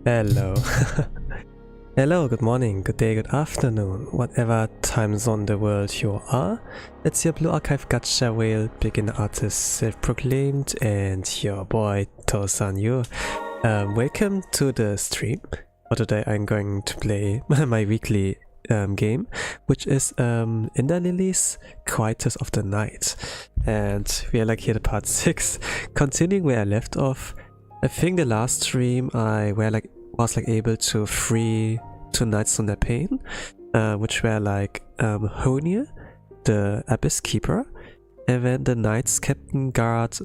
Hello. Hello, good morning, good day, good afternoon, whatever time zone the world you are. It's your Blue Archive Gacha Whale, beginner artist, self-proclaimed, and your boy Tosan Yu. Welcome to the stream. For today I'm going to play my weekly game, which is ENDER Lilies, Quietus of the Night. And we are like here at part 6, continuing where I left off. I think the last stream I was able to free 2 knights from their pain, which were like Honia, the Abyss Keeper, and then the Knights Captain Guard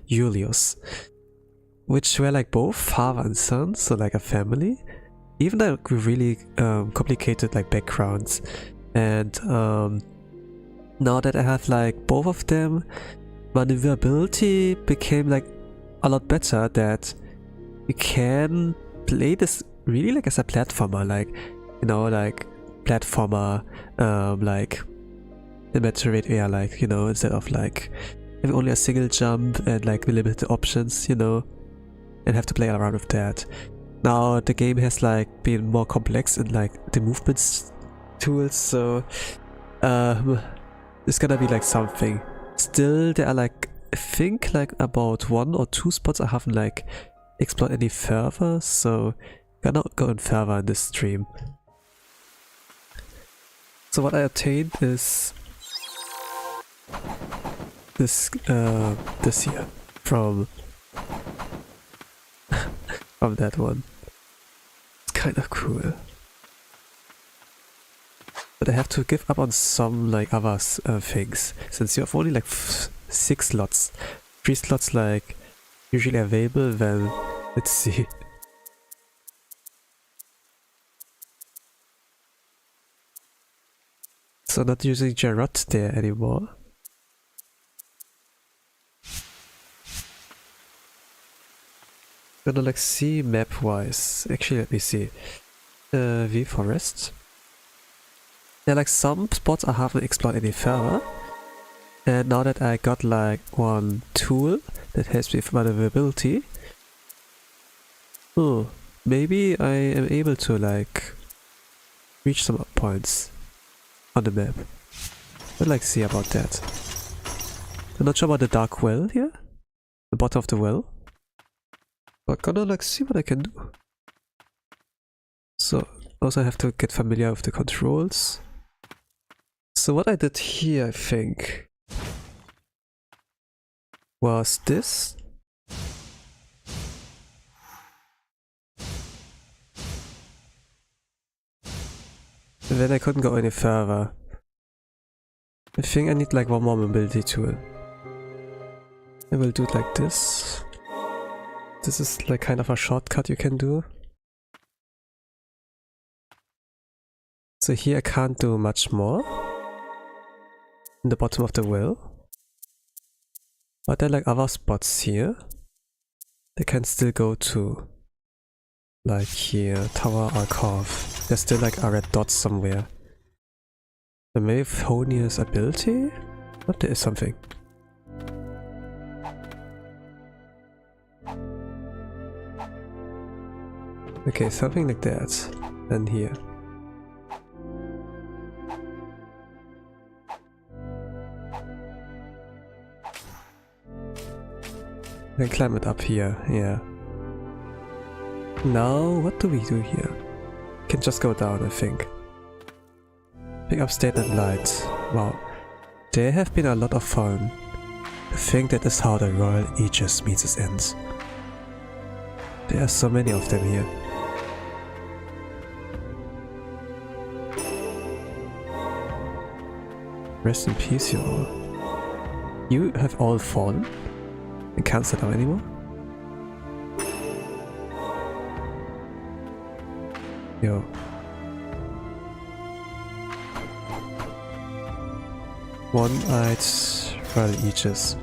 Julius, which were like both father and son, so like a family, even though really complicated like backgrounds. And now that I have like both of them, maneuverability became like a lot better, that you can play this really like as a platformer, like, you know, like platformer, like in Metroidvania, like, you know, instead of like having only a single jump and like limited options, you know, and have to play around with that. Now the game has like been more complex in like the movements tools, so it's gonna be like something. Still, there are like, I think like about 1 or 2 spots I haven't like explored any further, so gonna go in further in this stream. So what I obtained is this here from from that one. It's kind of cool, but I have to give up on some like other things, since you have only like 6 slots, 3 slots like usually available. Then let's see. So not using Jarrod there anymore. Gonna like see map wise. Actually, let me see. V Forest. There are like some spots I haven't explored any further. And now that I got like one tool that helps me with maneuverability, maybe I am able to like reach some points on the map. I'd like to see about that. I'm not sure about the dark well here, the bottom of the well, but gonna like see what I can do. So also I have to get familiar with the controls. So what I did here, I think, was this. And then I couldn't go any further. I think I need like one more mobility tool. I will do it like this. This is like kind of a shortcut you can do. So here I can't do much more in the bottom of the well. But there are like other spots here they can still go to. Like here, Tower Alcove. There's still like a red dot somewhere. And maybe Honia's ability? But there is something. Okay, something like that. And here. I can climb it up here, yeah. Now, what do we do here? Can just go down, I think. Pick up state and light. Wow. There have been a lot of fun. I think that is how the Royal Aegis meets its end. There are so many of them here. Rest in peace, you all. You have all fallen? And can't sit down anymore? Yo. One-eyed Royal Aegis.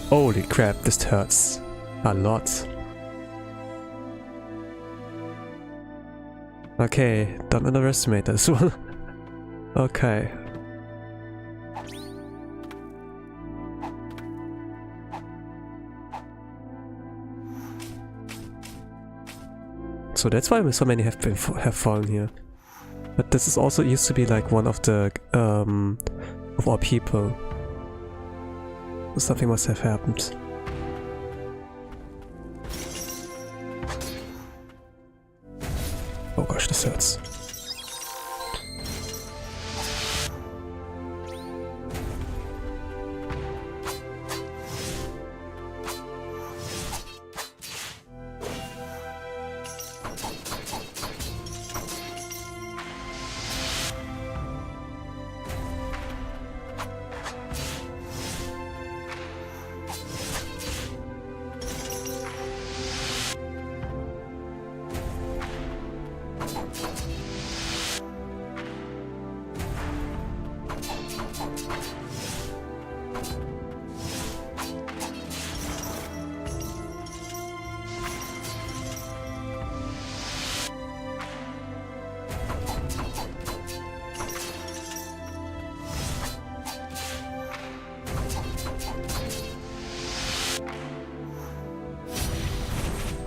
Holy crap, this hurts a lot. Okay, don't underestimate this one. Okay. So that's why so many have fallen here. But this is also used to be like one of the of our people. Something must have happened. Oh gosh, this hurts.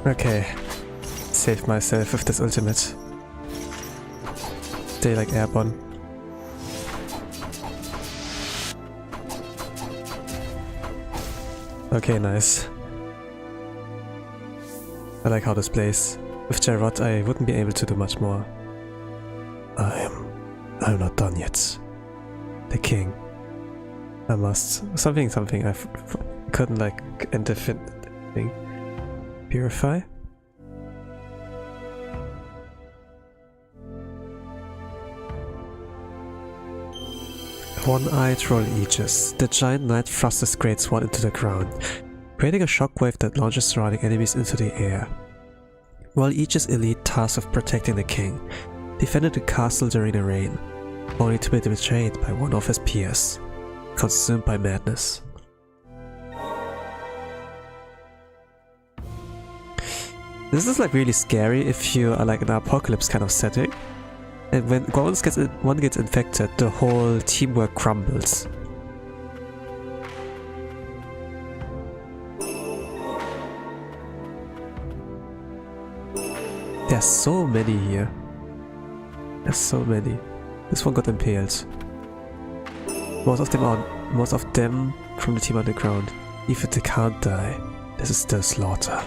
Okay, save myself with this ultimate. Stay like airborne. Okay, nice. I like how this plays. With Jarrod I wouldn't be able to do much more. I'm not done yet. The king. I must... something I couldn't like end the thing. Purify? One-eyed Royal Aegis. The giant knight thrusts his great sword into the ground, creating a shockwave that launches surrounding enemies into the air. Royal Aegis elite tasked with protecting the king, defended the castle during the rain, only to be betrayed by one of his peers, consumed by madness. This is like really scary if you are like in an apocalypse kind of setting. And when one gets infected, the whole teamwork crumbles. There's so many here. There's so many. This one got impaled. Most of them from the team underground. Even they can't die. This is still slaughter.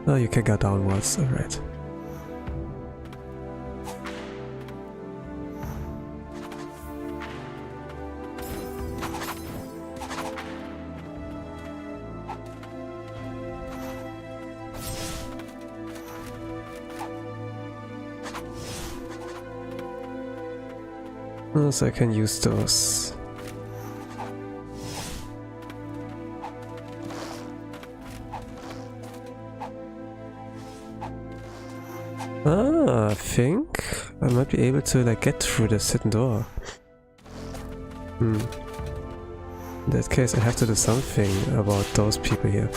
Oh, you can go downwards, alright. Oh, so I can use those. I think I might be able to like get through this hidden door. In that case I have to do something about those people here.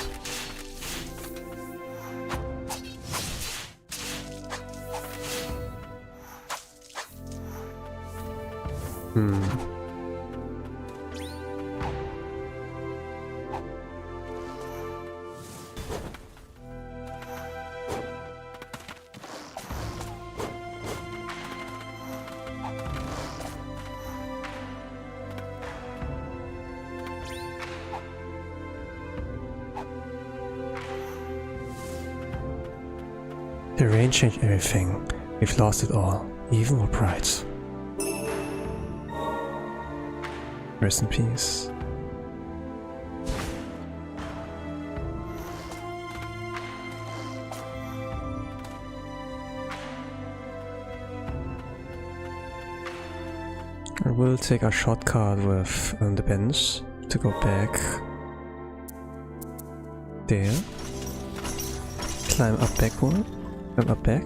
The rain changed everything. We've lost it all, even our pride. Rest in peace. I will take a shortcut with the bench to go back there. Climb up backward. Climb up back.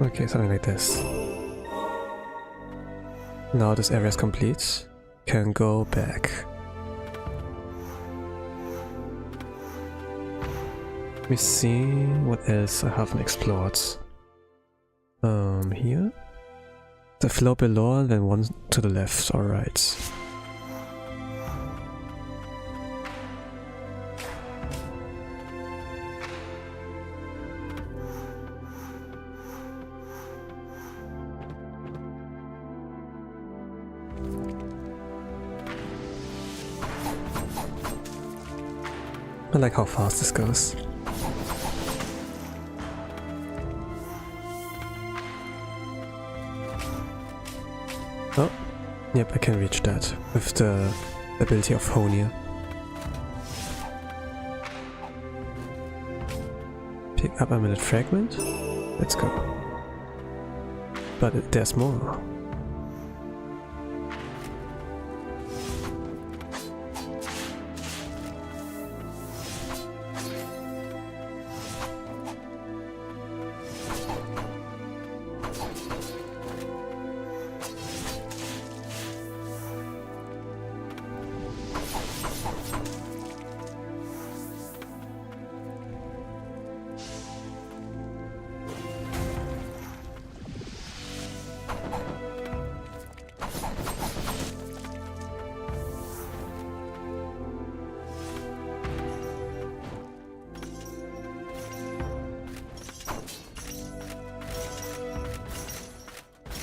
Okay, something like this. Now this area is complete. Can go back. Let me see what else I haven't explored. Here? The floor below and then one to the left, alright. I like how fast this goes. Oh, yep, I can reach that with the ability of Honia. Pick up a minute fragment. Let's go. But there's more.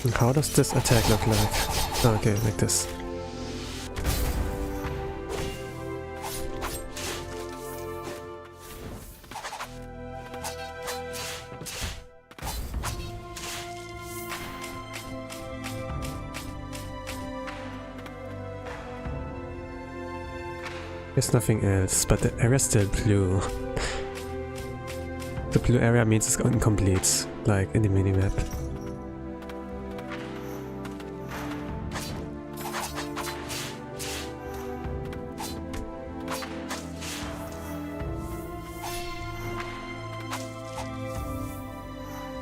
And how does this attack look like? Okay, like this. There's nothing else, but the area is still blue. The blue area means it's incomplete, like in the minimap.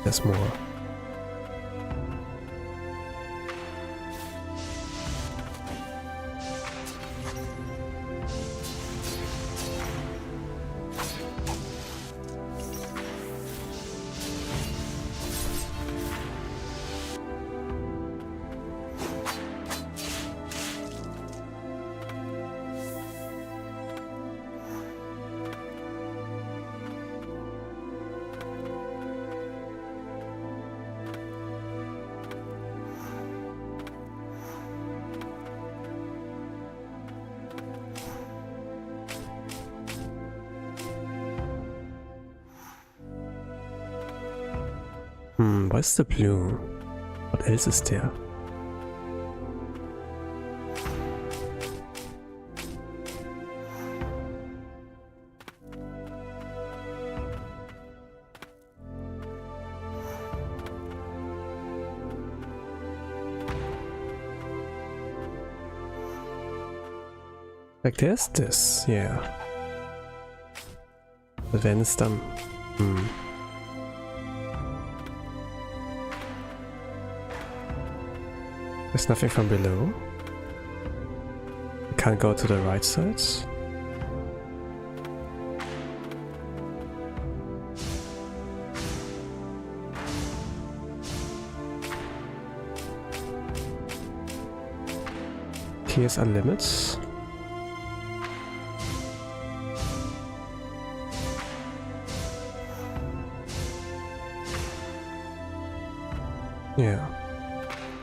There's more. What's the blue? What else is there? Like there's this, yeah. But then it's done. There's nothing from below. I can't go to the right side. Here's unlimits. Yeah.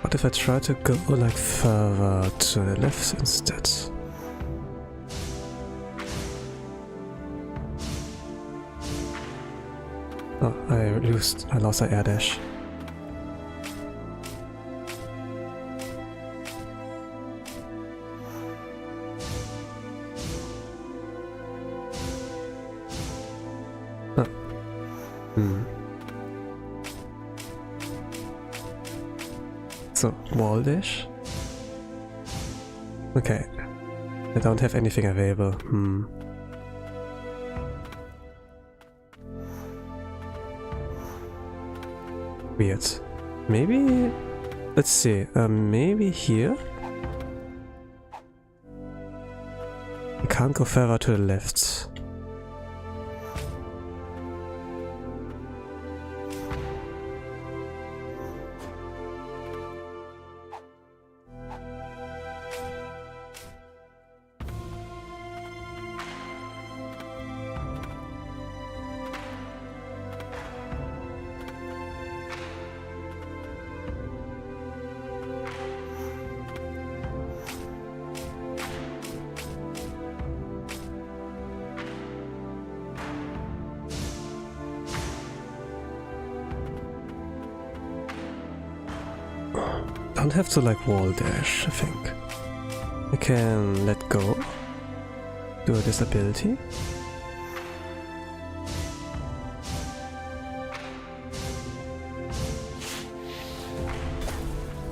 What if I try to go like further to the left instead? Oh, I lost an air dash. So, wall dash? Okay. I don't have anything available. Weird. Maybe... Let's see. Maybe here? I can't go further to the left. Don't have to like wall dash, I think. I can let go. Do a disability.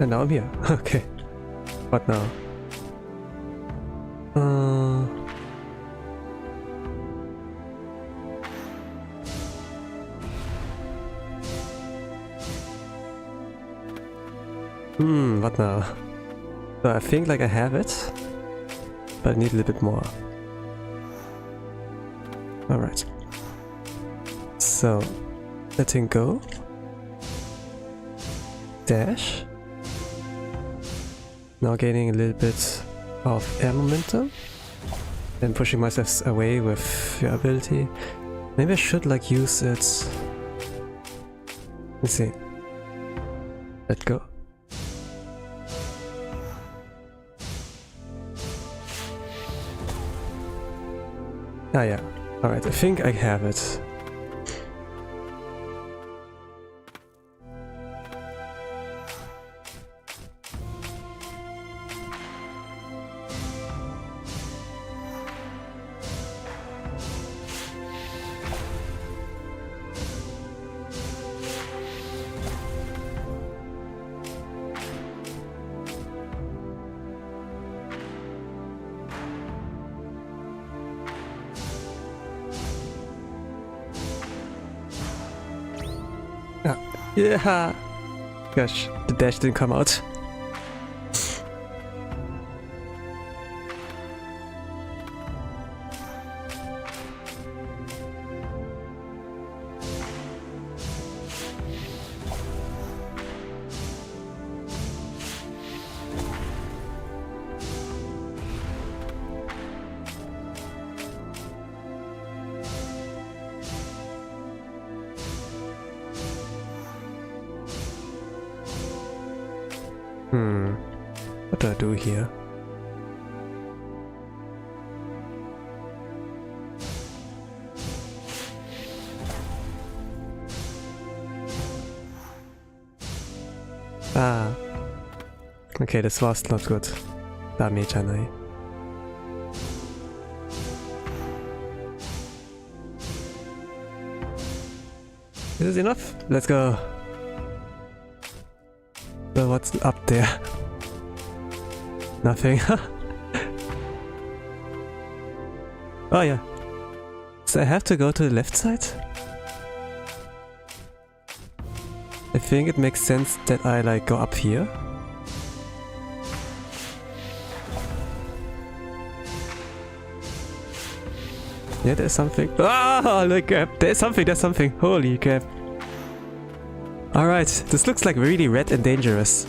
And now I'm here. Okay. What now? What now? So I think like I have it, but I need a little bit more. Alright. So, letting go. Dash. Now gaining a little bit of air momentum. Then pushing myself away with your ability. Maybe I should like use it. Let's see. Let go. Ah yeah, alright, I think I have it. Yeah! Gosh, the dash didn't come out. What do I do here? Ah. Okay, das war's not good. Damage, Anai. Is this enough? Let's go. So what's up there? Nothing. Oh yeah. So I have to go to the left side? I think it makes sense that I like go up here. Yeah, there's something. Ah, look, there's something. Holy crap. Alright, this looks like really red and dangerous.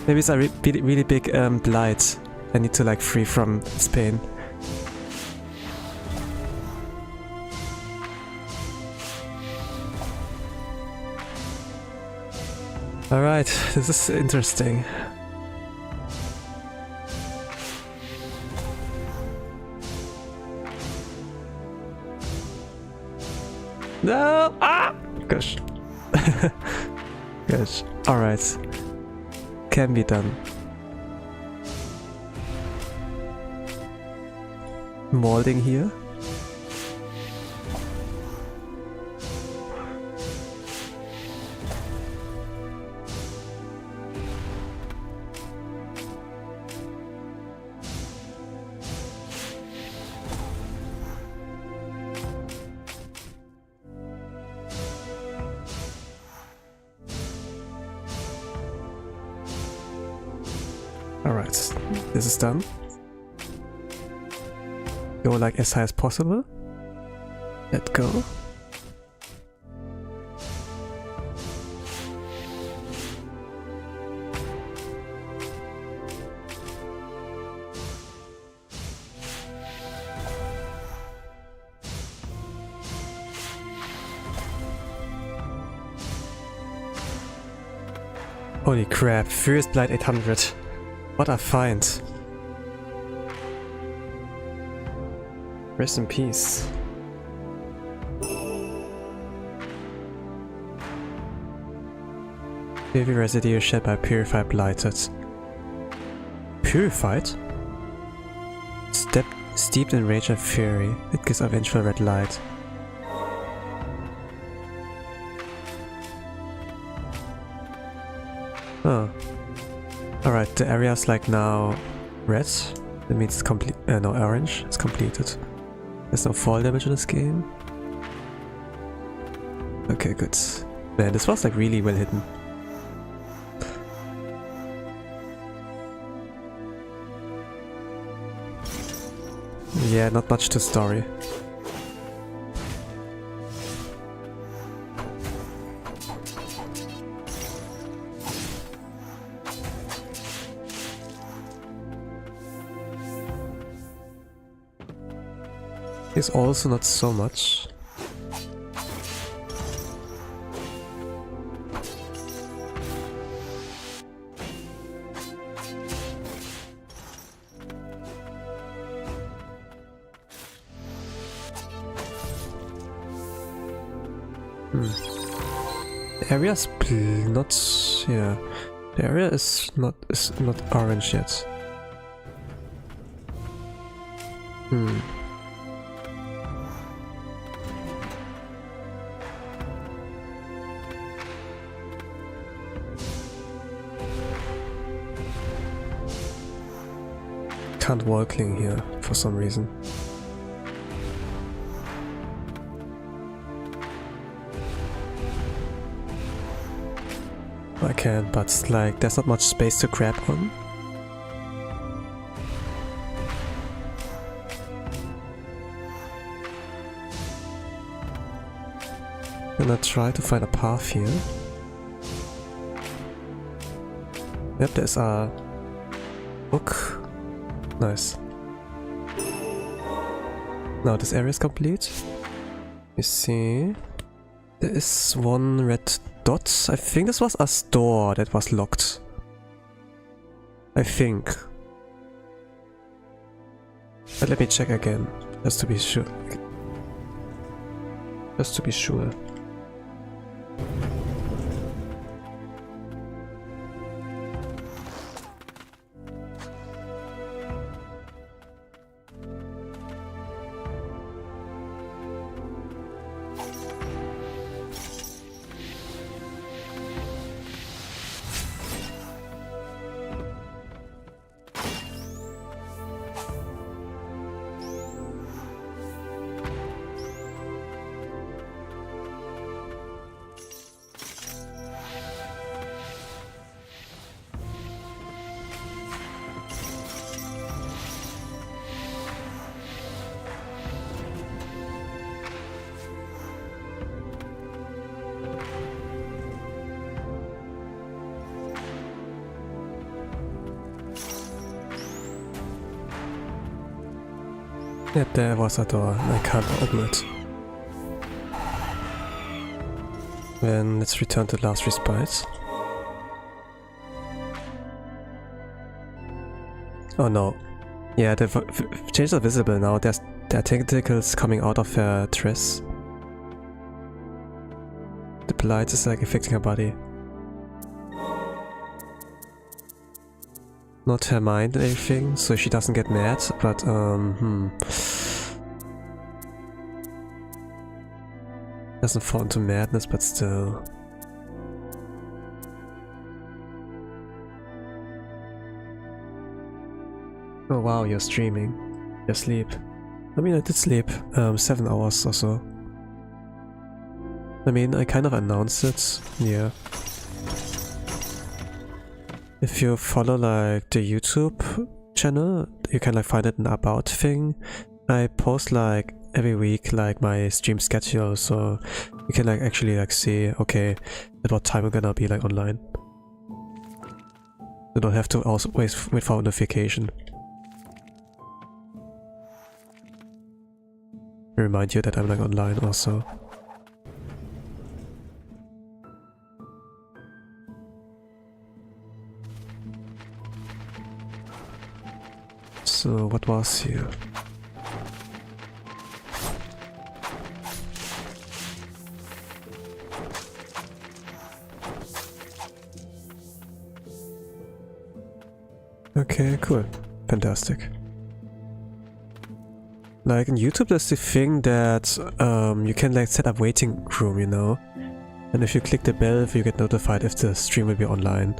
Maybe it's a really big blight. I need to like free from its pain. Alright, this is interesting. No! Ah! Gosh. Gosh. Alright. Can be done. Molding here. Alright, this is done. Go like as high as possible. Let go. Holy crap, Furious Blight 800. What a find. Rest in peace. Heavy residue shed by Purified Blighted. Purified? Steeped in rage and fury. It gives a vengeful red light. Oh. Alright, the area's like now red. That means it's complete. No, orange. It's completed. There's no fall damage in this game. Okay, good. Man, this was like really well hidden. Yeah, not much to story. Is also not so much. The area's not. Yeah, the area is not orange yet. Can't wall cling here for some reason. I can, but like there's not much space to grab on. I'm gonna try to find a path here. Yep, there's a hook. Nice. Now this area is complete. You see, there is one red dot. I think this was a store that was locked. I think. But let me check again, just to be sure. Just to be sure. Yep, there was a door. I can't open it. Then let's return to last respite. Oh no. Yeah, the changes are visible now. There are tentacles coming out of her dress. The blight is like affecting her body. Not her mind and everything, so she doesn't get mad, but doesn't fall into madness, but still. Oh wow, you're streaming. You sleep. I mean, I did sleep 7 hours or so. I mean, I kind of announced it, yeah. If you follow like the YouTube channel, you can like find it in about thing. I post like every week like my stream schedule, so you can like actually like see, okay, at what time I'm gonna be like online. You don't have to always wait for a notification. Remind you that I'm like online also. So what was here? Okay, cool. Fantastic. Like in YouTube there's the thing that you can like set up waiting room, you know? And if you click the bell, you get notified if the stream will be online.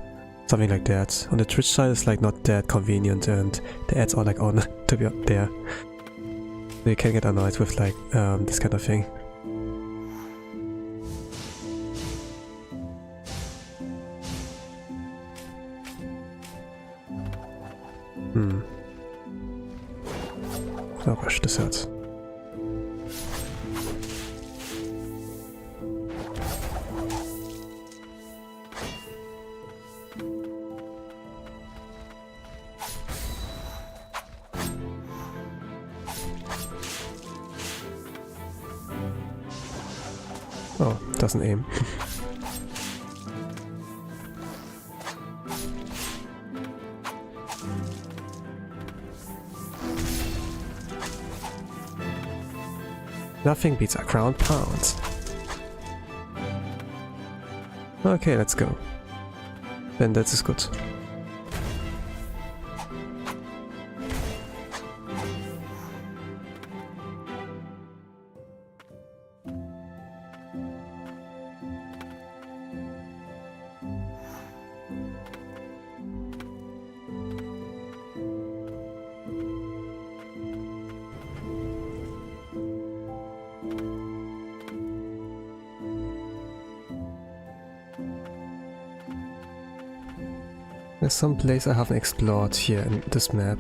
Something like that. On the Twitch side it's like not that convenient and the ads are like on to be there. So you can get annoyed with like this kind of thing. Oh gosh, this hurts. Oh, doesn't aim. Nothing beats a ground pound. Okay, let's go. Then that is good. There's some place I haven't explored here in this map.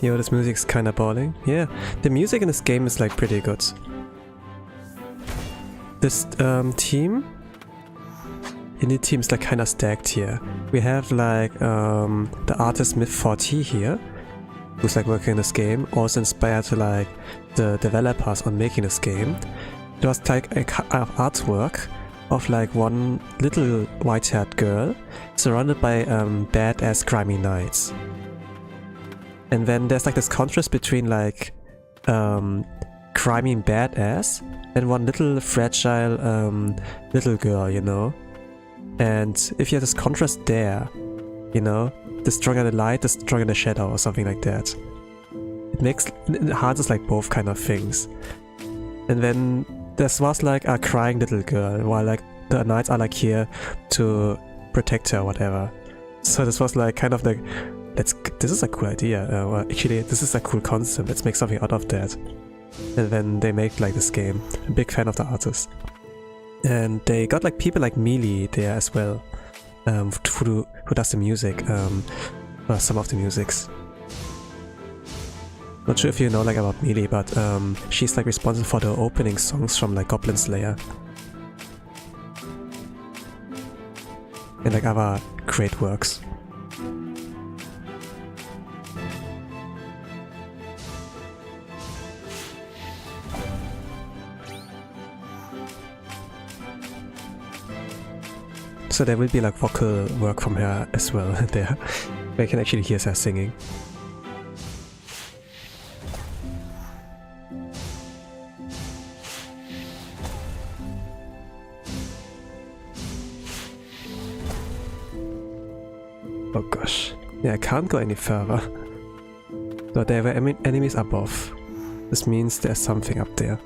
Yo, this music's kinda boring. Yeah, the music in this game is like pretty good. This team indie team is like kinda stacked here. We have like the artist Myth40 here, who's like working in this game, also inspired to like the developers on making this game. There was like a artwork of like one little white-haired girl surrounded by badass grimy knights. And then there's like this contrast between like grimy and badass and one little fragile little girl, you know? And if you have this contrast there, you know, the stronger the light, the stronger the shadow or something like that. It harnesses like both kind of things. And then this was like a crying little girl, while like the knights are like here to protect her or whatever. So this was like kind of like, this is a cool idea. Well, actually, this is a cool concept. Let's make something out of that. And then they make like this game. I'm a big fan of the artist. And they got like people like Melee there as well, who does the music, some of the musics. Not sure if you know like about Melee, but she's like responsible for the opening songs from like Goblin Slayer. And like other great works. So there will be like vocal work from her as well there. Where you can actually hear her singing. Oh gosh. Yeah, I can't go any further. So there were enemies above. This means there's something up there.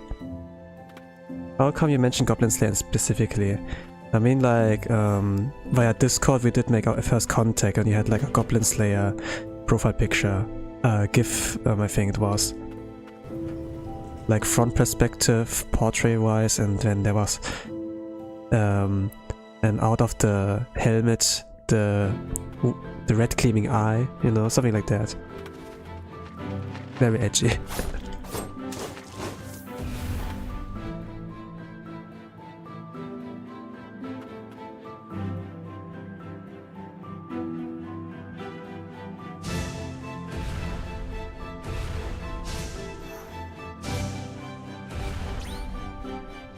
How come you mentioned Goblin Slayer specifically? I mean, like, via Discord we did make our first contact and you had like a Goblin Slayer profile picture. GIF, I think it was. Like front perspective, portrait-wise, and then there was and out of the helmet, the red gleaming eye, you know, something like that. Very edgy.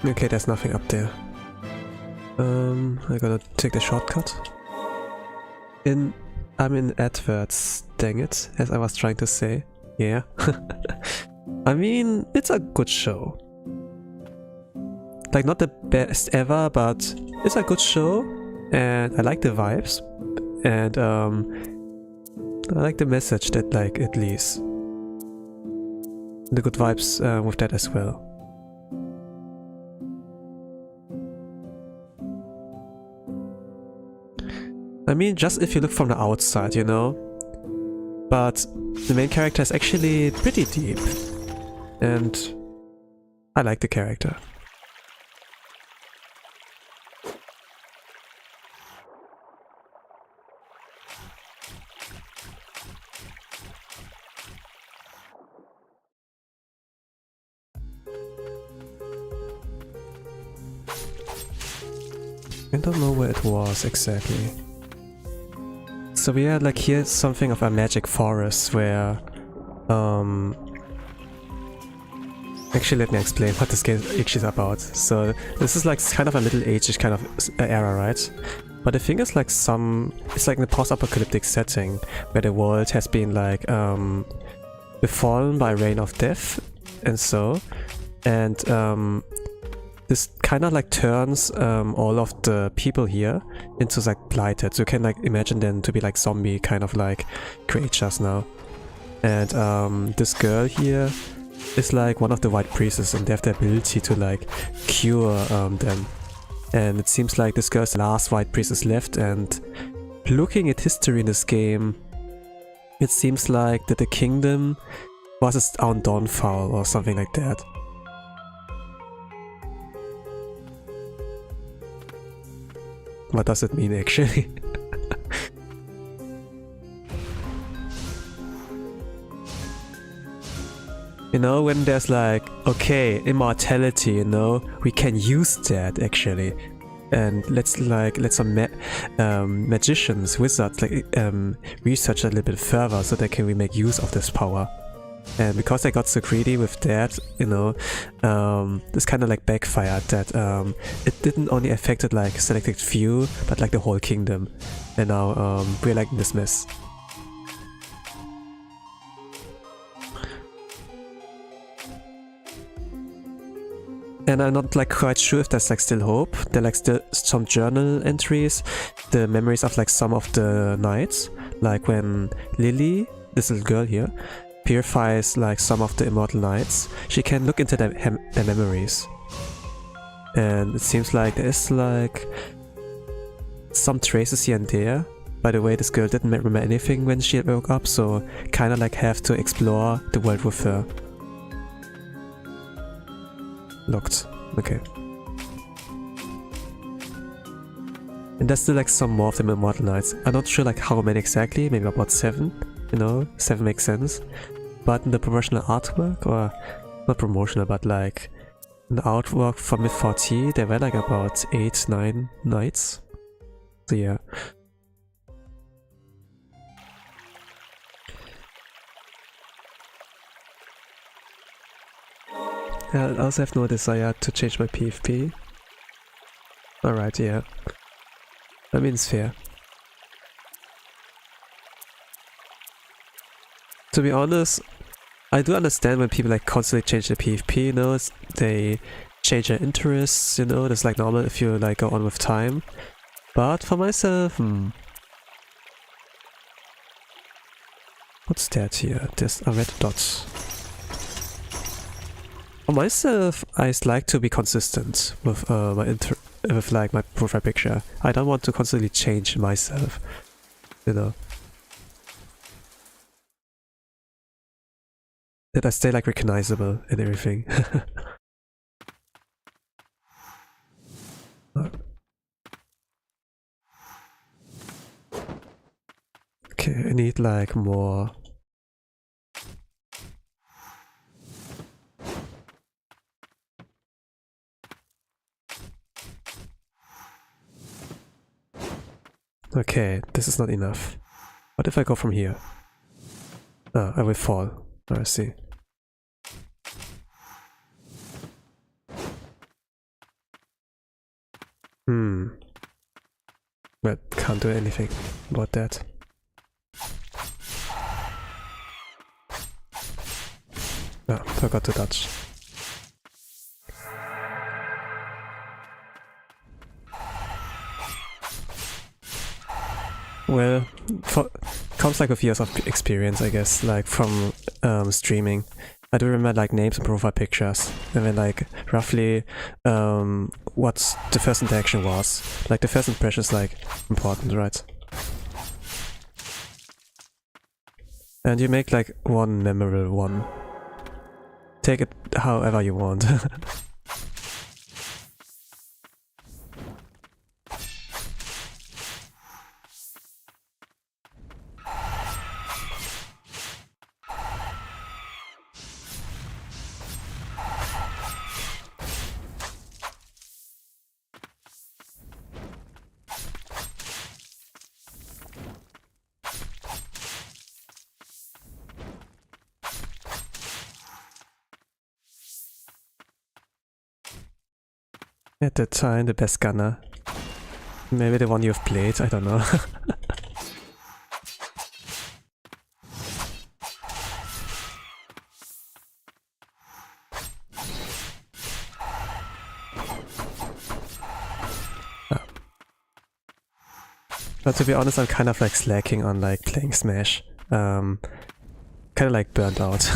Okay, there's nothing up there. I gotta take the shortcut. I'm in adverts, dang it, as I was trying to say. Yeah. I mean, it's a good show. Like, not the best ever, but it's a good show, and I like the vibes, and I like the message that, like, it leaves. The good vibes with that as well. I mean, just if you look from the outside, you know? But the main character is actually pretty deep. And I like the character. I don't know where it was exactly. So we had like here something of a magic forest where actually let me explain what this game actually is about. So this is like kind of a Middle Age-ish kind of era, right? But the thing is like it's like in a post-apocalyptic setting where the world has been like befallen by rain of death and so, and this kind of like turns all of the people here into like blighted. So you can like imagine them to be like zombie kind of like creatures now. And this girl here is like one of the white priestesses and they have the ability to like cure them. And it seems like this girl's the last white priestess left, and looking at history in this game, it seems like that the kingdom was its own downfall or something like that. What does it mean actually? You know, when there's like, okay, immortality, you know, we can use that actually. And let's let some magicians, wizards, like research a little bit further so they can make use of this power. And because I got so greedy with that, you know, this kind of like backfired that it didn't only affected like a selected few, but like the whole kingdom. And now we're like in this mess. And I'm not like quite sure if there's like still hope. There are like still some journal entries, the memories of like some of the knights, like when Lily, this little girl here, purifies like some of the immortal knights, she can look into their memories. And it seems like there is like some traces here and there. By the way, this girl didn't remember anything when she woke up, so kinda like have to explore the world with her. Locked. Okay. And there's still like some more of them immortal knights. I'm not sure like how many exactly, maybe about 7, you know, 7 makes sense. but in the promotional artwork, or not promotional, but like an artwork from mid 40, there were like about 8-9 knights. So yeah. I also have no desire to change my PvP. Alright, yeah. I mean, it's fair. To be honest, I do understand when people like constantly change their PvP, you know, they change their interests, you know, that's like normal if you like go on with time. But for myself, what's that here? There's a red dot. For myself, I like to be consistent with my profile picture. I don't want to constantly change myself, you know. That I stay like recognizable and everything. Okay, I need like more. Okay, this is not enough. What if I go from here? Ah, I will fall. I see. But can't do anything about that. Ah, forgot to dodge. Well, comes like with years of experience, I guess, like from streaming. I do remember like names and profile pictures, and then like roughly what the first interaction was. Like the first impression is like important, right? And you make like one memorable one. Take it however you want. At the time, the best gunner. Maybe the one you've played, I don't know. But to be honest, I'm kind of like slacking on like playing Smash. Kind of like burnt out.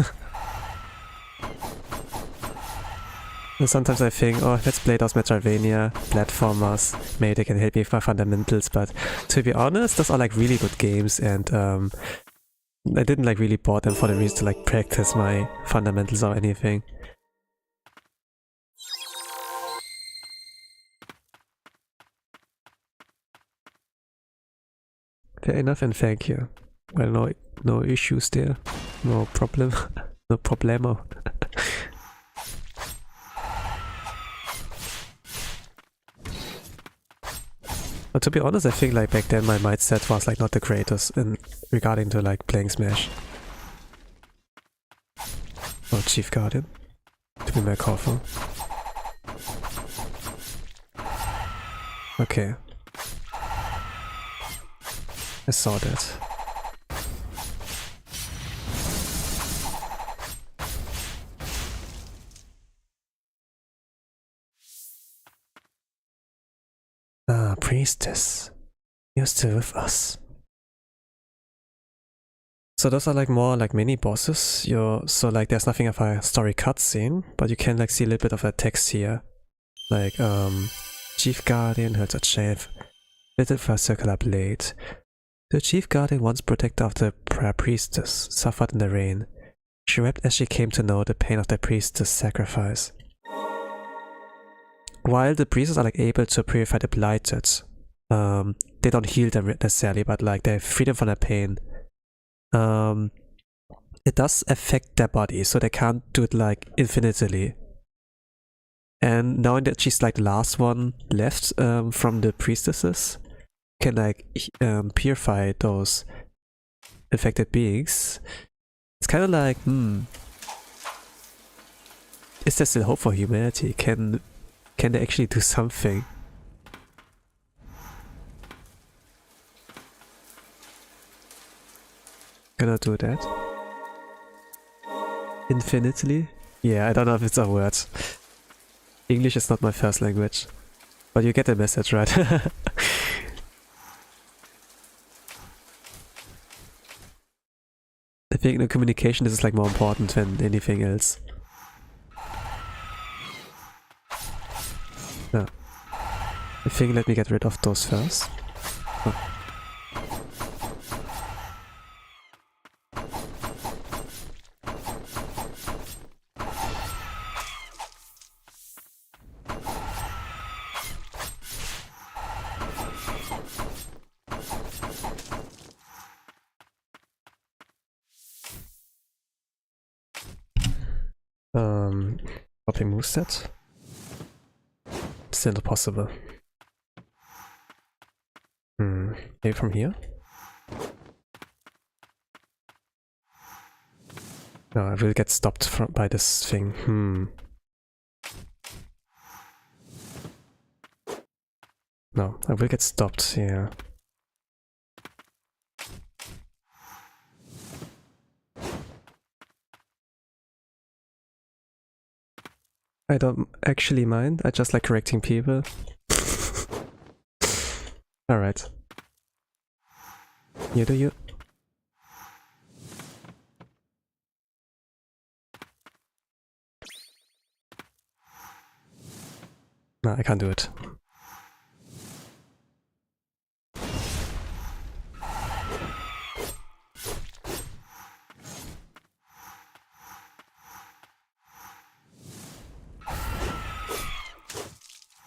And sometimes I think, oh, let's play those Metroidvania platformers. Maybe they can help me with my fundamentals. But to be honest, those are like really good games, and I didn't like really bought them for the reason to like practice my fundamentals or anything. Fair enough, and thank you. Well, no issues there. No problem. No problemo. But to be honest, I think like back then my mindset was like not the greatest in regarding to like playing Smash. Oh, Chief Guardian. To be more careful. Okay. I saw that. Ah, priestess. You're still with us. So those are like more like mini bosses. So like there's nothing of a story cutscene, but you can like see a little bit of a text here. Like Chief Guardian holds a shaft fitted for a circular blade. The Chief Guardian, once protector of the priestess, suffered in the rain. She wept as she came to know the pain of the priestess' sacrifice. While the priests are like able to purify the blighted, they don't heal them necessarily, but like they free them from their pain. it does affect their body, so they can't do it like infinitely. And knowing that she's like the last one left from the priestesses, can like purify those affected beings. It's kind of like, is there still hope for humanity? Can they actually do something? Gonna do that. Infinitely? Yeah, I don't know if it's a word. English is not my first language. But you get the message, right? I think in communication this is like more important than anything else. Yeah. I think let me get rid of those first. Oh. Copy moveset. Still possible. Maybe from here? No, I will get stopped by this thing. No, I will get stopped, yeah. I don't actually mind, I just like correcting people. Alright. You do you. No, I can't do it.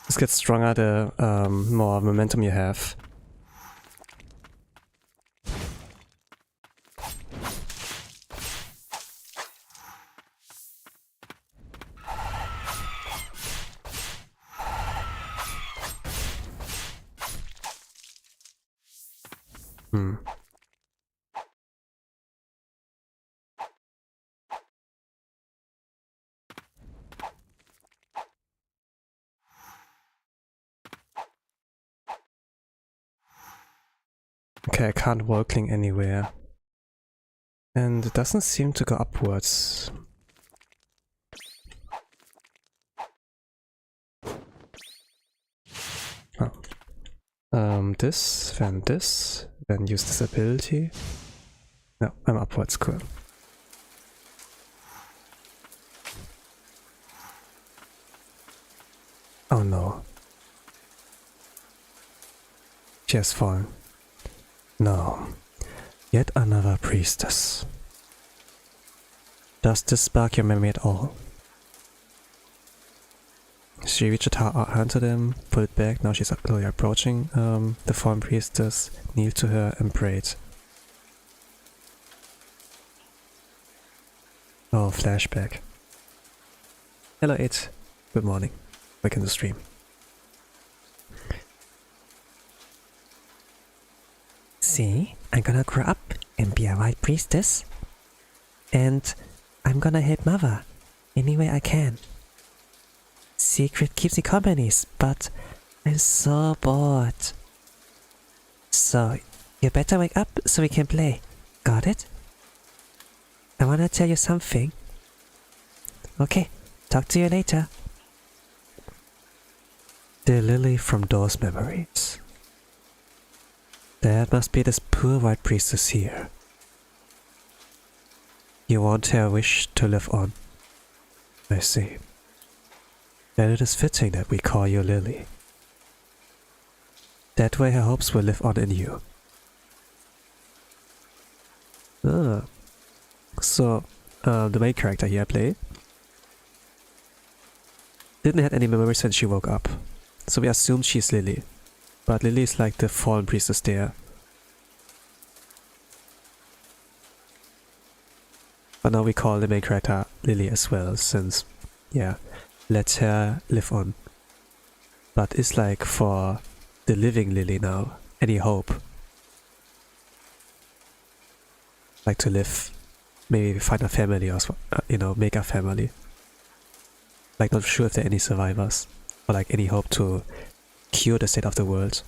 This gets stronger the more momentum you have. Okay, I can't wall-cling anywhere. And it doesn't seem to go upwards. Oh. This, then use this ability. No, I'm upwards, cool. Oh no. She has fallen. No. Yet another priestess. Does this spark your memory at all? She reached a hand to them, pulled it back, now she's slowly approaching the fallen priestess, kneeled to her and prayed. Oh, flashback. Hello 8, good morning, welcome to the stream. See, I'm gonna grow up and be a white priestess. And I'm gonna help Mother any way I can. Secret keeps me companies, but I'm so bored. So, you better wake up so we can play. Got it? I wanna tell you something. Okay, talk to you later. The Lily from those memories. That must be this poor white priestess here. You want her wish to live on. I see. Then it is fitting that we call you Lily. That way her hopes will live on in you. So, the main character here I play didn't have any memories when she woke up. So we assume she's Lily. But Lily is like the fallen priestess there. But now we call the main character Lily as well, since, yeah, let her live on. But it's like for the living Lily now, any hope? Like to live, maybe find a family or, you know, make a family. Like not sure if there are any survivors, or like any hope to cure the state of the world.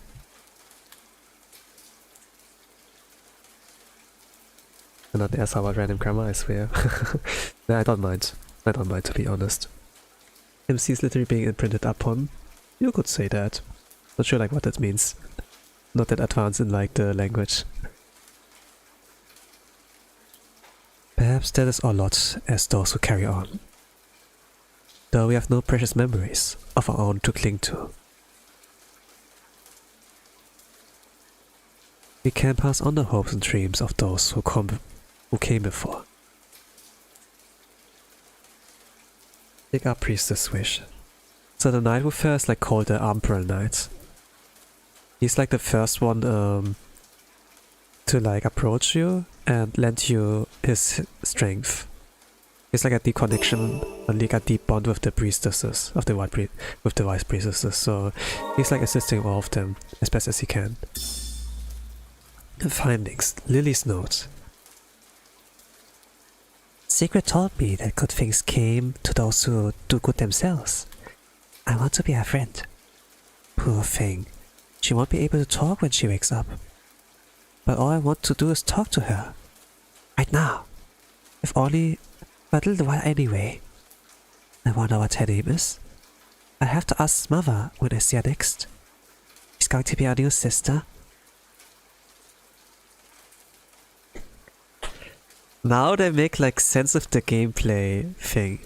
And not ask about random grammar, I swear. Nah, I don't mind. I don't mind, to be honest. MC is literally being imprinted upon. You could say that. Not sure like what that means. Not that advanced in like the language. Perhaps that is our lot as those who carry on. Though we have no precious memories of our own to cling to. We can pass on the hopes and dreams of those who came before. Take our priestess wish. So the knight who first like called the Umbral Knight. He's like the first one to like approach you and lend you his strength. It's like a deep connection, like a deep bond with the priestesses of the with the vice priestesses. So he's like assisting all of them as best as he can. The findings. Lily's note. Secret told me that good things came to those who do good themselves. I want to be her friend. Poor thing. She won't be able to talk when she wakes up. But all I want to do is talk to her. Right now. If only for a little while anyway. I wonder what her name is. I'll have to ask Mother when I see her next. She's going to be our new sister. Now they make like sense of the gameplay thing.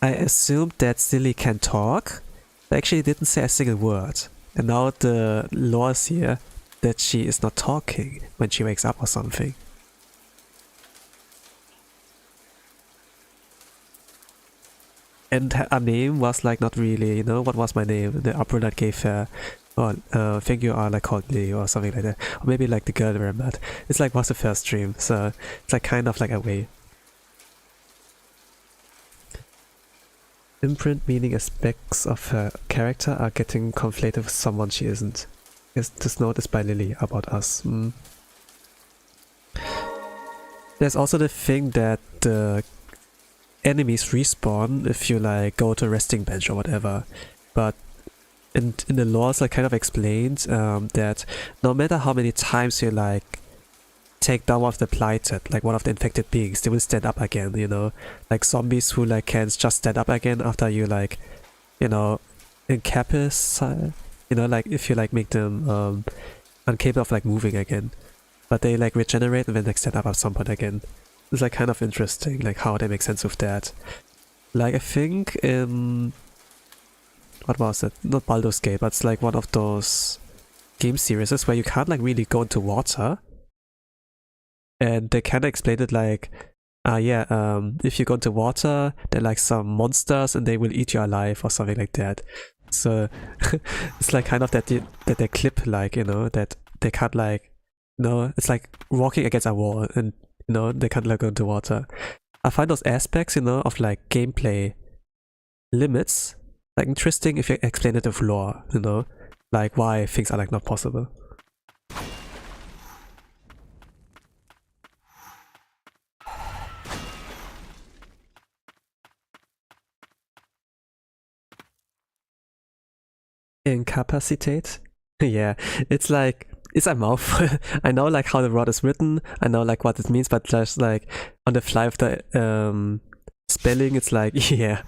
I assumed that Lily can talk. They actually didn't say a single word. And now the lore is here that she is not talking when she wakes up or something. And her name was like not really, you know, what was my name? The upper that gave her, oh, think you are like called Lily or something like that. Or maybe like the girl that I met. It's like was the first dream, so it's like kind of like a way. Imprint meaning aspects of her character are getting conflated with someone she isn't. This note is by Lily about us. There's also the thing that the enemies respawn if you like go to a resting bench or whatever, but in the lore it's like kind of explained that no matter how many times you like take down one of the blighted, like one of the infected beings, they will stand up again, you know, like zombies who like can just stand up again after you like, you know, incapacit, you know, like if you like make them incapable of like moving again, but they like regenerate and then like stand up at some point again. It's like kind of interesting, like how they make sense of that. Like I think in what was it? Not Baldur's Gate, but it's like one of those game series where you can't like really go into water. And they kind of explained it like, if you go into water, there are like some monsters and they will eat you alive or something like that. So it's like kind of that they clip like, you know, that they can't like, you know, it's like walking against a wall and, you know, they can't like go into water. I find those aspects, you know, of like gameplay limits like interesting if you explain it with lore, you know, like why things are like not possible. Incapacitate? Yeah, it's like, it's a mouthful. I know like how the word is written, I know like what it means, but just like on the fly of the spelling, it's like, yeah.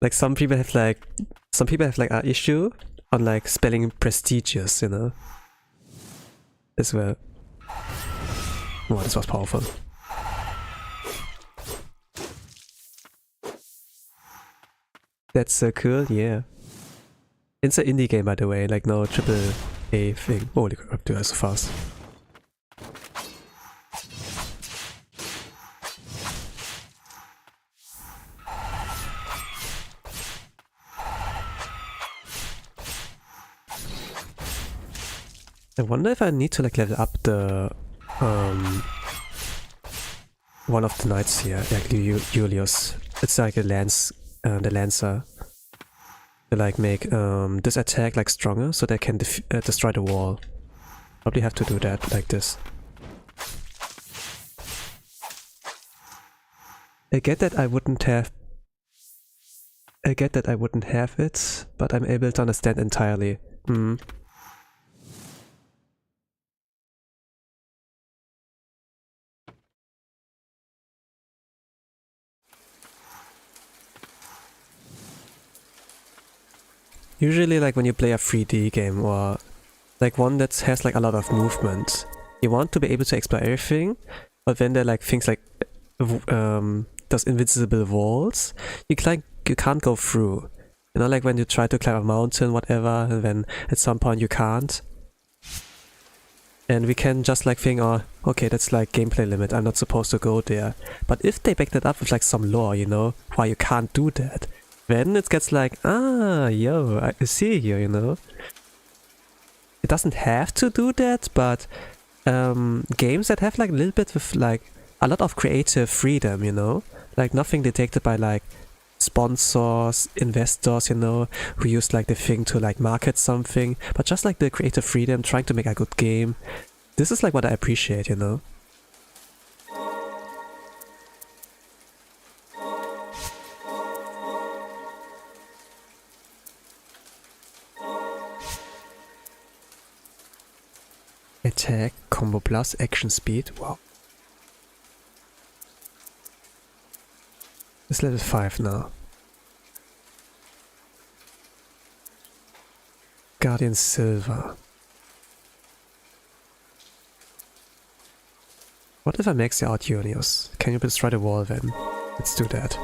Like some people have like an issue on like spelling prestigious, you know, as well. Wow, this was powerful. That's so cool, yeah. It's an indie game, by the way, like no triple A thing. Holy crap, dude, that's so fast. I wonder if I need to like level up the one of the knights here, like Julius. It's like a lance, the lancer. To like make this attack like stronger, so they can destroy the wall. Probably have to do that like this. I get that I wouldn't have it, but I'm able to understand entirely. Usually like when you play a 3D game or like one that has like a lot of movement, you want to be able to explore everything, but then there are like things like those invisible walls you can't go through. You know, like when you try to climb a mountain, whatever, and then at some point you can't. And we can just like think, oh, okay, that's like gameplay limit, I'm not supposed to go there. But if they back that up with like some lore, you know, why you can't do that, then it gets like, yo, I see you, you know. It doesn't have to do that, but games that have like a little bit of like a lot of creative freedom, you know, like nothing dictated by like sponsors, investors, you know, who use like the thing to like market something, but just like the creative freedom, trying to make a good game. This is like what I appreciate, you know. Attack, combo plus, action speed, wow. It's level 5 now. Guardian Silver. What if I max you out, Julius? Can you destroy the wall then? Let's do that.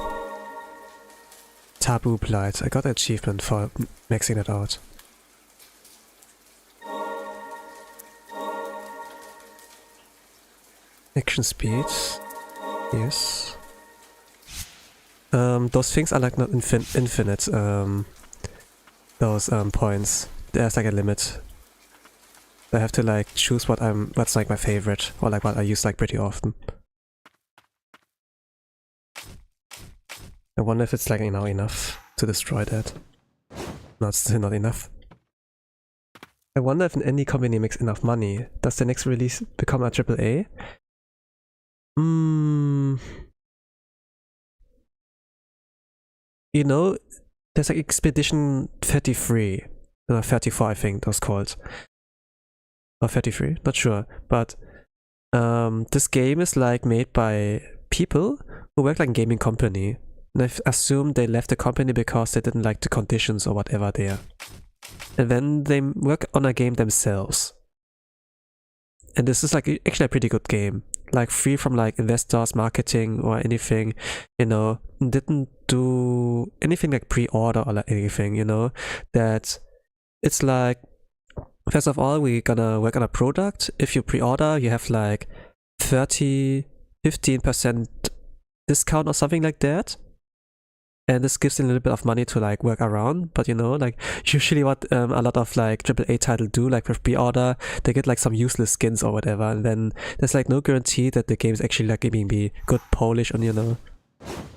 Taboo Blight. I got an achievement for maxing it out. Action speed. Yes. Those things are like not infinite. Those points. There's like a limit. I have to like choose what's like my favorite, or like what I use like pretty often. I wonder if it's like, you know, enough to destroy that. No, it's still not enough. I wonder if an indie company makes enough money. Does the next release become a AAA? You know, there's like Expedition 33, 34 I think it was called. Or 33, not sure. But this game is like made by people who work like in a gaming company. And I assume they left the company because they didn't like the conditions or whatever there. And then they work on a game themselves. And this is like actually a pretty good game. Like free from like investors, marketing or anything, you know. Didn't do anything like pre-order or like anything, you know. That it's like, first of all, we're gonna work on a product. If you pre-order, you have like 15% discount or something like that. And this gives them a little bit of money to like work around, but you know, like usually what a lot of like AAA titles do, like with pre-order, they get like some useless skins or whatever, and then there's like no guarantee that the game is actually like giving me good polish on, you know,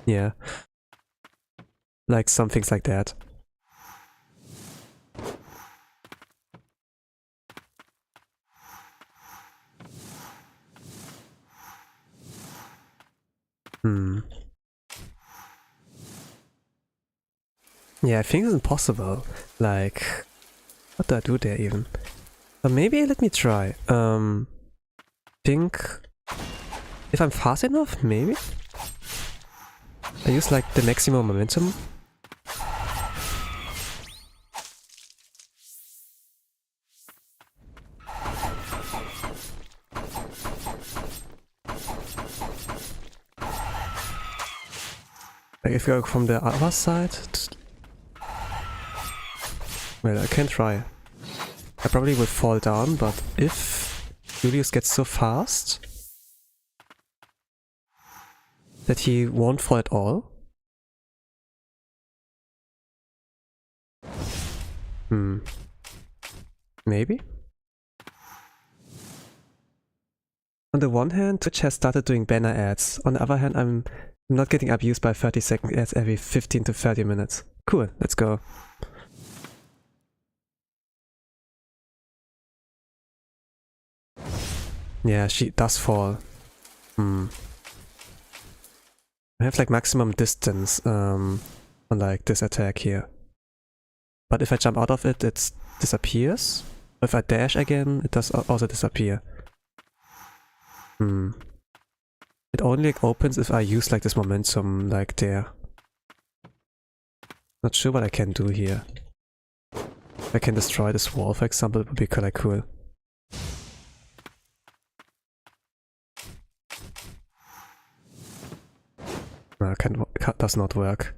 yeah, like some things like that. Yeah, I think it's impossible. Like, what do I do there even? But maybe let me try. Think if I'm fast enough, maybe? I use like the maximum momentum. Like if you go from the other side. Well, I can try. I probably will fall down, but if Julius gets so fast that he won't fall at all. Maybe? On the one hand, Twitch has started doing banner ads. On the other hand, I'm not getting abused by 30-second ads every 15 to 30 minutes. Cool, let's go. Yeah, she does fall. I have like maximum distance on like this attack here. But if I jump out of it, it disappears. If I dash again, it does also disappear. It only like opens if I use like this momentum like there. Not sure what I can do here. If I can destroy this wall, for example, it would be kinda cool. No, does not work.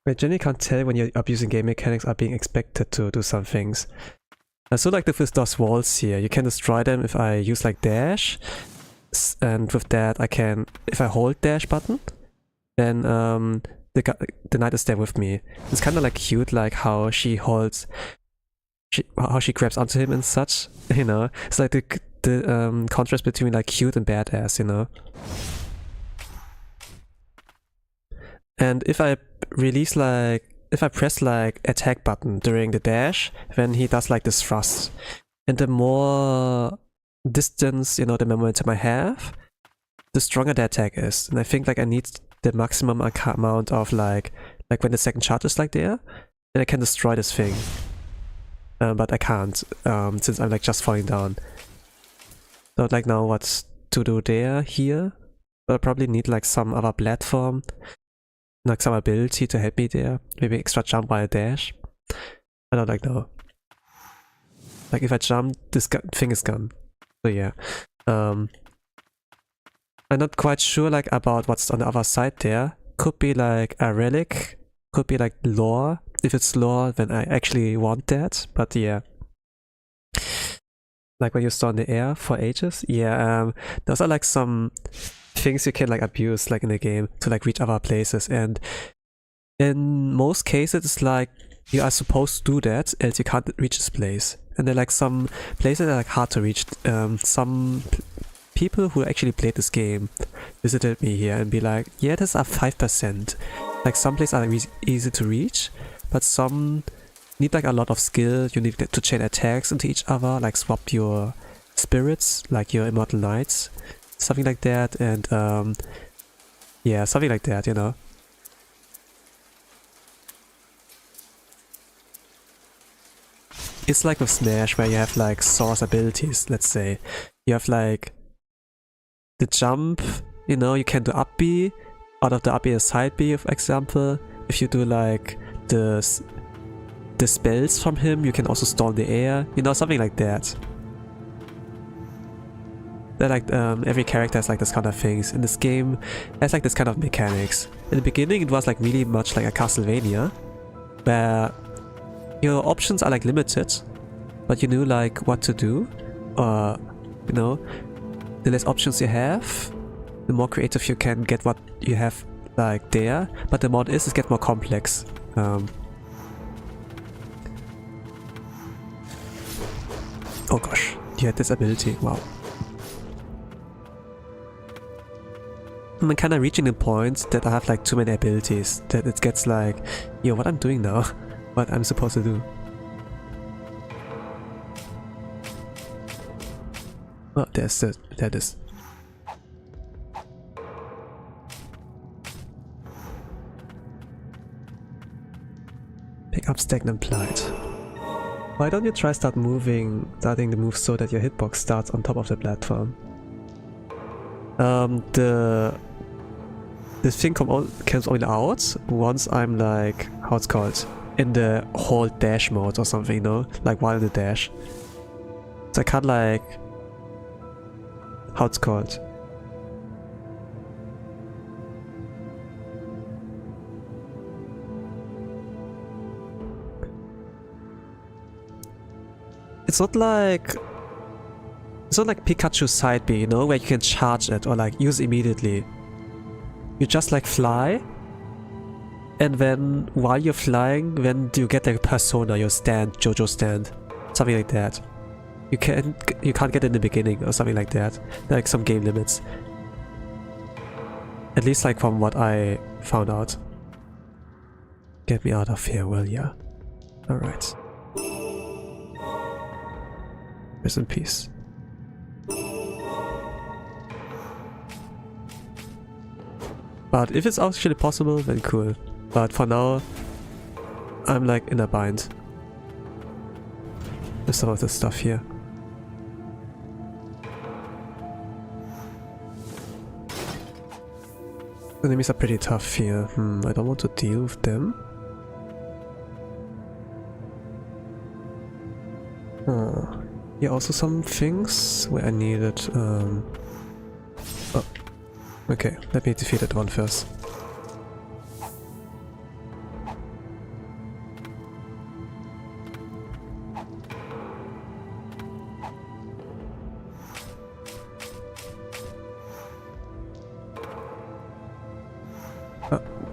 I generally can't tell when you're abusing game mechanics are being expected to do some things. So like with those walls here, you can destroy them if I use like dash, and with that I can, if I hold dash button, then the knight is there with me. It's kind of like cute, like how she holds, how she grabs onto him and such, you know. It's like the contrast between like cute and badass, you know. And if I release like, if I press like attack button during the dash, then he does like this thrust. And the more distance, you know, the momentum I have, the stronger the attack is. And I think like I need the maximum amount of like when the second charge is like there, then I can destroy this thing. But I can't, since I'm like just falling down. Don't like know what to do here. But I probably need like some other platform, like some ability to help me there. Maybe extra jump while dash. I don't like know. Like if I jump, this thing is gone. So yeah. I'm not quite sure like about what's on the other side there. Could be like a relic. Could be like lore. If it's lore, then I actually want that. But yeah. Like when you store in the air for ages. Yeah, those are like some things you can like abuse like in the game to like reach other places, and in most cases it's like you are supposed to do that else you can't reach this place. And there are like some places that are like hard to reach. Some people who actually played this game visited me here and be like, yeah, these are 5%. Like some places are easy to reach, but some need like a lot of skill. You need to chain attacks into each other, like swap your spirits, like your immortal knights, something like that. And yeah, something like that, you know. It's like with Smash where you have like source abilities. Let's say you have like the jump, you know, you can do up B, out of the up B a side B, for example. If you do like the spells from him, you can also store in the air, you know, something like that. They're like every character has like this kind of things. In this game has like this kind of mechanics. In the beginning it was like really much like a Castlevania, where your options are like limited, but you knew like what to do. You know, the less options you have, the more creative you can get what you have like there, but the more it gets more complex. Oh gosh, you had this ability, wow. I'm kind of reaching the point that I have like too many abilities, that it gets like, yo, what I'm doing now, what I'm supposed to do. Oh, there it is. Pick up stagnant plight. Why don't you try starting the move so that your hitbox starts on top of the platform? The thing comes only out once I'm like, how it's called, in the hold dash mode or something, you know, like while in the dash. So I can't like, how it's called. It's not like Pikachu's side B, you know, where you can charge it or like use immediately. You just like fly, and then while you're flying, then you get like persona, your stand, JoJo stand. Something like that. You can't get in the beginning or something like that. Like some game limits. At least like from what I found out. Get me out of here, well yeah. Alright. Rest in peace. But if it's actually possible, then cool. But for now, I'm like in a bind with some of this stuff here. The enemies are pretty tough here. I don't want to deal with them. Here are also some things where I needed... Oh. Okay, let me defeat that one first.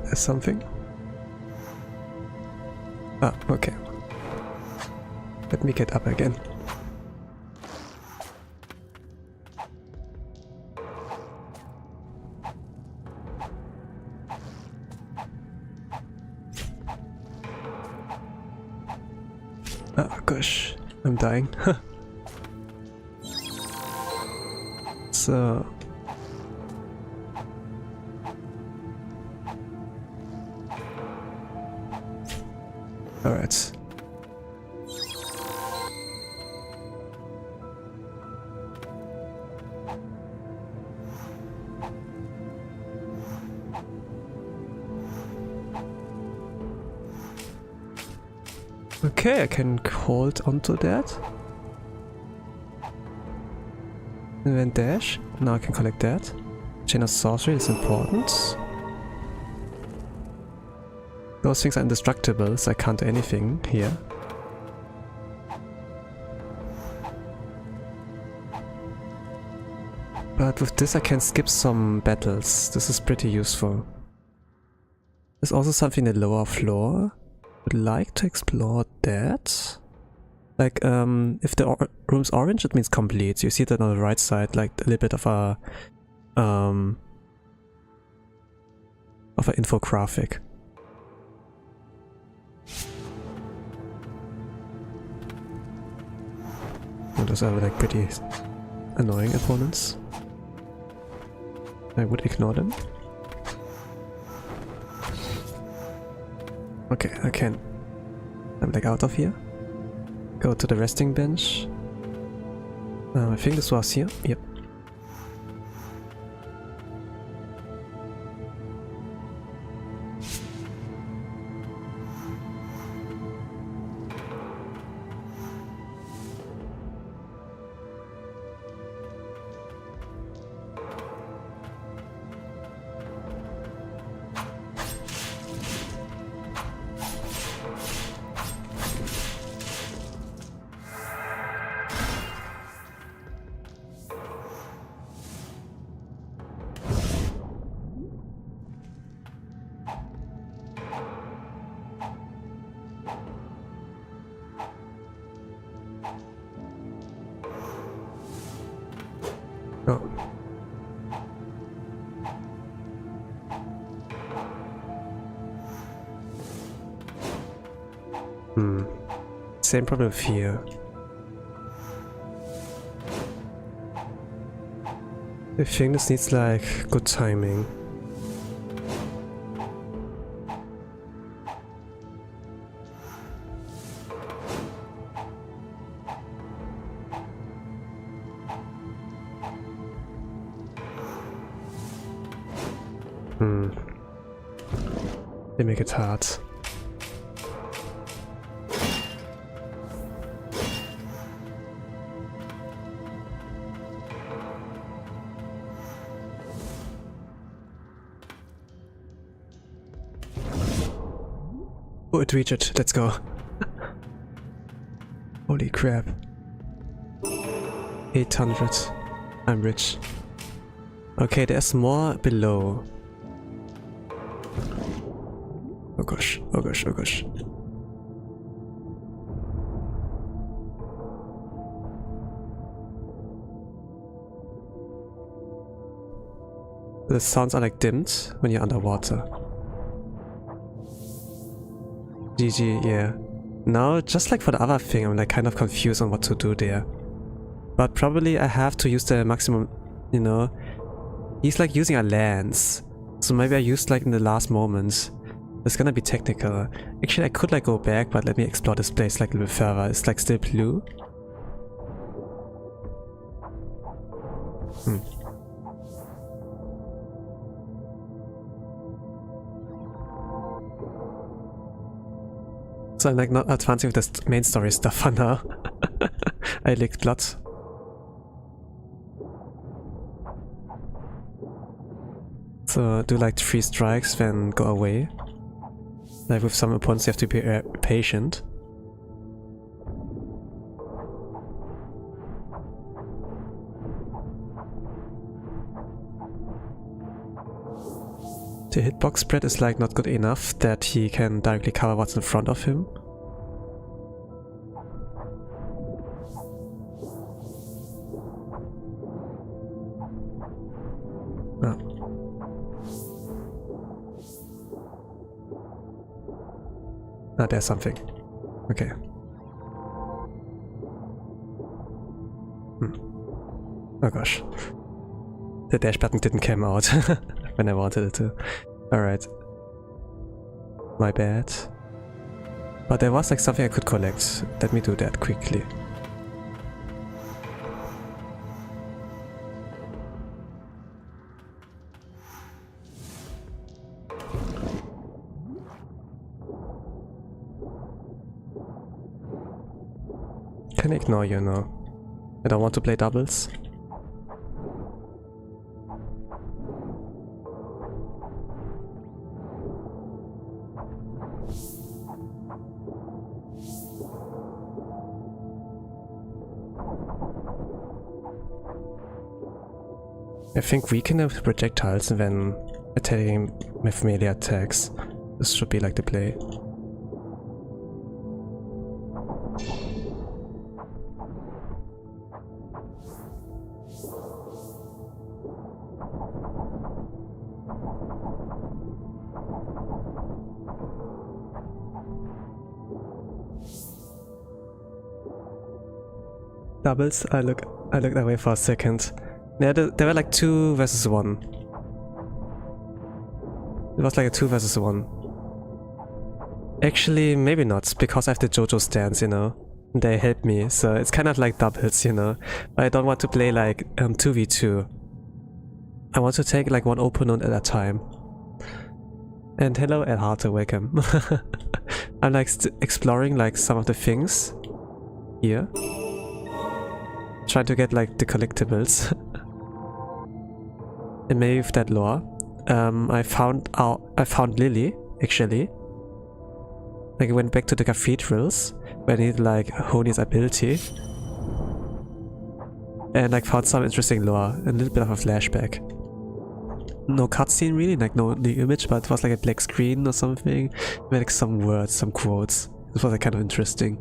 There's something. Okay. Let me get up again. Oh gosh, I'm dying. So... Alright. Okay, I can hold onto that. And then dash. Now I can collect that. Chain of Sorcery is important. Those things are indestructible, so I can't do anything here. But with this I can skip some battles. This is pretty useful. There's also something in the lower floor. Would like to explore that. Like, if the room's orange, it means complete. You see that on the right side, like a little bit of a infographic. And those are like pretty annoying opponents. I would ignore them. Okay, I can. I'm like out of here. Go to the resting bench. I think this was here. Yep. Oh. Same problem here. I think this needs like good timing. They make it hard. Oh, it reached it. Let's go. Holy crap. 800. I'm rich. Okay, there's more below. Oh gosh, oh gosh, oh gosh. The sounds are like dimmed when you're underwater. GG, yeah. Now, just like for the other thing, I'm like kind of confused on what to do there. But probably I have to use the maximum, you know. He's like using a lance. So maybe I used like in the last moments. It's gonna be technical. Actually, I could like go back, but let me explore this place like a little bit further. It's like still blue. So I'm like not advancing with the main story stuff for now. I licked blood. So do like 3 strikes, then go away. Like with some opponents you have to be patient. The hitbox spread is like not good enough that he can directly cover what's in front of him. Ah, there's something. Okay. Oh gosh. The dash button didn't come out when I wanted it to. Alright. My bad. But there was like something I could collect. Let me do that quickly. Can ignore you now. I don't want to play doubles. I think weaken them with projectiles when attacking with melee attacks. This should be like the play. Doubles? I looked away for a second. Yeah, there were like 2 versus 1. It was like a 2 versus 1. Actually, maybe not, because I have the JoJo stance, you know. They help me, so it's kind of like doubles, you know. But I don't want to play like 2v2. I want to take like one opponent at a time. And hello, El Harto, welcome. I'm like exploring like some of the things here. Trying to get like the collectibles. And maybe with that lore. I found Lily, actually. Like I went back to the cathedrals where I needed like hone his ability. And like found some interesting lore, a little bit of a flashback. No cutscene really, like no the image, but it was like a black screen or something. With like some words, some quotes. It was like kind of interesting.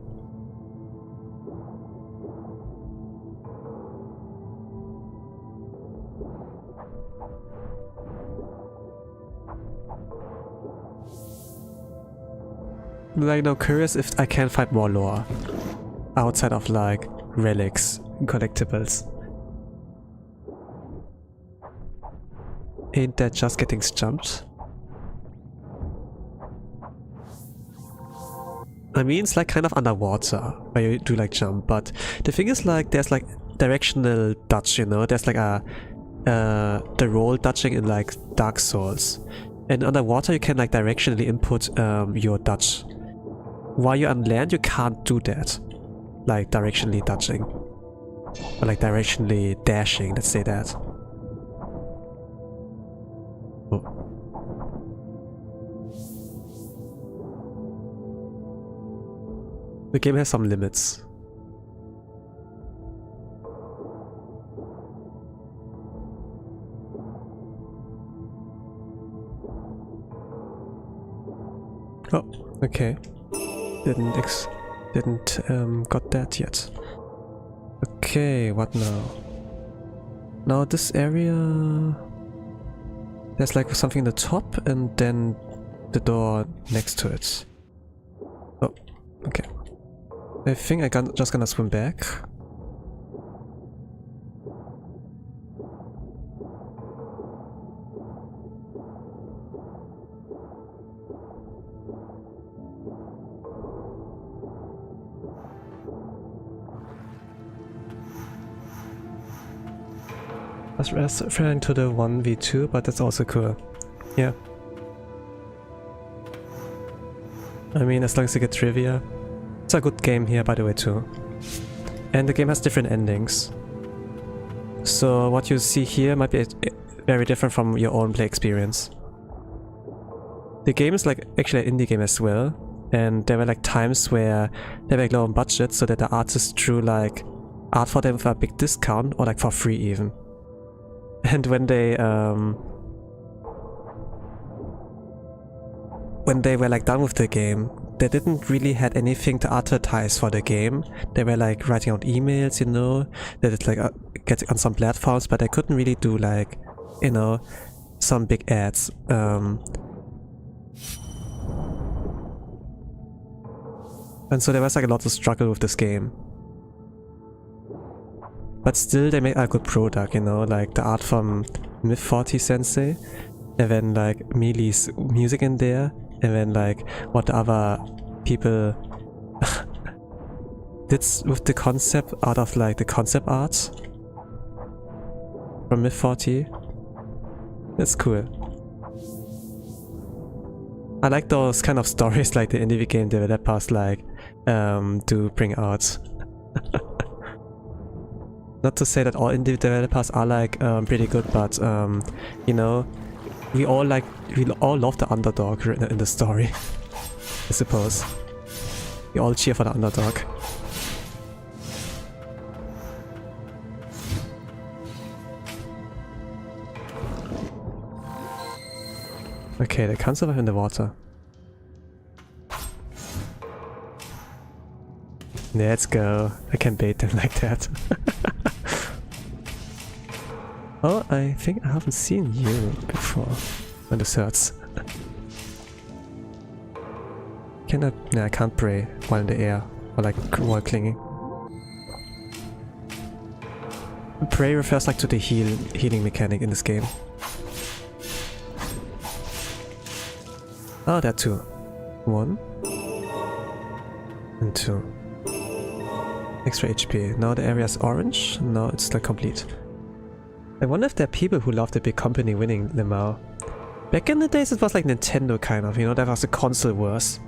Like now curious if I can find more lore outside of like relics and collectibles. Ain't that just getting jumped? I mean, it's like kind of underwater where you do like jump, but the thing is like there's like directional dodge, you know? There's like a the roll dodging in like Dark Souls. And underwater you can like directionally input your dodge. While you're on land, you can't do that. Like directionally dodging. Or like directionally dashing, let's say that. Oh. The game has some limits. Oh, okay. Didn't got that yet. Okay, what now? Now this area... There's like something in the top and then the door next to it. Oh, okay. I think I'm just gonna swim back. I was referring to the 1v2, but that's also cool. Yeah. I mean, as long as you get trivia. It's a good game here, by the way, too. And the game has different endings. So what you see here might be very different from your own play experience. The game is like actually an indie game as well. And there were like times where they were low on budget, so that the artists drew like art for them for a big discount or like for free even. And when they were like done with the game, they didn't really had anything to advertise for the game. They were like writing out emails, you know, that it's like get on some platforms, but they couldn't really do like, you know, some big ads. And so there was like a lot of struggle with this game. But still they made a good product, you know, like the art from Myth40 Sensei, and then like Mealy's music in there, and then like what the other people did with the concept out of like the concept art from Myth40. That's cool. I like those kind of stories like the indie game developers like do bring out. Not to say that all indie developers are like pretty good, but you know, we all love the underdog in the story. I suppose we all cheer for the underdog. Okay, they can't survive in the water. Let's go. I can bait them like that. Oh, I think I haven't seen you before on the search. Can I? No, I can't pray while in the air or like while clinging. Pray refers like to the healing mechanic in this game. Oh, there are two. 1 and 2. Extra HP. Now the area is orange. Now it's like complete. I wonder if there are people who love the big company winning Lemao. Back in the days it was like Nintendo kind of, you know, that was the console wars.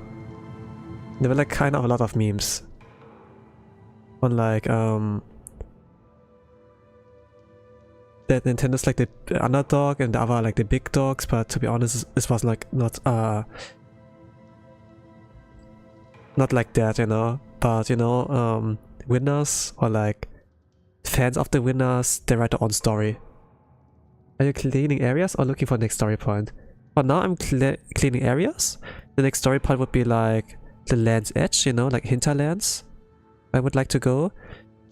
There were like kind of a lot of memes. On like that Nintendo's like the underdog and the other like the big dogs, but to be honest this was like not like that, you know. But you know, winners or like fans of the winners, they write their own story. Are you cleaning areas or looking for the next story point? For now I'm cleaning areas. The next story point would be like the land's edge, you know, like hinterlands. I would like to go.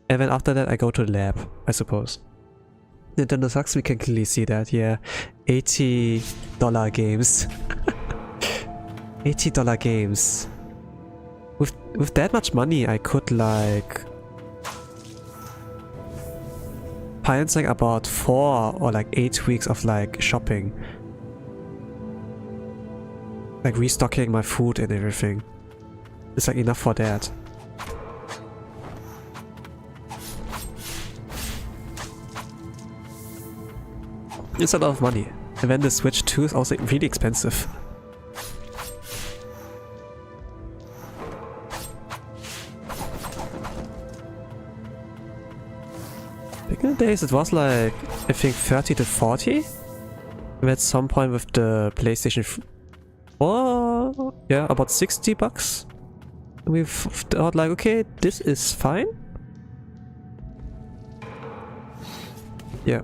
And then after that I go to the lab, I suppose. Nintendo sucks, we can clearly see that, yeah. $80 games. $80 games. With that much money I could like find like about 4 or like 8 weeks of like shopping. Like restocking my food and everything. It's like enough for that. It's a lot of money. And then the Switch 2 is also really expensive. Back in the days it was like, I think 30 to 40. And at some point with the PlayStation 4, yeah, about 60 bucks. And we thought like, okay, this is fine. Yeah.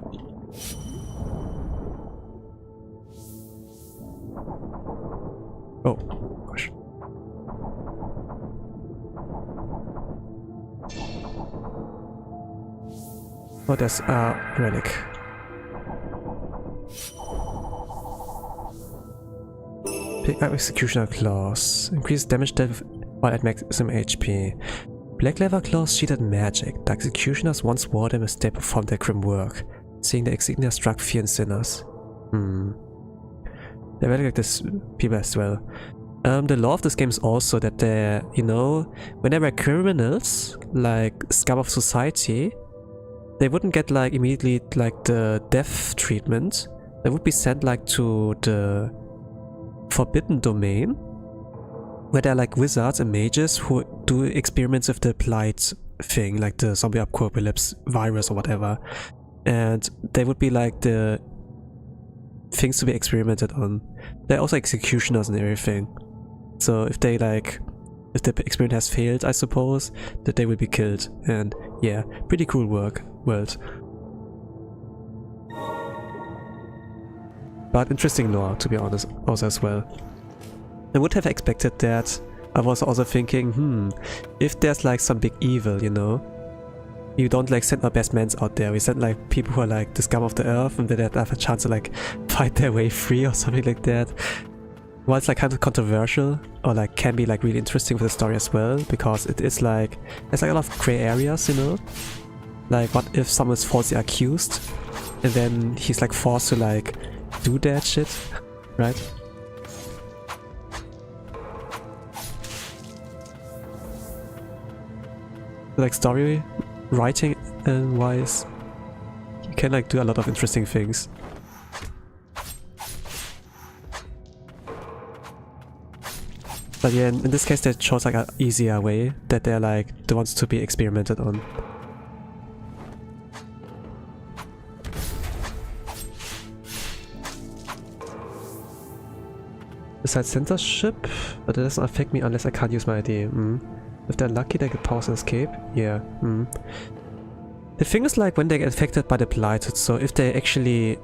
Oh, gosh. Oh, there's a relic. Pick up Executioner Claws. Increase damage death while at maximum HP. Black Leather Claws cheated magic. The Executioners once wore them as they performed their grim work. Seeing the insignia struck fear in sinners. They're very like this people as well. The law of this game is also that they, you know, when they were criminals, like scum of society, they wouldn't get like immediately like the death treatment. They would be sent like to the forbidden domain, where they're like wizards and mages who do experiments with the blight thing, like the zombie apocalypse virus or whatever. And they would be like the things to be experimented on. They're also executioners and everything. So if they like, if the experiment has failed, I suppose, that they will be killed. And yeah, pretty cool world. But interesting lore, to be honest, also as well. I would have expected that. I was also thinking, if there's like some big evil, you know, you don't like send our best men out there. We send like people who are like the scum of the earth and they have a chance to like fight their way free or something like that. While it's like kind of controversial, or like can be like really interesting for the story as well, because it is like, there's like a lot of gray areas, you know? Like what if someone is falsely accused and then he's like forced to like do that shit, right? Like story writing and wise, you can like do a lot of interesting things. But yeah, in this case they chose like an easier way, that they're like the ones to be experimented on. Besides censorship, but it doesn't affect me unless I can't use my ID. If they're lucky they get pause and escape, yeah. The thing is like when they get infected by the blighted, so if they actually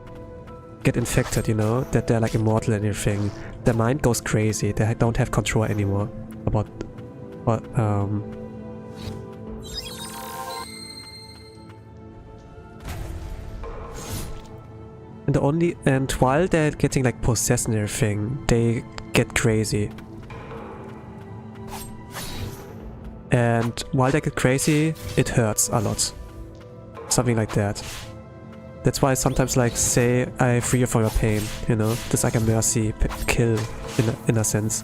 get infected, you know, that they're like immortal and everything, their mind goes crazy, they don't have control anymore about what, and while they're getting like possessed and everything, they get crazy. And while they get crazy, it hurts a lot. Something like that. That's why I sometimes like say I free you from your pain, you know? It's like a mercy kill in a sense.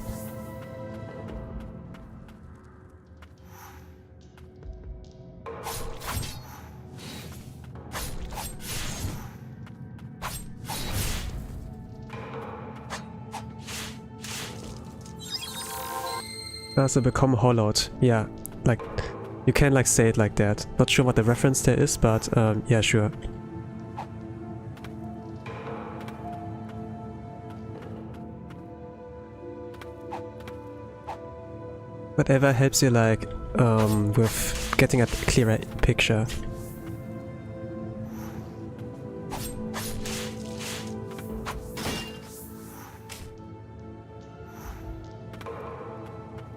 So become hollowed. Yeah, like you can like say it like that. Not sure what the reference there is, but yeah, sure. Whatever helps you like with getting a clearer picture.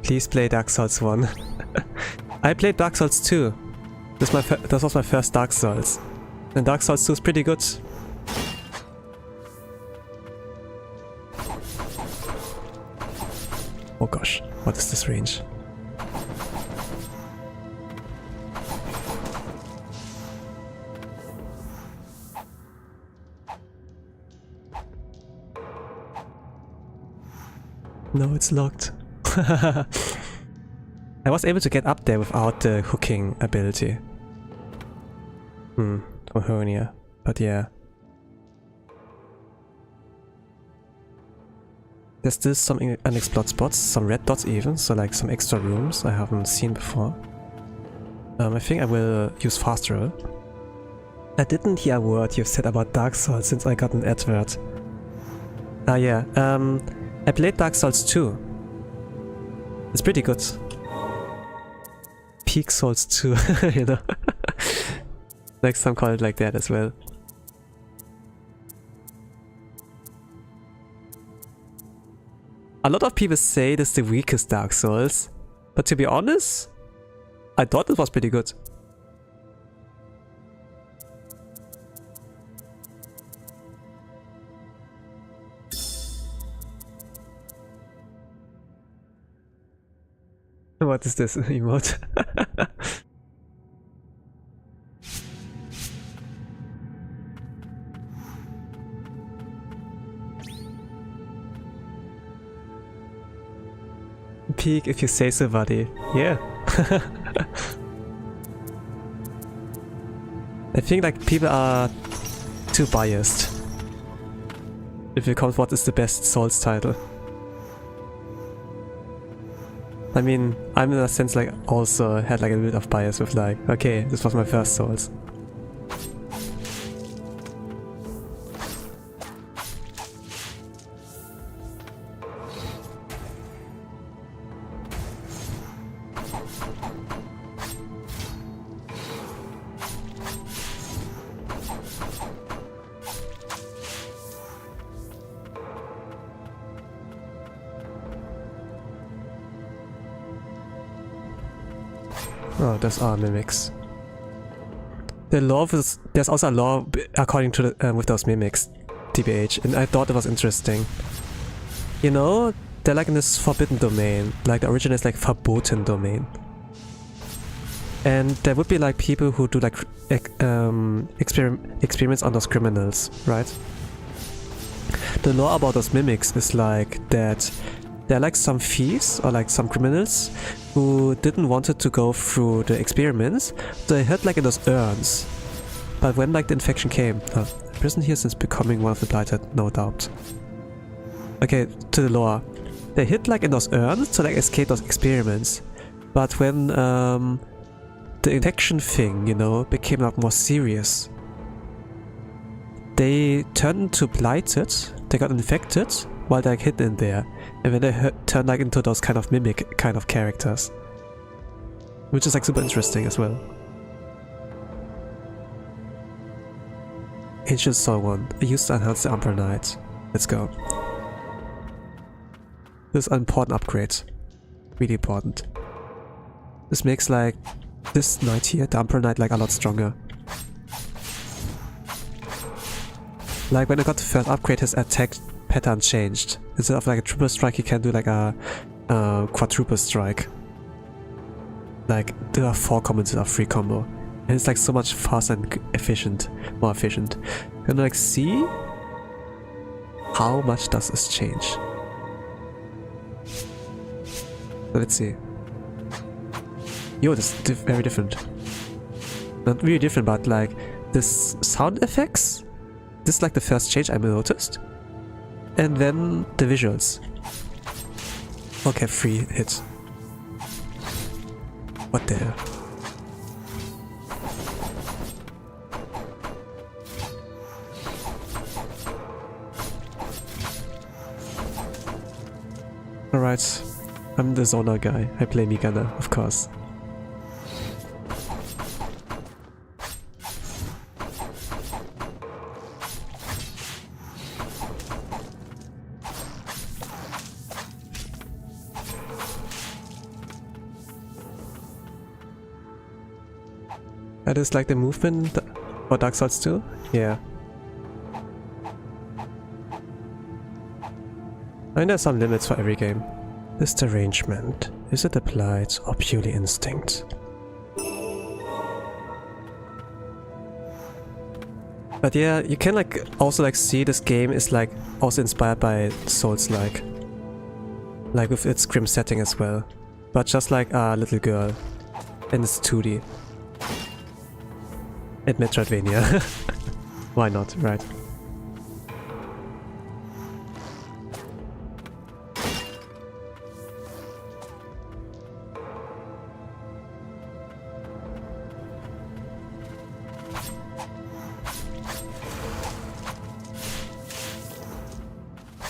Please play Dark Souls 1. I played Dark Souls 2. This was my first Dark Souls. And Dark Souls 2 is pretty good. Oh gosh, what is this range? No, it's locked. I was able to get up there without the hooking ability. Or hernia, but yeah. There's still some unexplored spots, some red dots even, so like some extra rooms I haven't seen before. I think I will use fast travel. I didn't hear a word you've said about Dark Souls since I got an advert. Ah yeah, I played Dark Souls 2. It's pretty good. Peak Souls 2, you know. Like some call it like that as well. A lot of people say this is the weakest Dark Souls, but to be honest, I thought it was pretty good. What is this emote? Peak if you say so, buddy. Yeah. I think like people are too biased if it comes what is the best Souls title. I mean, I'm in a sense like also had like a bit of bias with like, okay, this was my first Souls. Oh, those are mimics. The law was, there's also a law according to the, with those mimics, TBH, and I thought it was interesting. You know, they're like in this forbidden domain, like the origin is like verboten domain. And there would be like people who do like experiments on those criminals, right? The law about those mimics is like that there are like some thieves or like some criminals who didn't want it to go through the experiments, so they hid like in those urns. But when like the infection came, the prison here since becoming one of the blighted, no doubt. Okay, to the lore. They hid like in those urns to like escape those experiments. But when the infection thing, you know, became like more serious, they turned into blighted, they got infected while they're hidden in there. And then they turn like into those kind of mimic kind of characters. Which is like super interesting as well. Ancient Soul 1. I used to enhance the Umbral Knight. Let's go. This is an important upgrade. Really important. This makes like this knight here, the Umbral Knight, like a lot stronger. Like when I got the first upgrade, his attack pattern changed. Instead of like a triple strike, he can do like a quadruple strike. Like there are 4 combos instead of 3 combo. And it's like so much faster and efficient, more efficient. Gonna like see how much does this change. So let's see. Yo, this is very different. Not really different, but like this sound effects. This is like the first change I noticed. And then the visuals. Okay, 3 hits. What the hell? Alright, I'm the Zoner guy. I play Migana, of course. That is like the movement for Dark Souls 2? Yeah. I mean, there's some limits for every game. This derangement, is it applied or purely instinct? But yeah, you can like also like see this game is like also inspired by Souls-like. Like with its grim setting as well. But just like a little girl. And it's 2D. And Metroidvania. Why not, right?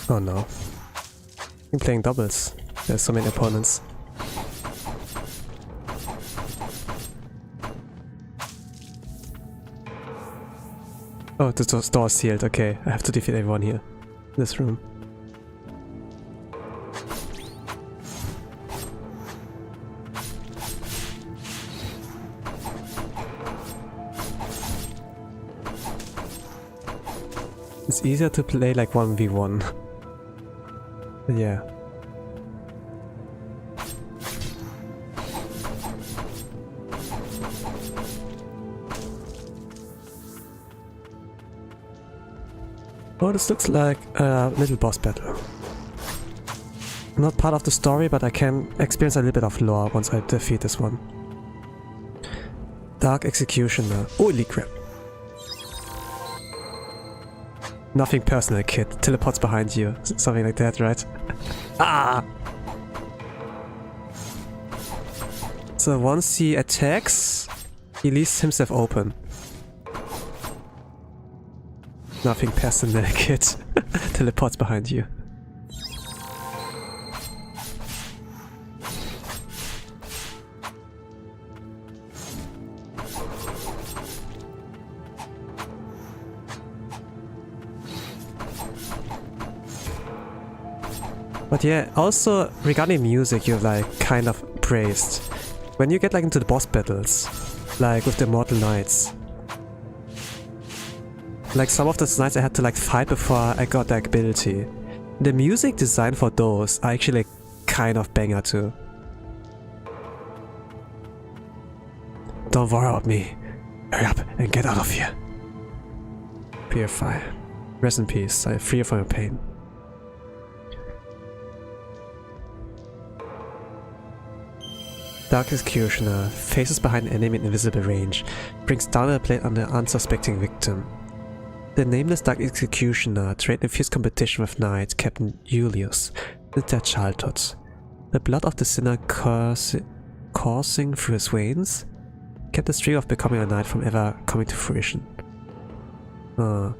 Oh no. I'm playing doubles. There's so many opponents. Oh, the door is sealed. Okay, I have to defeat everyone here. In this room. It's easier to play like 1v1. Yeah. Oh, this looks like a little boss battle. Not part of the story, but I can experience a little bit of lore once I defeat this one. Dark Executioner. Holy crap. Nothing personal, kid. Teleports behind you. Something like that, right? Ah! So once he attacks, he leaves himself open. Nothing personal, kid. Teleports behind you. But yeah, also regarding music, you're like kind of praised. When you get like into the boss battles, like with the Mortal Knights, like some of the knights I had to like fight before I got that ability. The music design for those are actually kind of banger too. Don't worry about me. Hurry up and get out of here. Purify. Rest in peace. I free you from your pain. Dark Executioner faces behind an enemy in invisible range, brings down a blade on the unsuspecting victim. The nameless Dark Executioner trained in fierce competition with knight Captain Julius since their childhood. The blood of the sinner coursing through his veins kept the dream of becoming a knight from ever coming to fruition. Yeah,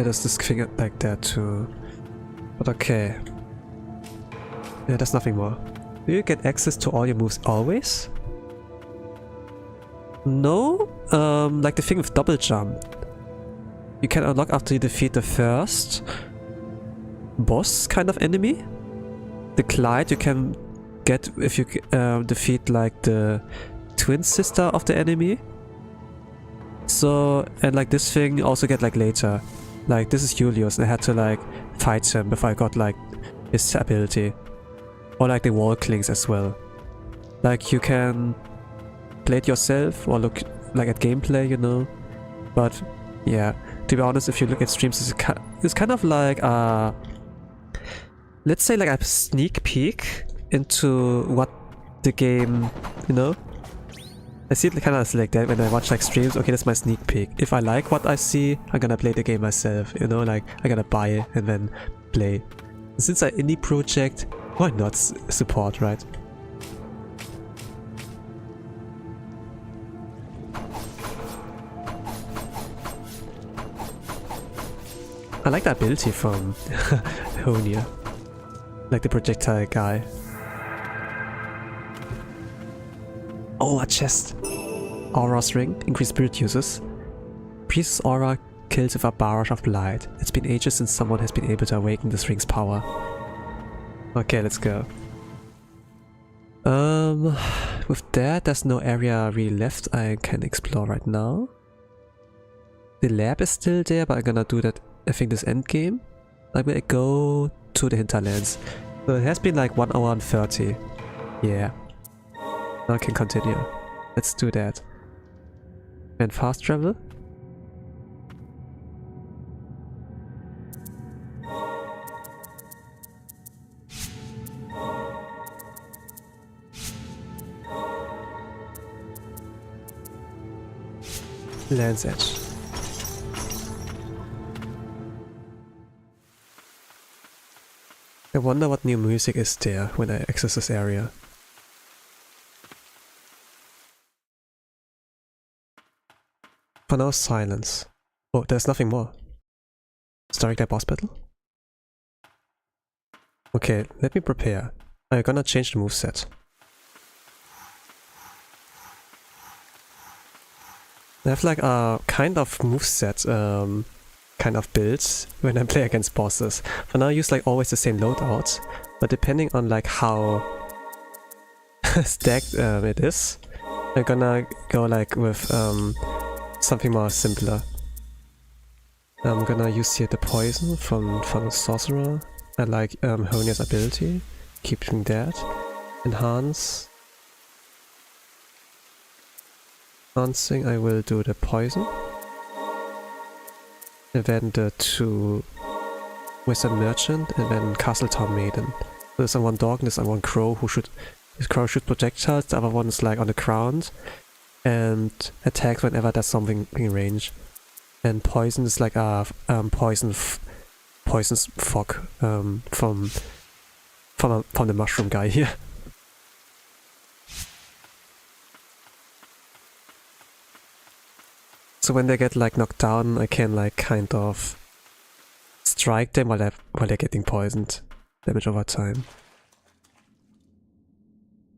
there's this thing like that too. But okay. Yeah, there's nothing more. Do you get access to all your moves always? No? Like the thing with double jump. You can unlock after you defeat the first boss kind of enemy. The Clyde you can get if you defeat like the twin sister of the enemy. So, and like this thing you also get like later. Like this is Julius and I had to like fight him before I got like his ability. Or like the wall clings as well. Like you can play it yourself or look like at gameplay, you know. But yeah, to be honest, if you look at streams, it's kind of like let's say like a sneak peek into what the game, you know. I see it kind of like that when I watch like streams. Okay, that's my sneak peek. If I like what I see, I'm gonna play the game myself, you know, like I gotta buy it and then play. Since it's an indie project, why not support, right? I like the ability from Honia, like the projectile guy. Oh, a chest. Aura's ring, increased spirit uses. Priest's aura kills with a barrage of light. It's been ages since someone has been able to awaken this ring's power. Okay, let's go. With that, there's no area really left I can explore right now. The lab is still there, but I'm gonna do that, I think, this end game. I will go to the hinterlands. So it has been like 1 hour and 30. Yeah. Now I can continue. Let's do that. And fast travel. Land's Edge. I wonder what new music is there when I access this area. For now, silence. Oh, there's nothing more. Starting that boss battle? Okay, let me prepare. I'm gonna change the moveset. I have like a kind of moveset kind of build when I play against bosses. For now I use like always the same loadout, but depending on like how stacked it is, I'm gonna go like with something more simpler. I'm gonna use here the poison from the sorcerer. I like Honia's ability, keeping that. Enhance. Dancing, I will do the poison. And then the 2 Wizard Merchant, and then Castle-town Maiden. There's one dog and there's one crow who should... This crow shoots projectiles, the other one is like on the ground and attacks whenever there's something in range. And poison is like a poison's fog from the mushroom guy here. So when they get like knocked down, I can like kind of strike them while they're getting poisoned. Damage over time.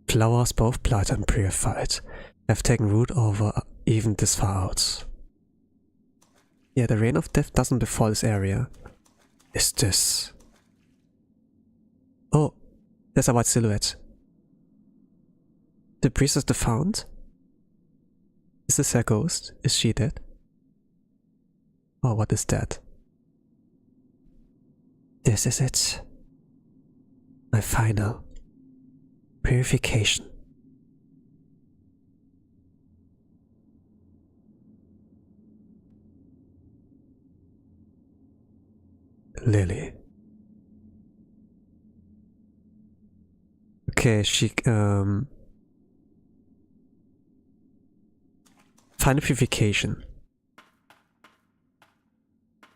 Flowers, both blight and purified, have taken root over even this far out. Yeah, the Rain of Death doesn't befall this area. Is this? Oh, there's a white silhouette. The priestess the found? Is this her ghost? Is she dead? Oh, what is that? This is it. My final purification. Lily. Okay, she final purification.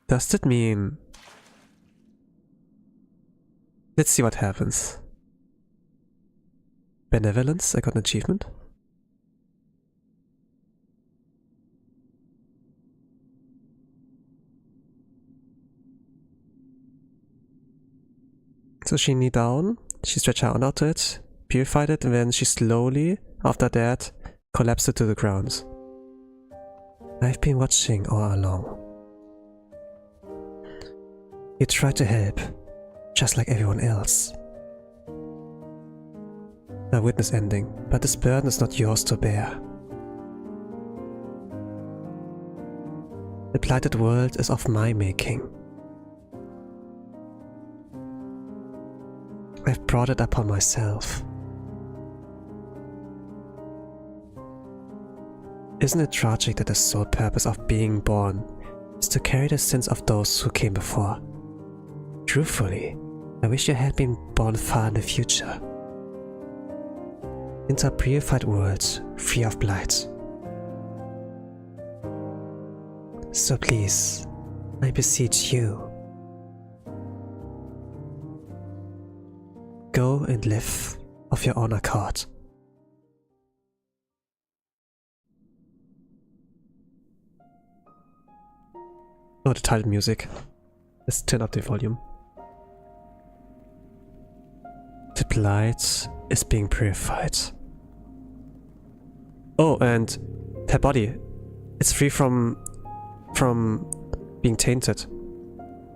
Does that mean... Let's see what happens. Benevolence, I got an achievement. So she knee down, she stretched her arm out to it, purified it, and then she slowly, after that, collapsed it to the ground. I've been watching all along. You tried to help, just like everyone else. A witness ending, but this burden is not yours to bear. The blighted world is of my making. I've brought it upon myself. Isn't it tragic that the sole purpose of being born is to carry the sins of those who came before? Truthfully, I wish you had been born far in the future. Into a purified world, free of blight. So please, I beseech you, go and live of your own accord. Oh, the title music. Let's turn up the volume. The blight is being purified. Oh, and her body. It's free from being tainted.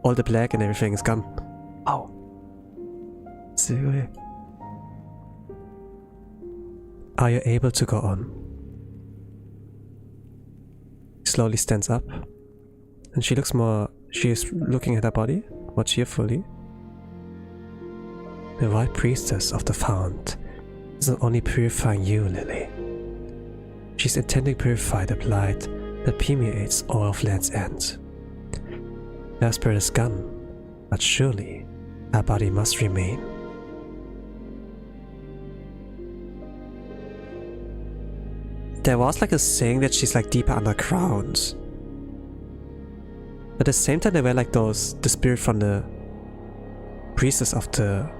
All the black and everything is gone. Oh. Are you able to go on? Slowly stands up. And she looks more... She is looking at her body more cheerfully. The white priestess of the fount isn't only purifying you, Lily. She's intending to purify the blight that permeates all of Land's End. Her spirit is gone, but surely her body must remain. There was like a saying that she's like deeper underground. But at the same time, there were like the spirit from the priestess of the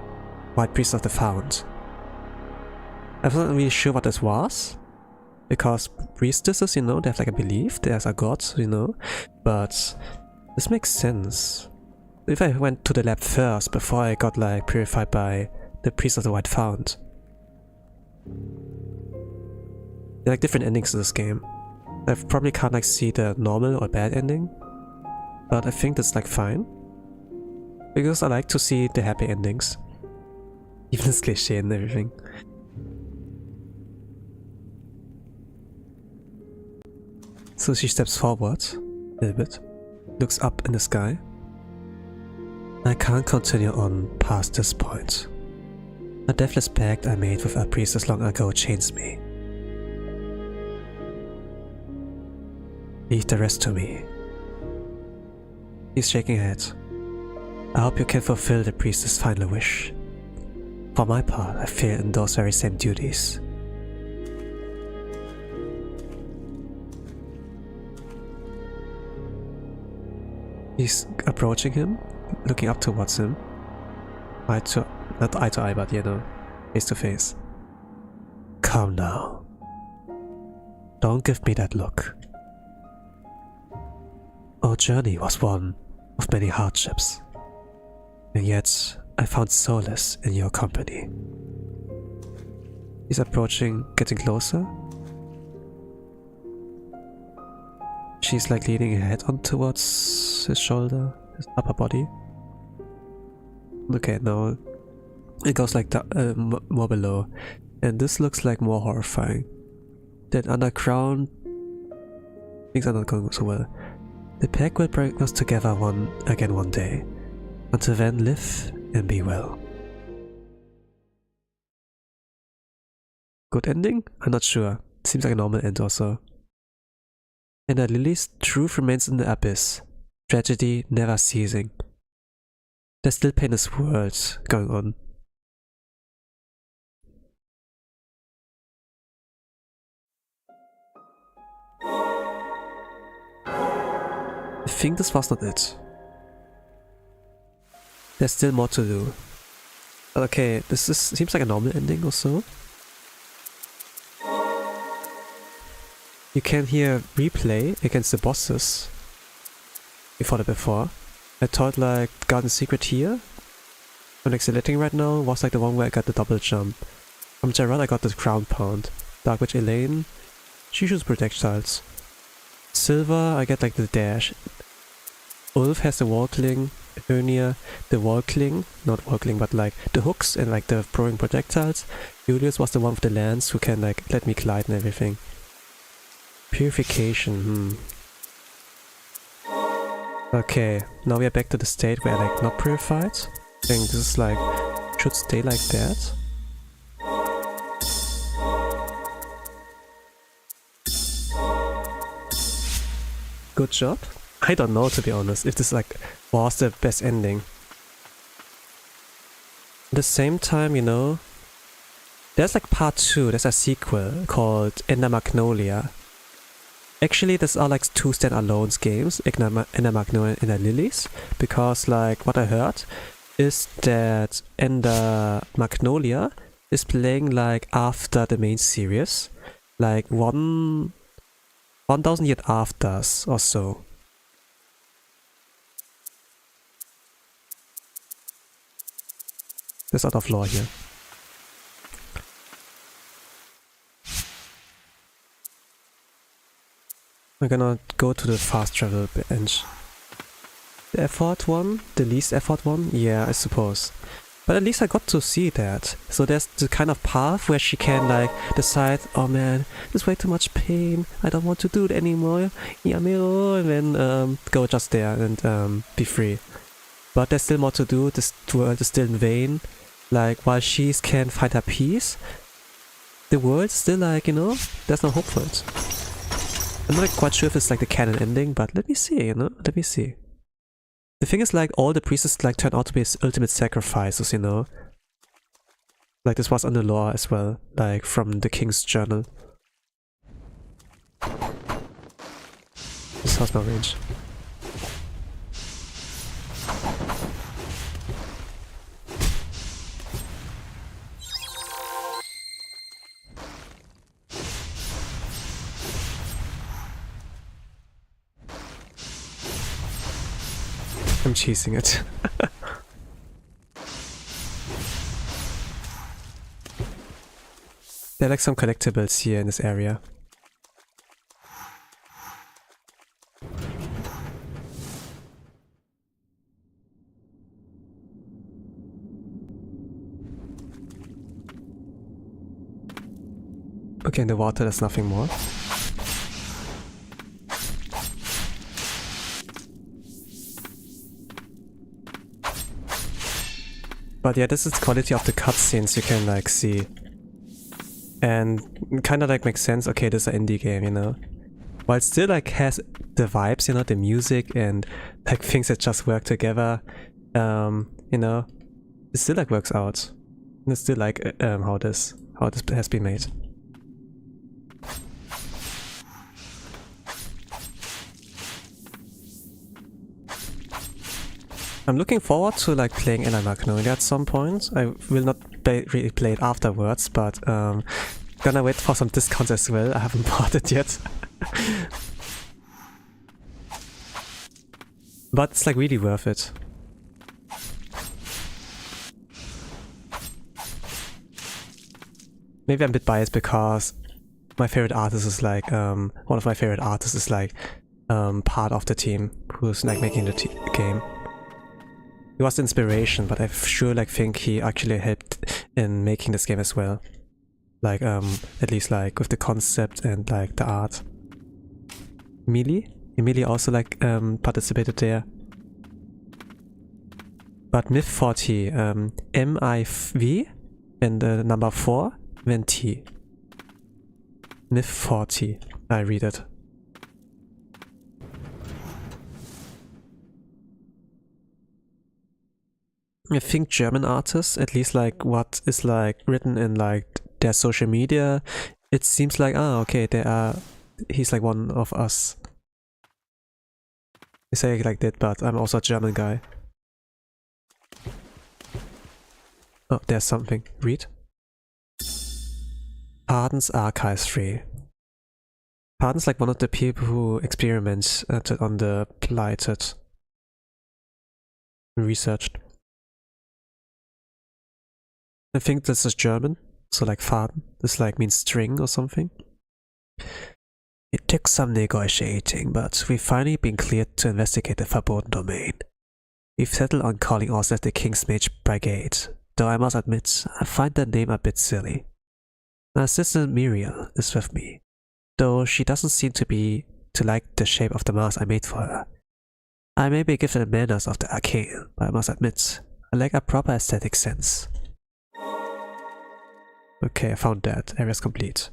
white priest of the fount. I wasn't really sure what this was, because priestesses, you know, they have like a belief, there's a god, you know, but this makes sense. If I went to the lab first before I got like purified by the priest of the white fount. There are like different endings to this game. I probably can't like see the normal or bad ending, but I think that's like fine. Because I like to see the happy endings. Even this cliché and everything. So she steps forward a little bit, looks up in the sky. I can't continue on past this point. A deathless pact I made with a priestess long ago chains me. Leave the rest to me. He's shaking her head. I hope you can fulfill the priestess' final wish. For my part, I fail in those very same duties. He's approaching him, looking up towards him. Not eye to eye, but you know, face to face. Come now. Don't give me that look. Our journey was one of many hardships, and yet I found solace in your company. He's approaching, getting closer. She's like leaning her head on towards his shoulder, his upper body. Okay, now it goes like more below, and this looks like more horrifying. That underground, things are not going so well. The pack will bring us together again one day. Until then, live and be well. Good ending? I'm not sure. Seems like a normal end also. And at Lilies, truth remains in the abyss. Tragedy never ceasing. There's still pain in this world going on. I think this was not it. There's still more to do. Okay, seems like a normal ending or so. You can hear replay against the bosses before. I thought like Garden Secret here, I'm like selecting right now, was like the one where I got the double jump. From Gerard I got the ground pound. Dark Witch Elaine, she shoots projectiles. Silver I get like the dash. Ulf has the wall cling. Hernia, the wall cling, not wall cling, but like the hooks and like the throwing projectiles. Julius was the one with the lance who can like let me glide and everything. Purification, Okay, now we are back to the state where like not purified. I think this is like, should stay like that. Good job. I don't know, to be honest, if this like was the best ending. At the same time, you know, there's like part 2, there's a sequel called Ender Magnolia. Actually, these are like 2 standalone games, Ender Magnolia and Ender Lilies, because like what I heard is that Ender Magnolia is playing like after the main series, like 1000 years after or so. There's out of lore here. We're gonna go to the fast travel bench. The effort one? The least effort one? Yeah, I suppose. But at least I got to see that. So there's the kind of path where she can like decide, oh man, there's way too much pain, I don't want to do it anymore, Yamiro, and then go just there and be free. But there's still more to do, this world is still in vain. Like, while she can find her peace, the world's still like, you know, there's no hope for it. I'm not quite sure if it's like the canon ending, but let me see, you know, let me see. The thing is like, all the priests like turn out to be ultimate sacrifices, you know. Like this was on the lore as well, like from the King's Journal. This has no range. I'm cheesing it. There are like some collectibles here in this area. Okay, in the water there's nothing more. But yeah, this is the quality of the cutscenes you can like see. And kind of like makes sense, okay, this is an indie game, you know. while it still like has the vibes, you know, the music and like things that just work together, you know, it still like works out. And it's still like how this has been made. I'm looking forward to like playing Ella Magnolia at some point. I will not really play it afterwards, but gonna wait for some discounts as well. I haven't bought it yet. But it's like really worth it. Maybe I'm a bit biased because my favorite artist is like, one of my favorite artists is like part of the team who's like making the game. He was the inspiration, but I sure like think he actually helped in making this game as well. Like at least like with the concept and like the art. Emily also like participated there. But Myth 40, M-I-V and the number 4, then T. Myth 40, I read it. I think German artists, at least like what is like written in like their social media, it seems like, okay, he's like one of us. I say it like that, but I'm also a German guy. Oh, there's something. Read. Pardon's Archives 3. Pardon's like one of the people who experimented on the Blighted. Researched. I think this is German, so like Faden. This like means string or something. It took some negotiating, but we've finally been cleared to investigate the Forbidden Domain. We've settled on calling ourselves the King's Mage Brigade, though I must admit, I find the name a bit silly. My assistant Muriel is with me, though she doesn't seem to like the shape of the mask I made for her. I may be gifted the manners of the arcane, but I must admit, I lack a proper aesthetic sense. Okay, I found that. Area's complete.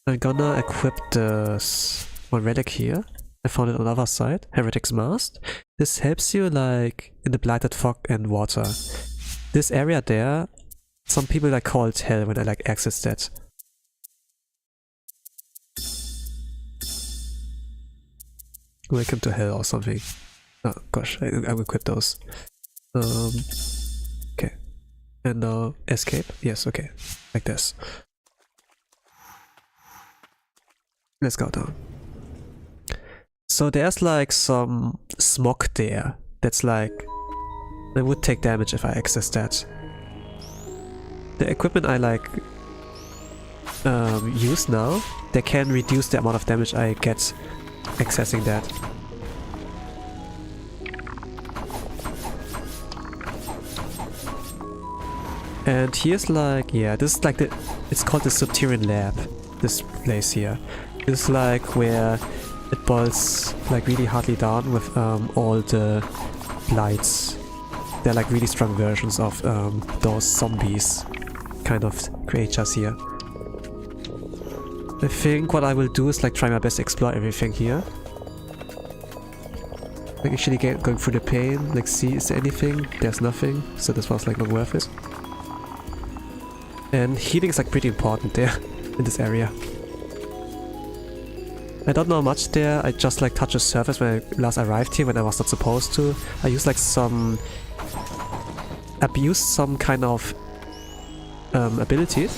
I'm gonna equip this one relic here. I found it on the other side. Heretic's Mask. This helps you like in the Blighted Fog and Water. This area there, some people like call it hell when I like access that. Welcome to hell or something. Oh gosh, I will quit those. Okay. And now escape? Yes, okay. Like this. Let's go down. So there's like some smog there. That's like... I would take damage if I access that. The equipment I like use now, they can reduce the amount of damage I get accessing that. And here's like, yeah, this is like the... It's called the Subterranean Lab. This place here. This is like where it boils like really hardly down with all the lights. They're like really strong versions of those zombies kind of creatures here. I think what I will do is like try my best to explore everything here. Like actually going through the pain, like see is there anything? There's nothing, so this was like not worth it. And healing is like pretty important there in this area. I don't know much there, I just like touched the surface when I last arrived here when I was not supposed to. I used like abused some kind of abilities.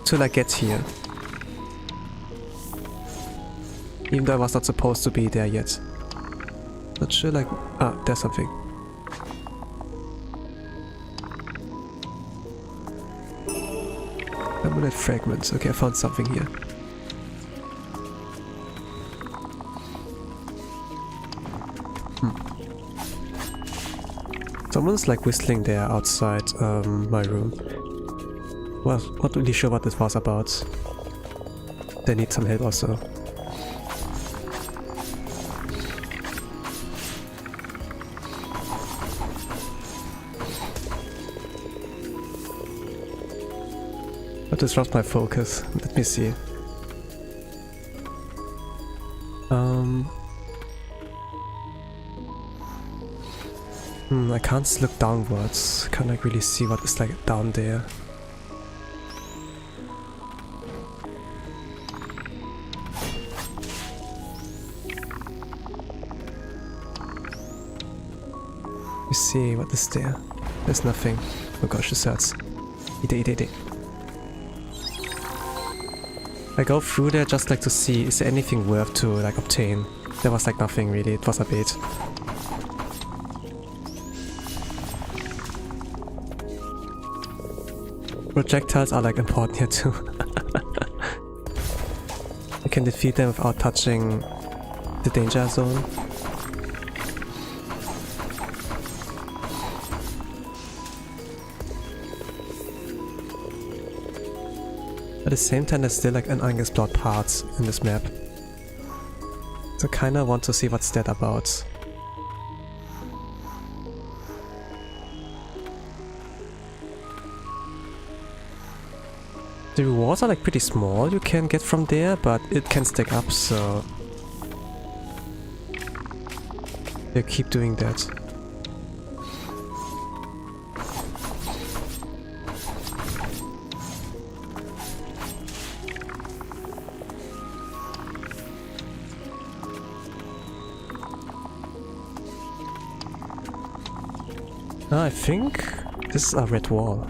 To like get here. Even though I was not supposed to be there yet. Not sure like... Ah, there's something. Amulet fragments. Okay, I found something here. Someone's like whistling there outside my room. Well, not really sure what this was about. They need some help also. That disrupts my focus. Let me see. I can't look downwards. Can't like really see what is like down there. Let me see what is there. There's nothing. Oh gosh, this hurts. Ide. I go through there just like to see is there anything worth to like obtain. There was like nothing really, it was a bait. Projectiles are like important here too. You can defeat them without touching the danger zone. At the same time, there's still like an unexplored parts in this map. So kinda want to see what's that about. The rewards are like pretty small you can get from there, but it can stack up, so they keep doing that. I think this is a red wall.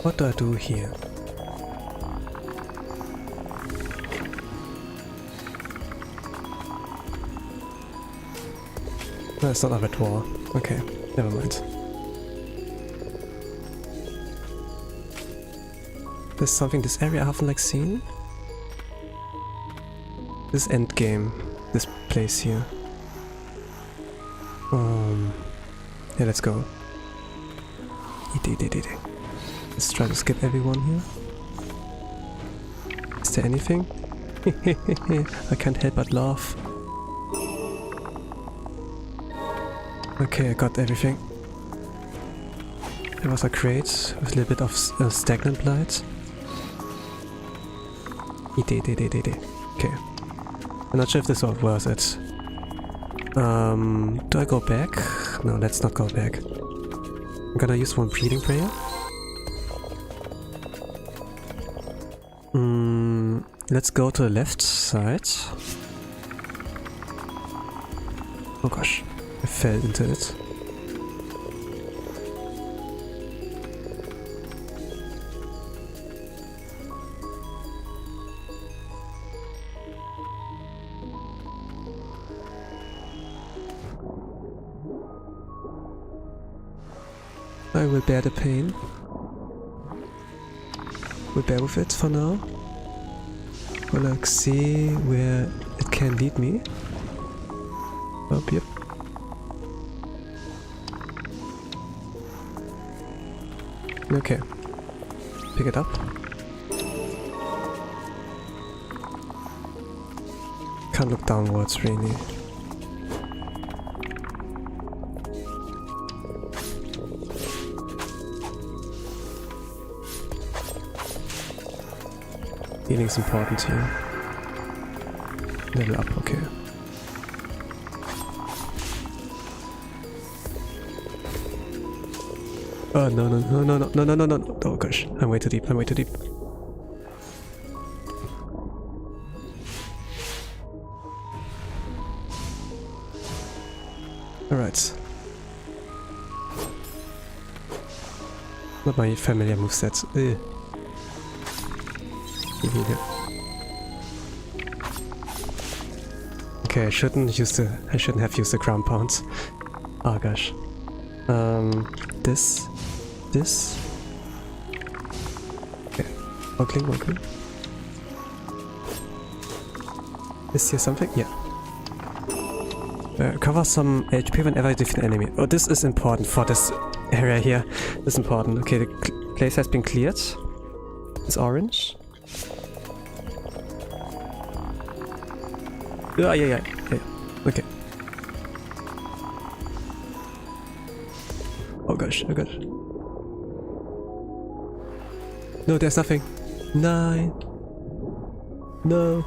What do I do here? No, it's not a red wall. Okay, never mind. There's something in this area I haven't like seen. This end game, this place here. Yeah, let's go. Let's try to skip everyone here. Is there anything? I can't help but laugh. Okay, I got everything. There was a crate with a little bit of stagnant light. Okay. I'm not sure if this was worth it. Do I go back? No, let's not go back. I'm gonna use one breathing prayer. Let's go to the left side. Oh gosh, I fell into it. I will bear the pain. We'll bear with it for now. We'll like see where it can lead me. Oh, yep. Okay. Pick it up. Can't look downwards really. Healing's important here. Level up, okay. Oh no. Oh gosh, I'm way too deep, Alright. Not my familiar moveset. Okay, I shouldn't have used the ground pounds. Oh gosh. This. Okay. One. Is here something? Yeah. Cover some HP whenever you defeat an enemy. Oh, this is important for this area here. This is important. Okay, the place has been cleared. It's orange. Yeah. Okay. Oh gosh, oh gosh. No, there's nothing. 9. No.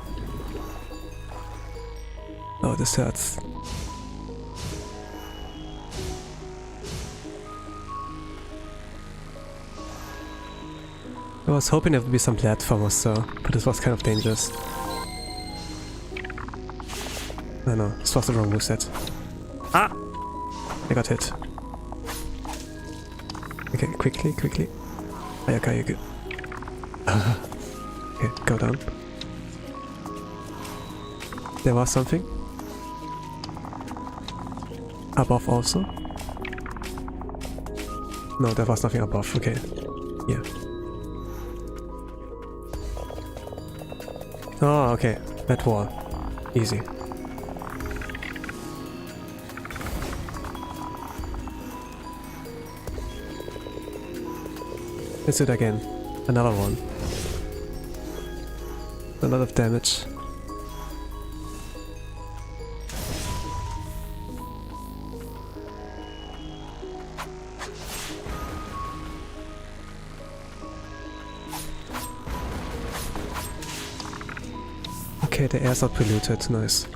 Oh, this hurts. I was hoping there would be some platformers, so, but this was kind of dangerous. No, no, this was the wrong moveset. Ah! I got hit. Okay, quickly, quickly. Ayaka, you're good. Okay, go down. There was something. Above also. No, there was nothing above. Okay. Yeah. Oh, okay. That wall. Easy. Let's do it again. Another one. A lot of damage. Okay, the air's not polluted. Nice.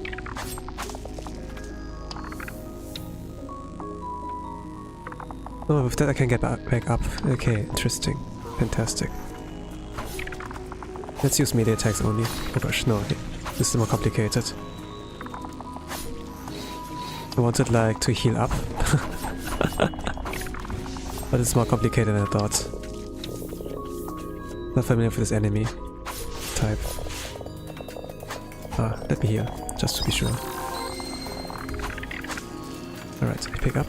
Oh, with that I can get back up. Okay, interesting. Fantastic. Let's use melee attacks only. Oh gosh, no. Okay. This is more complicated. I wanted like to heal up. But it's more complicated than I thought. Not familiar with this enemy type. Ah, let me heal, just to be sure. Alright, pick up.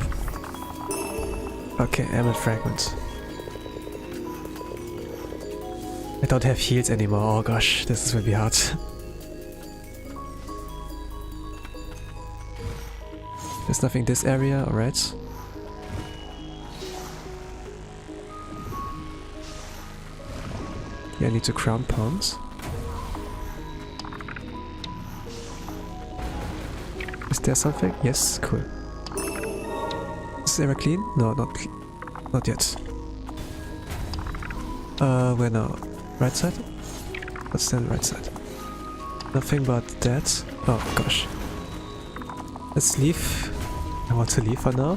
Okay, emerald fragment. I don't have heals anymore. Oh gosh, this is really hard. There's nothing in this area, alright. Yeah, I need to crown pawns. Is there something? Yes, cool. Is this area clean? No, not yet. Where now? Right side? What's the right side? Nothing but that. Oh gosh. Let's leave. I want to leave for now.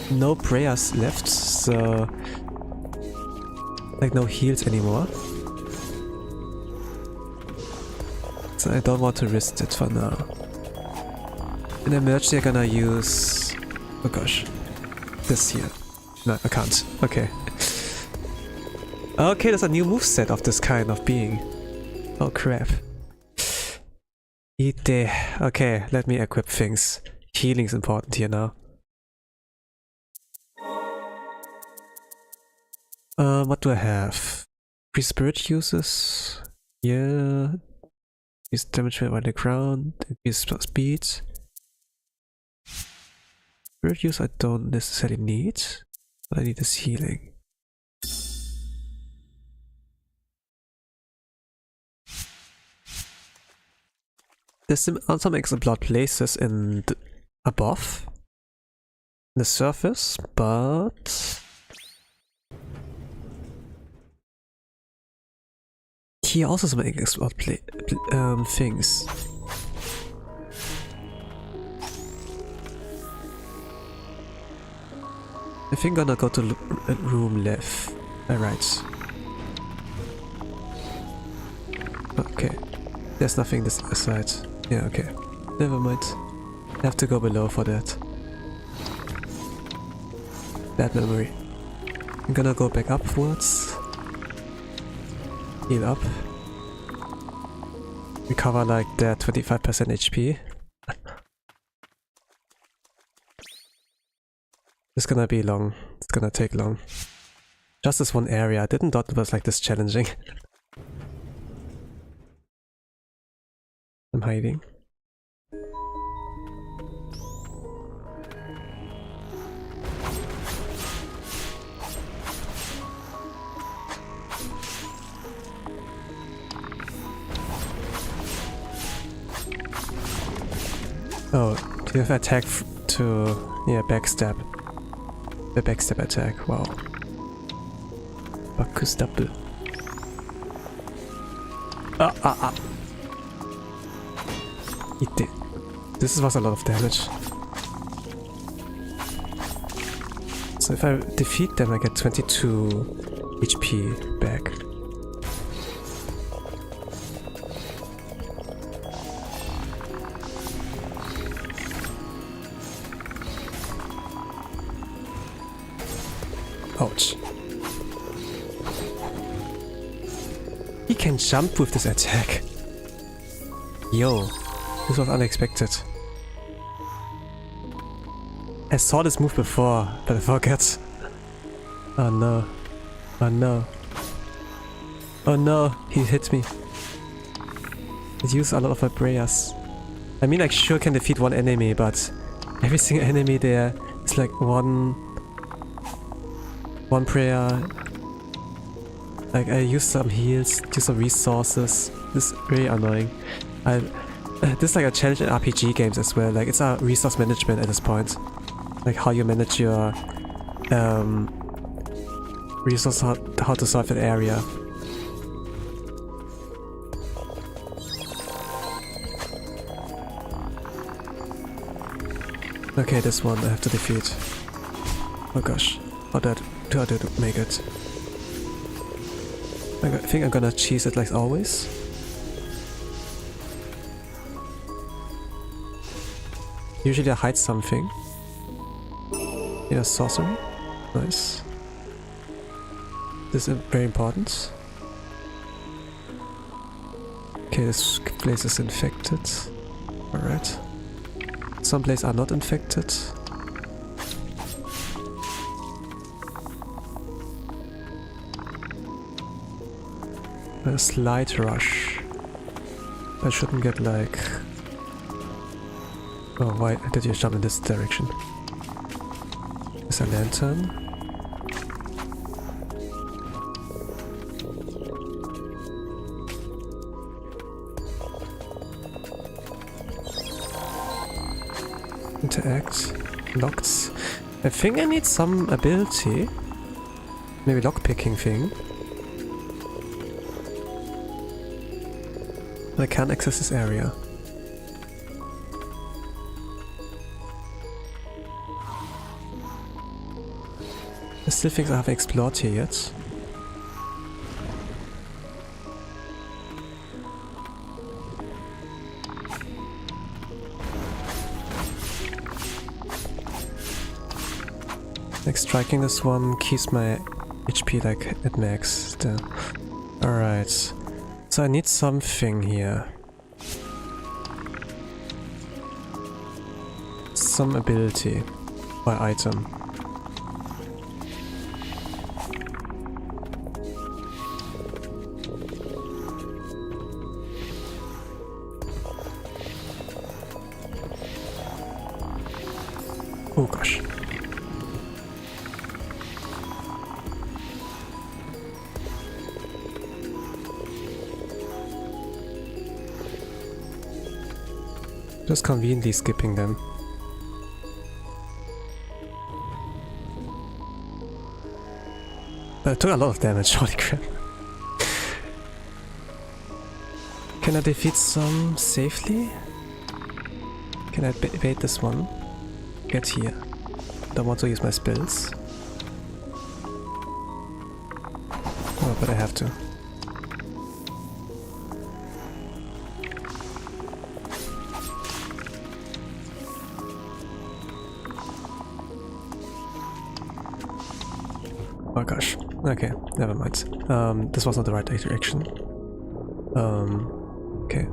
No prayers left, so... like no heals anymore. So I don't want to risk it for now. In emergency I'm gonna use... oh gosh. This here. No, I can't. Okay. Okay, there's a new moveset of this kind of being. Oh crap. Ide. Okay, let me equip things. Healing's important here now. What do I have? Free spirit uses. Yeah. Increase damage by the ground. Increase speed. Spirit use I don't necessarily need. What I need is healing. There's some explode places in above the surface, but here also some explode things. I think I'm gonna go to room left. Alright. Okay. There's nothing this side. Yeah, okay. Never mind. I have to go below for that. Bad memory. I'm gonna go back upwards. Heal up. Recover like that 25% HP. It's gonna be long. It's gonna take long. Just this one area. I didn't thought it was like this challenging. I'm hiding. Oh, do you have attack to... yeah, backstab. The backstab attack, wow. Bacchus double. Eat it. This was a lot of damage. So if I defeat them, I get 22 HP back. Ouch. He can jump with this attack. Yo, this was unexpected. I saw this move before, but I forgot. Oh no. Oh no. Oh no, he hit me. It used a lot of my prayers. I mean, I sure can defeat one enemy, but every single enemy there is like one prayer. Like, I use some heals, use some resources. This is very annoying. This is like a challenge in RPG games as well. Like, it's a resource management at this point. Like how you manage your resource, how to solve an area. Okay, this one I have to defeat. Oh gosh, how do I make it? I think I'm gonna cheese it like always. Usually I hide something. Yeah, sorcery. Nice. This is very important. Okay, this place is infected. Alright. Some places are not infected. A slight rush. I shouldn't get like... Oh, why did you jump in this direction? There's a lantern. Interact. Locked. I think I need some ability. Maybe lockpicking thing. But I can't access this area. There's still things I haven't explored here yet. Like striking this one keeps my HP like at max still. Alright. So I need something here. Some ability by item. Oh gosh. Just conveniently skipping them. But it took a lot of damage, holy crap. Can I defeat some safely? Can I bait this one? Get here. Don't want to use my spells. Oh, but I have to. Oh gosh. Okay, never mind. This was not the right direction. Okay.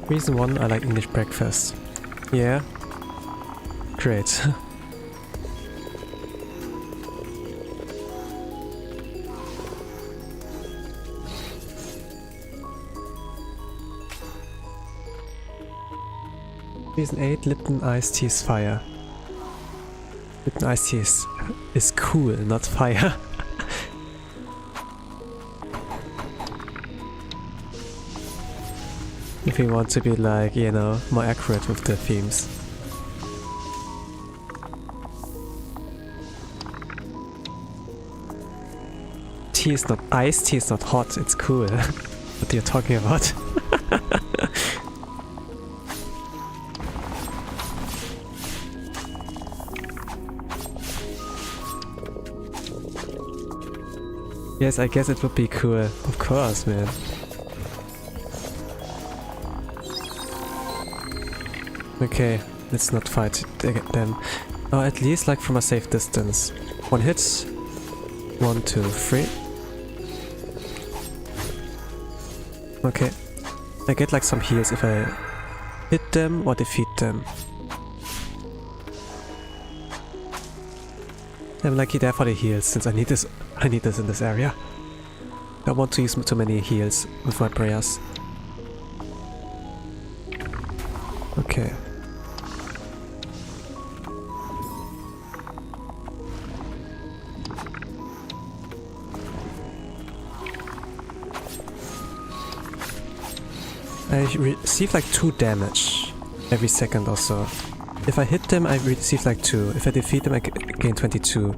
Reason 1, I like English breakfast. Yeah. Great. Reason 8, Lipton iced tea is fire. Lipton iced tea is cool, not fire. If we want to be like, you know, more accurate with the themes. Tea is not iced, tea is not hot, it's cool. What are you talking about? Yes, I guess it would be cool. Of course, man. Okay, let's not fight them. Or at least like from a safe distance. One hit. 1, 2, 3. Okay. I get like some heals if I hit them or defeat them. I'm like there for the heals since I need this in this area. I don't want to use too many heals with my prayers. Okay. I receive like 2 damage every second or so. If I hit them, I receive like 2. If I defeat them, I gain 22.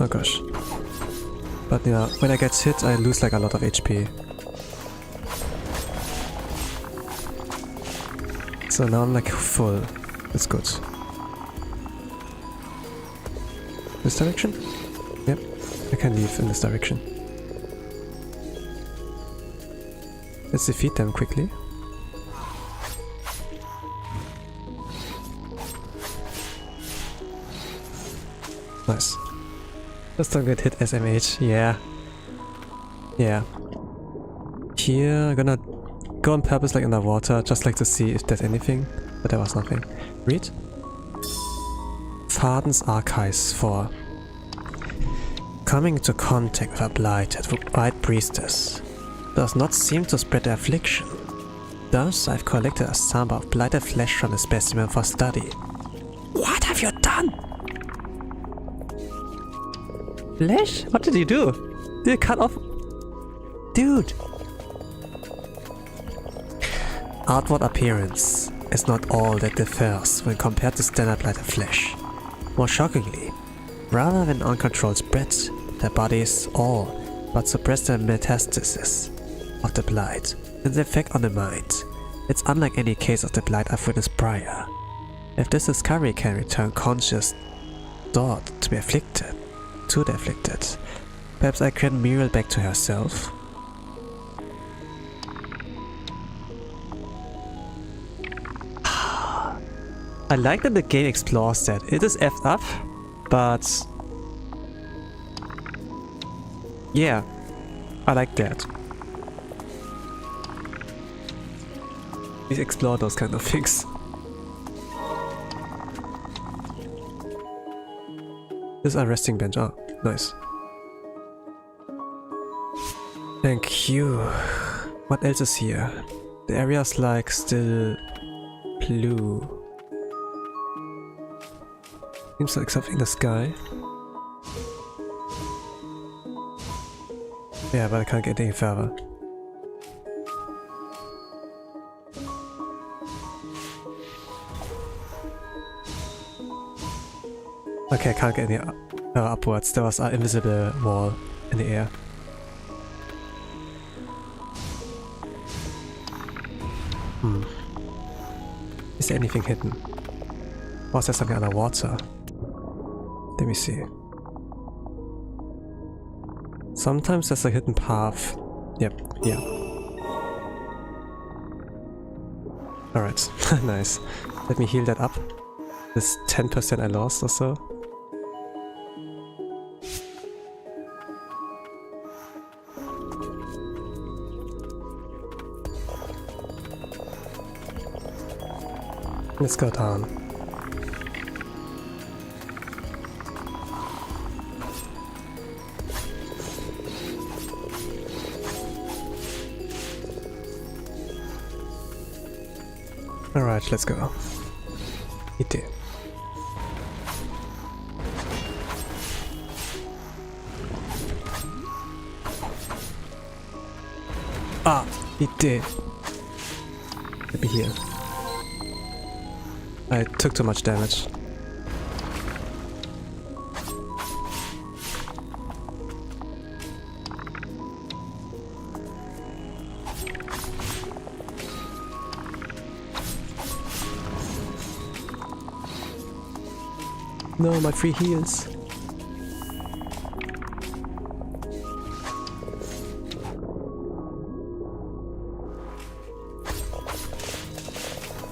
Oh gosh. But yeah, when I get hit, I lose like a lot of HP. So now I'm like full. That's good. This direction? Yep. I can leave in this direction. Let's defeat them quickly. Nice. Just don't get hit SMH. Yeah. Yeah. Here, I'm gonna go on purpose like underwater, just like to see if there's anything. But there was nothing. Read. Faden's Archives 4. Coming into contact with a blighted white priestess does not seem to spread the affliction. Thus, I've collected a sample of blighted flesh from the specimen for study. What have you done? Flesh? What did you do? Did you cut off? Dude! Outward appearance is not all that differs when compared to standard blighted flesh. More shockingly, rather than uncontrolled spread, their bodies all but suppress the metastasis of the blight and the effect on the mind. It's unlike any case of the blight I've witnessed prior. If this discovery can return conscious thought to the afflicted, perhaps I can mirror back to herself. I like that the game explores that. It is effed up, but yeah, I like that. We explore those kind of things. This is a resting bench. Oh, nice. Thank you. What else is here? The area's like still blue. Seems like something in the sky. Yeah, but I can't get any further. Okay, I can't get any upwards. There was an invisible wall in the air. Is there anything hidden? Or is there something underwater? Let me see. Sometimes there's a hidden path. Yep, yeah. Alright, nice. Let me heal that up. This 10% I lost or so. Let's go down. Alright, let's go. Eat it. Ah! He did. Let me heal. I took too much damage. No, my free heals.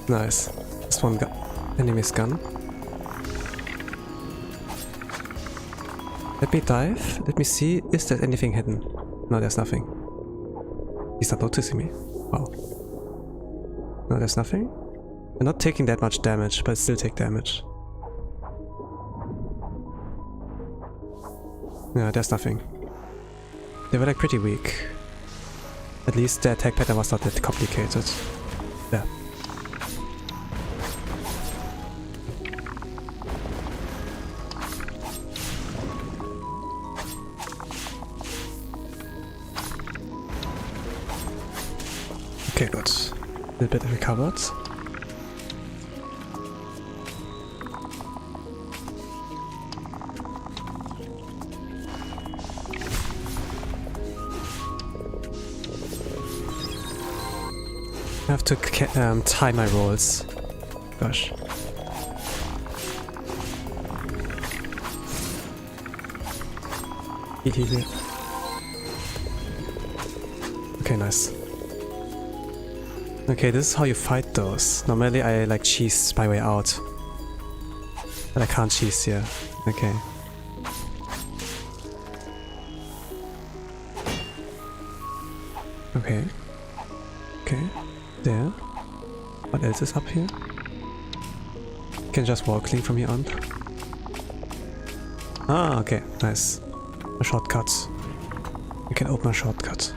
Nice. This one enemy's gun. Let me dive. Let me see. Is there anything hidden? No, there's nothing. He's not noticing me. Wow. No, there's nothing. I'm not taking that much damage, but I still take damage. Yeah, there's nothing. They were like pretty weak. At least the attack pattern was not that complicated. Yeah. Okay, good. A little bit recovered. I have to time my rolls. Gosh. Heal. Okay, nice. Okay, this is how you fight those. Normally I like cheese my way out. But I can't cheese here. Okay. Okay. Okay. There. What else is up here? You can just walk clean from here on. Ah, okay. Nice. A shortcut. You can open a shortcut.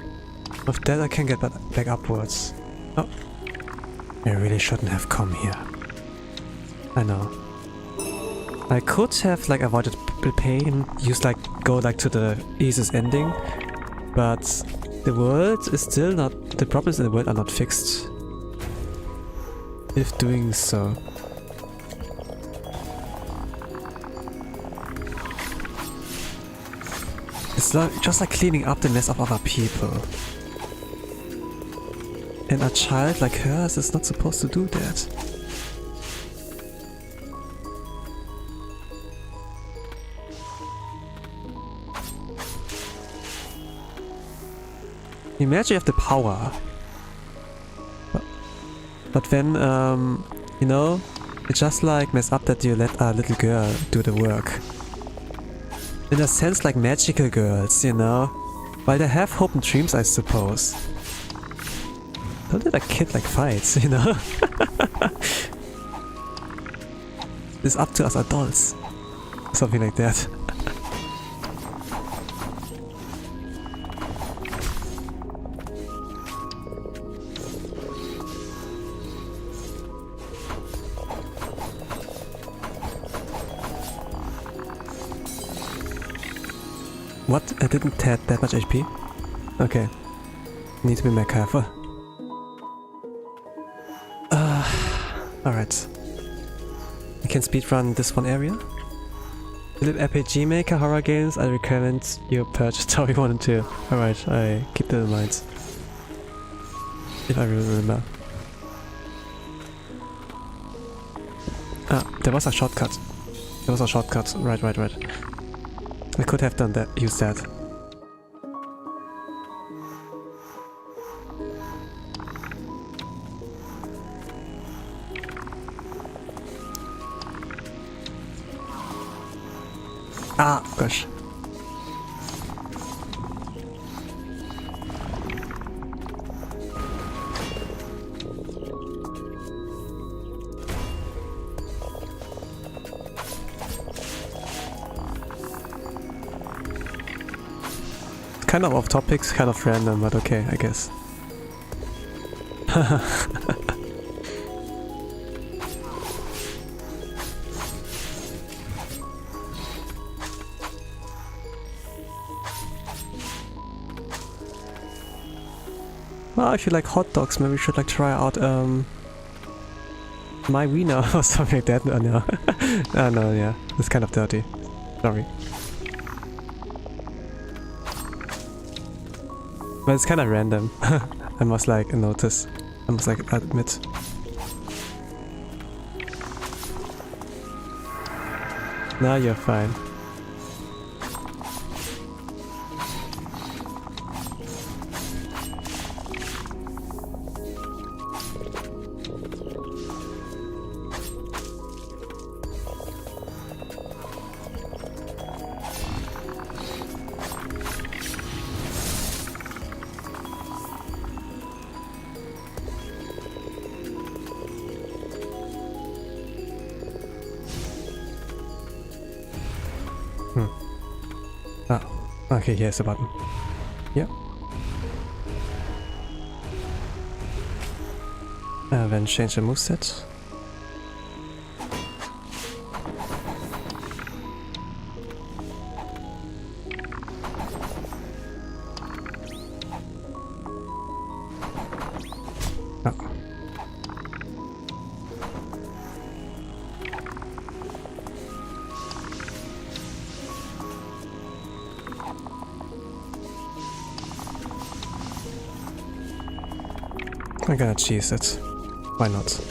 With that I can get back upwards. Oh. I really shouldn't have come here. I know. I could have like avoided the pain, go to the easiest ending, but the world is still not, the problems in the world are not fixed. If doing so. It's just like cleaning up the mess of other people. And a child like hers is not supposed to do that. Imagine you have the power. But then, you know, it's just like mess up that you let a little girl do the work. In a sense like magical girls, you know? While they have hope and dreams, I suppose. Don't let a kid like fight, you know? It's up to us adults. Something like that. What? I didn't have that much HP? Okay. Need to be more careful. Alright. I can speedrun this one area. Philip RPG Maker horror games, I recommend you purchase Toby 1 and 2. Alright, I keep that in mind. If I remember. Ah, there was a shortcut. There was a shortcut. Right. I could have done that, used that. Ah, gosh. Kind of off topic, kind of random, but okay, I guess. Well, if you like hot dogs, maybe we should like try out my wiener or something like that. No. Oh no, yeah. It's kind of dirty. Sorry. But it's kind of random. I must like notice. I must like admit. Now you're fine. Ah, okay, here's the button. Yep. Then change the moveset. Oh. I'm gonna cheese it. Why not?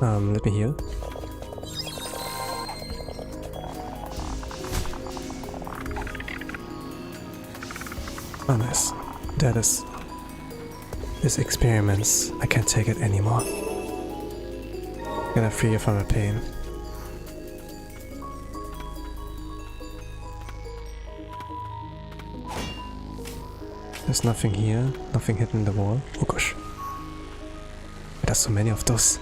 Let me heal. Oh nice. That is... This experiments. I can't take it anymore. Gonna free you from the pain. There's nothing here, nothing hidden in the wall. Oh gosh. There's so many of those.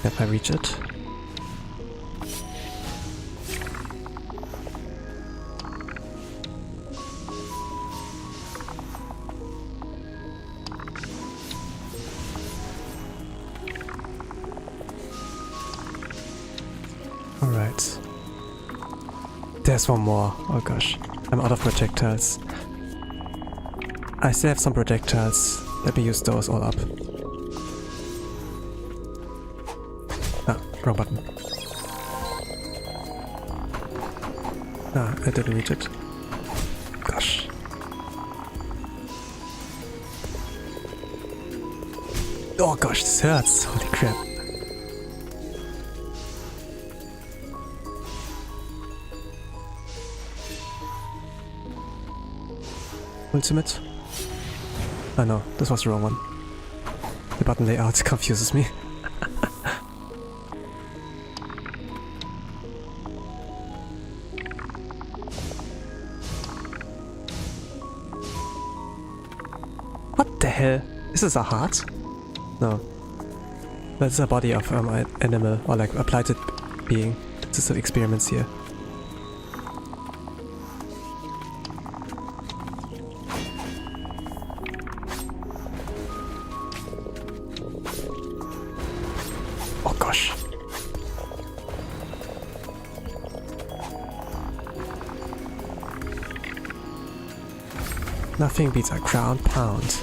If I reach it. Alright. There's one more. Oh gosh. I'm out of projectiles. I still have some projectiles. Let me use those all up. Ah, wrong button. Ah, I didn't reach it. Gosh. Oh gosh, this hurts. Holy crap. Ultimate? Oh no, this was the wrong one. The button layout confuses me. What the hell? Is this a heart? No. That's a body of an animal, or like a blighted being. This is the experiments here. Oh gosh. Nothing beats a ground pound.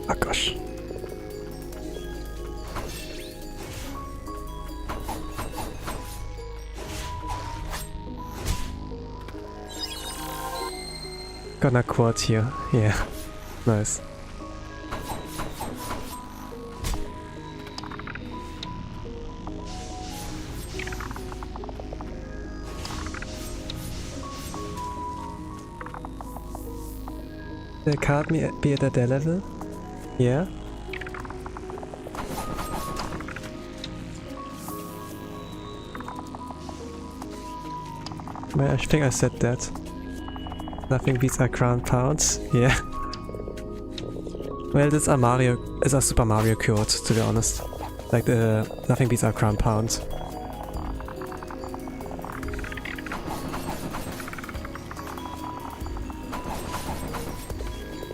Oh gosh. Gonna quote here. Yeah. Nice. The card be at their level? Yeah? Well, I think I said that. Nothing beats a crown pounds. Yeah. Well, it's a Super Mario quote, to be honest. Like the nothing beats a crown pound.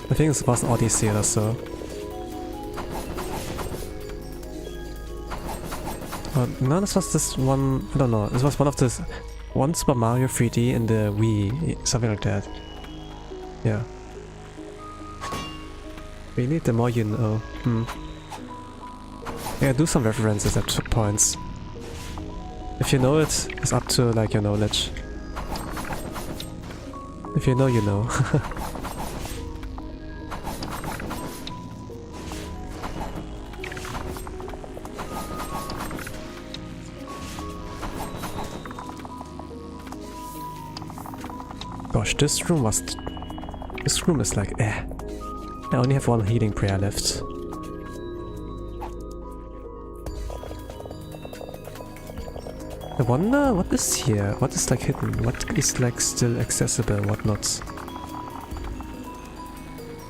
I think this was an Odyssey or so. No, this was this one, I don't know, this was one of the one Super Mario 3D in the Wii, something like that. Yeah. Really? The more you know. Yeah, do some references at points. If you know it, it's up to like your knowledge. If you know, you know. Gosh, this room is like eh. I only have one healing prayer left. I wonder what is here, what is like hidden, what is like still accessible, what not.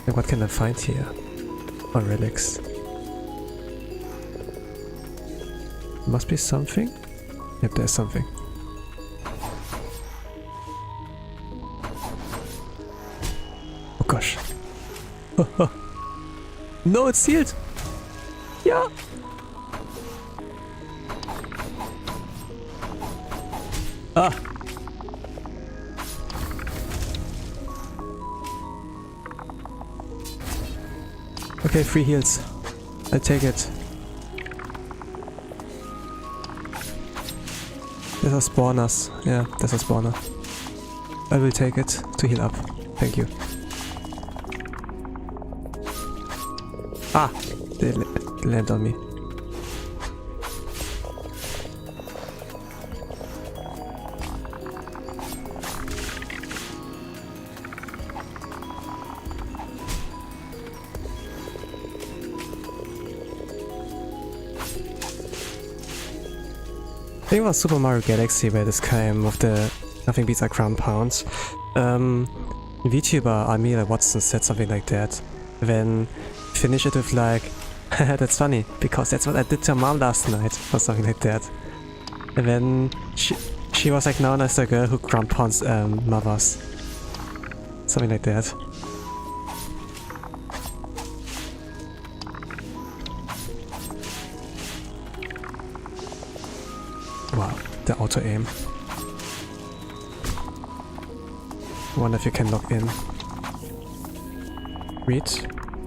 Like what can I find here? Or relics. Must be something? Yep, there's something. Oh gosh. No, it's sealed! Yeah! Ah! Okay, 3 heals. I'll take it. There's a spawners. Yeah, there's a spawner. I will take it to heal up. Thank you. Ah! They land on me. I think it was Super Mario Galaxy where this came with the nothing beats a ground pound. VTuber Amira Watson said something like that. Then finish it with like, that's funny, because that's what I did to her mom last night, or something like that. And then she was like known as the girl who ground pounds mothers. Something like that. Wow, the auto aim. I wonder if you can log in. Read.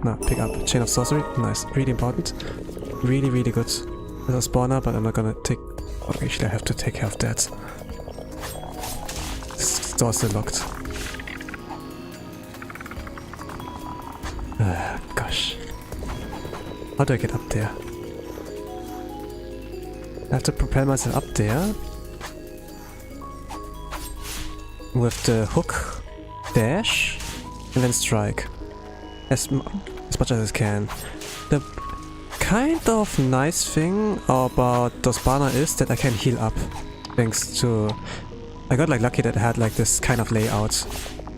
No, pick up. Chain of Sorcery. Nice. Really important. Really, really good. There's a spawner, but I'm not gonna take... Oh, actually I have to take care of that. This door is still locked. Gosh. How do I get up there? I have to propel myself up there. With the hook, dash, and then strike. As much as I can. The kind of nice thing about DOVA-SYNDROME is that I can heal up. Thanks to... I got like lucky that I had like this kind of layout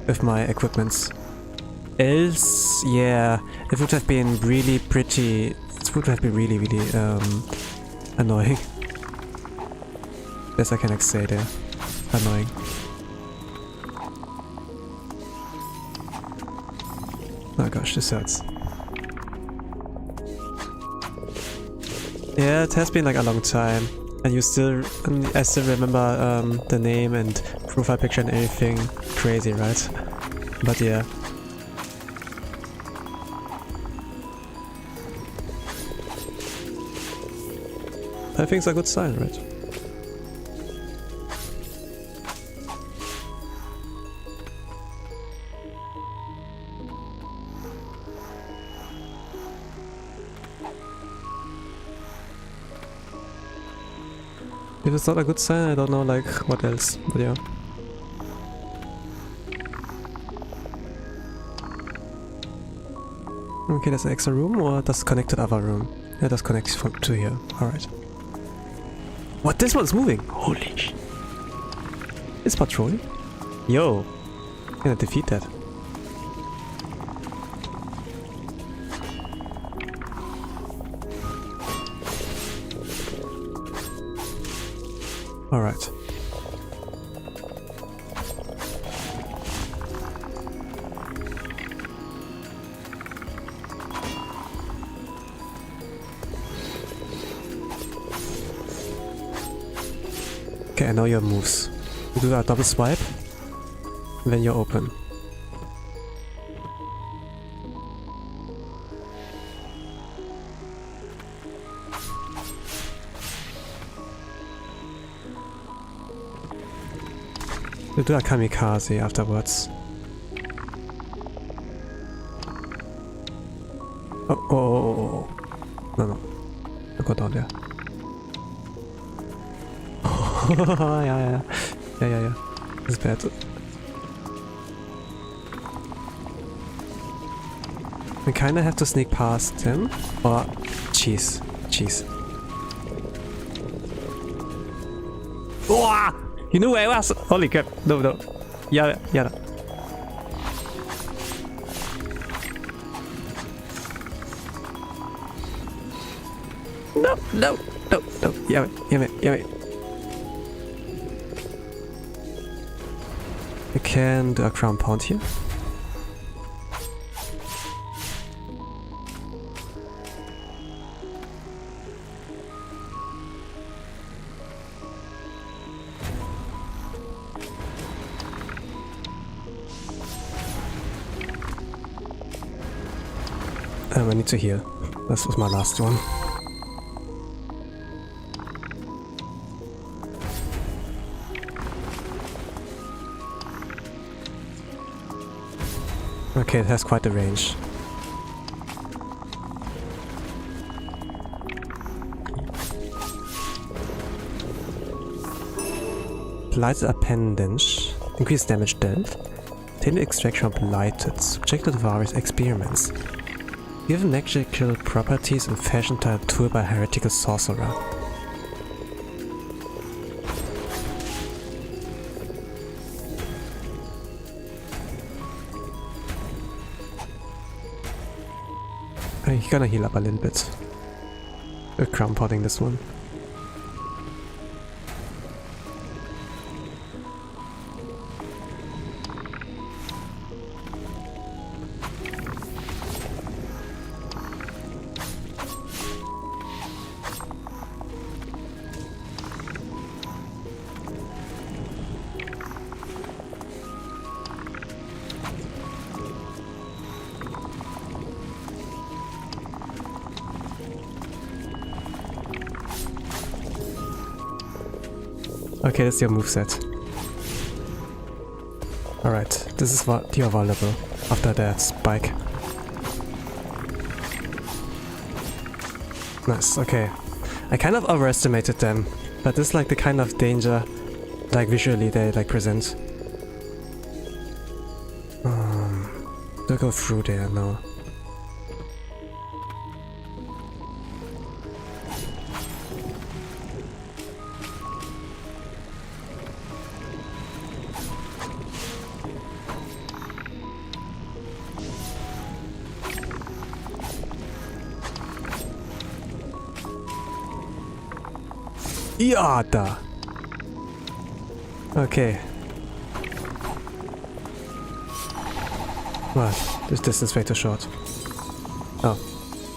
with my equipments. Else, yeah, it would have been really pretty... It would have been really, really annoying. Best I can like say there. Annoying. Oh gosh, this hurts. Yeah, it has been like a long time, and I still remember the name and profile picture and everything. Crazy, right? But yeah. I think it's a good sign, right? If it's not a good sign, I don't know like what else, but yeah. Okay, there's an extra room, or does it connect to the other room? Yeah, it does connect to here. Alright. What? This one's moving! Holy sh... It's patrolling? Yo! I'm gonna defeat that. Alright. Okay, I know your moves. You do a double swipe, then you're open. You do a kamikaze afterwards. Oh. No. Don't go down there. Yeah. This is bad. We kinda have to sneak past him. Or... Jeez. Oh! You knew where I was! Holy crap. No. Yeah. No. Yeah. I can do a ground pound here. I need to heal. This was my last one. Okay, it has quite a range. Blighted appendage. Increased damage dealt. Obtain the extraction of blighted. Subjected to various experiments. Given magical properties and fashioned to a tool by a heretical sorcerer. I'm gonna heal up a little bit. We're crown potting this one. Okay, that's your moveset. Alright, this is what you're vulnerable after that spike. Nice, okay. I kind of overestimated them, but this is like the kind of danger, like visually they like present. Don't go through there, no. Ja, da. Okay. What? This distance way too short. Oh.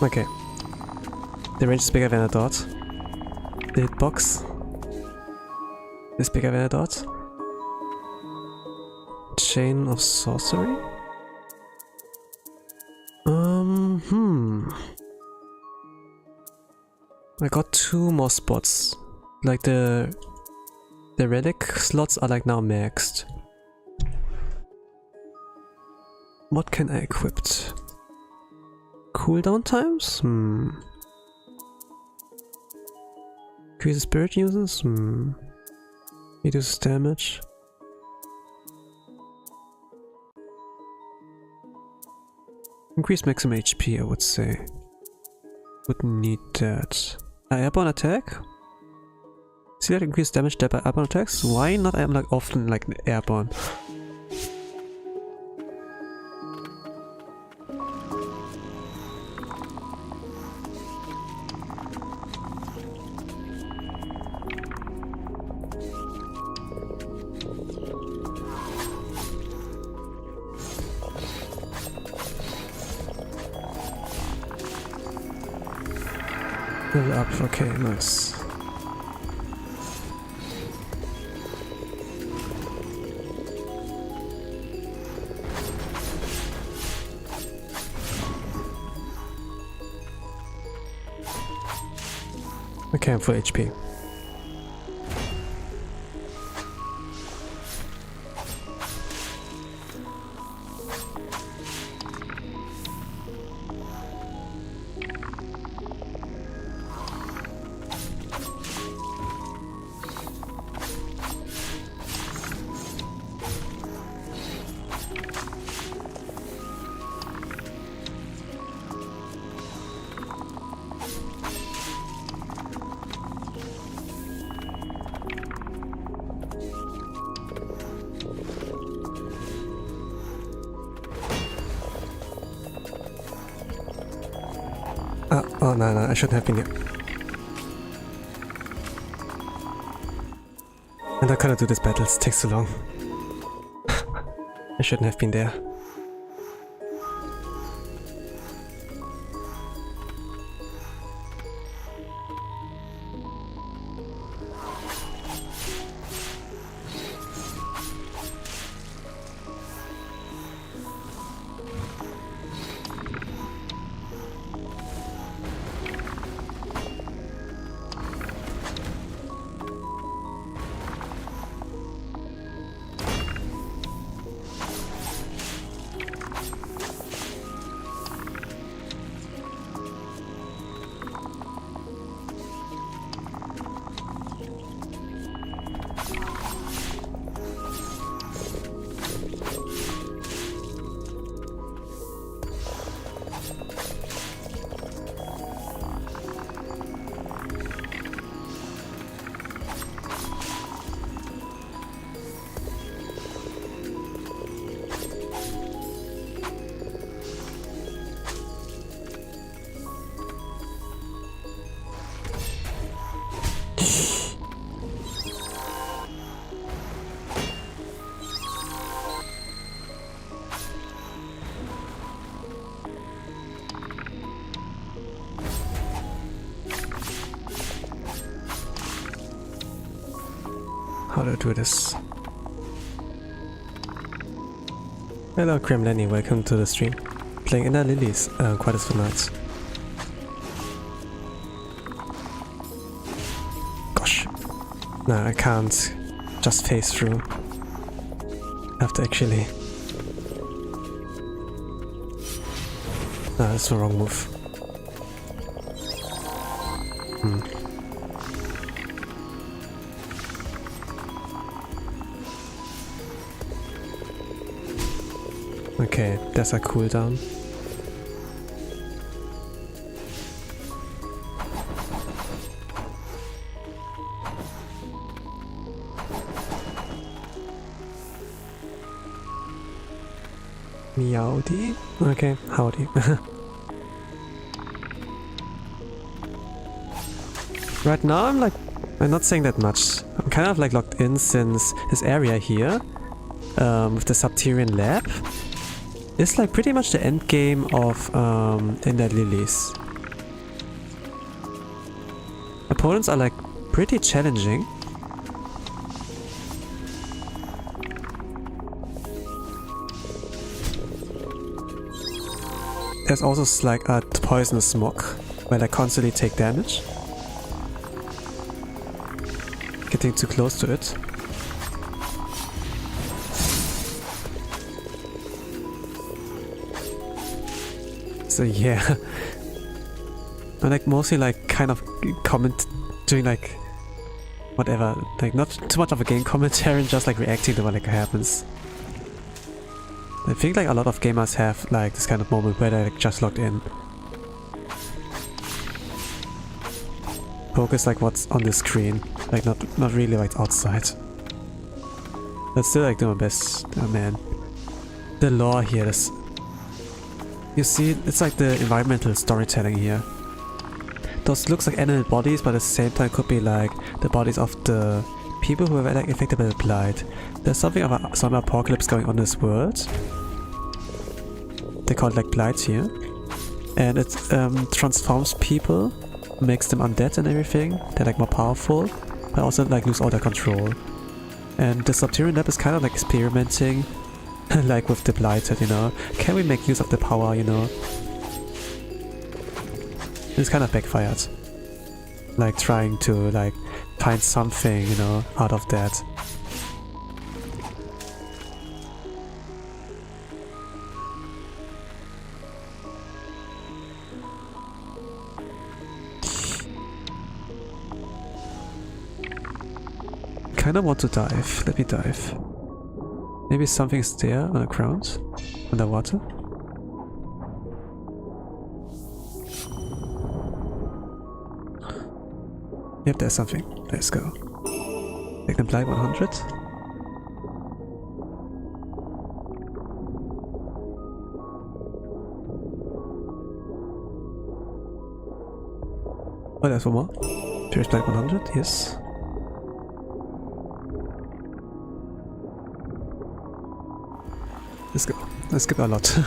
Okay. The range is bigger than I thought. The hitbox is bigger than I thought. Chain of sorcery? I got 2 more spots. Like the relic slots are like now maxed. What can I equip? Cooldown times? Increase spirit uses? Reduce damage. Increase maximum HP, I would say. Wouldn't need that. Airborne attack? See that increased damage dealt by airborne attacks? Why not? I'm like often like airborne. Level up, okay, nice. Okay, I'm full HP. Oh no, I shouldn't have been here. And I cannot do this battle, it takes too long. I shouldn't have been there. How do I do this? Hello Kremleni, welcome to the stream. Playing ENDER Lilies, quite a few nights. Gosh. No, I can't just phase through. I have to actually... No, that's the wrong move. Okay, there's a cooldown. Meowdy? Okay, howdy. Right now I'm not saying that much. I'm kind of like locked in since this area here, with the Subterranean Lab, is like pretty much the end game of ENDER Lilies. Opponents are like pretty challenging. There's also like a poisonous smoke where I constantly take damage. Getting too close to it. So yeah, I like mostly like kind of doing like whatever, like not too much of a game commentary and just like reacting to what like happens. I think like a lot of gamers have like this kind of moment where they're like just logged in. Focus like what's on the screen, like not really like outside. But still like do my best. Oh man, the lore here is. You see, it's like the environmental storytelling here. Those looks like animal bodies, but at the same time could be like the bodies of the people who are like affected by the blight. There's something of a zombie apocalypse going on in this world. They call it like blight here. And it transforms people, makes them undead and everything. They're like more powerful, but also like lose all their control. And the Subterranean Lab is kind of like experimenting like with the blighted, you know. Can we make use of the power, you know? It's kind of backfired. like trying to like find something, you know, out of that. Kinda want to dive. Let me dive. Maybe something's there on the ground? Underwater? Yep, there's something. Let's go. Magnify 100. Oh, there's one more. Pierce Black 100, yes. Let's go. Let's skip a lot.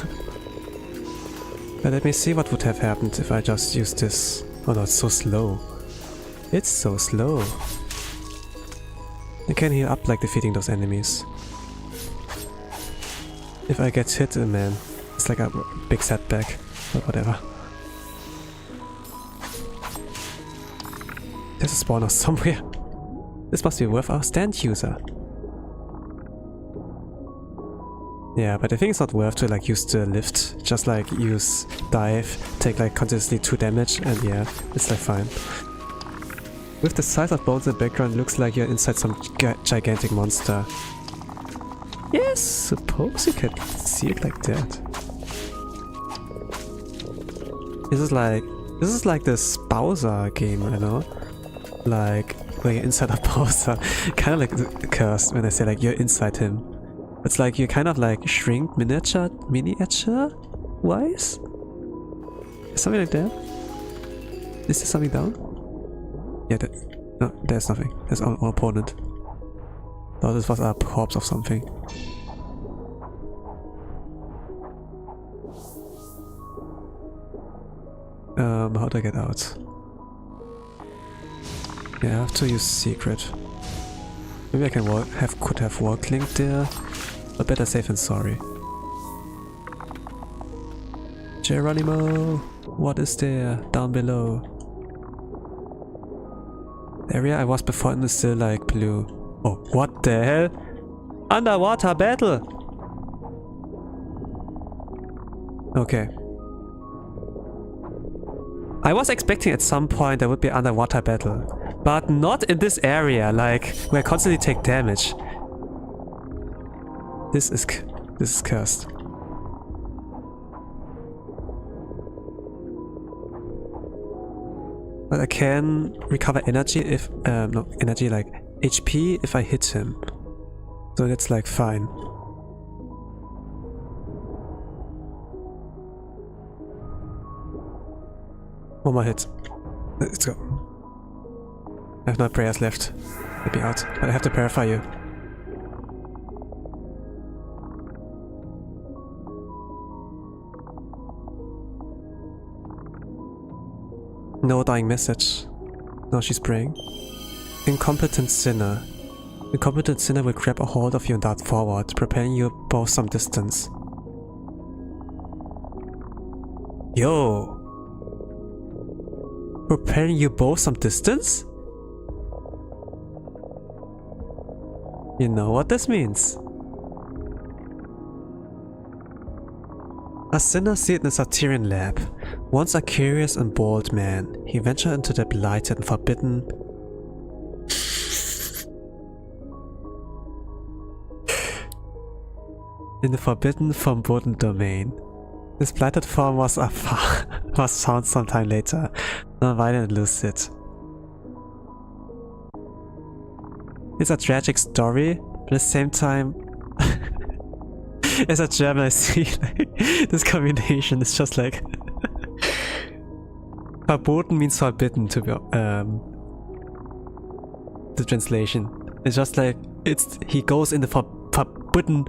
But let me see what would have happened if I just used this. Oh no, it's so slow. It's so slow. I can heal up like defeating those enemies. If I get hit, man, it's like a big setback. But whatever. There's a spawner somewhere. This must be worth our stand user. Yeah, but I think it's not worth to like use the lift. Just like use dive, take like continuously 2 damage, and yeah, it's like fine. With the size of bones in the background, it looks like you're inside some gigantic monster. Yes, suppose you can see it like that. This is like this Bowser game, you know? Like when you're inside a Bowser. Kind of like cursed when I say like you're inside him. It's like you kind of like shrink miniature wise? Something like that? Is there something down? Yeah, no, there's nothing. There's our opponent. No, this was a corpse of something. How do I get out? Yeah, I have to use secret. Maybe I can could have walk link there, but better safe than sorry. Geronimo, what is there down below? The area I was before is still like blue. Oh, what the hell? Underwater battle! Okay. I was expecting at some point there would be underwater battle, but not in this area, like where I constantly take damage. This is cursed. But I can recover energy if no energy like HP if I hit him. So that's like fine. One more hit. Let's go. I have no prayers left. Let me out. But I have to purify you. No dying message. Now she's praying. Incompetent sinner. Incompetent sinner will grab a hold of you and dart forward, propelling you both some distance. Yo! Propelling you both some distance? You know what this means. A sinner seated in a Satyrian lab. Once a curious and bold man, he ventured into the blighted and forbidden... in the forbidden domain. This blighted form was found sometime later, non-violent and lucid. It's a tragic story, but at the same time, as a German I see like, this combination is just like... Verboten means forbidden to be the translation. It's just like he goes in the forbidden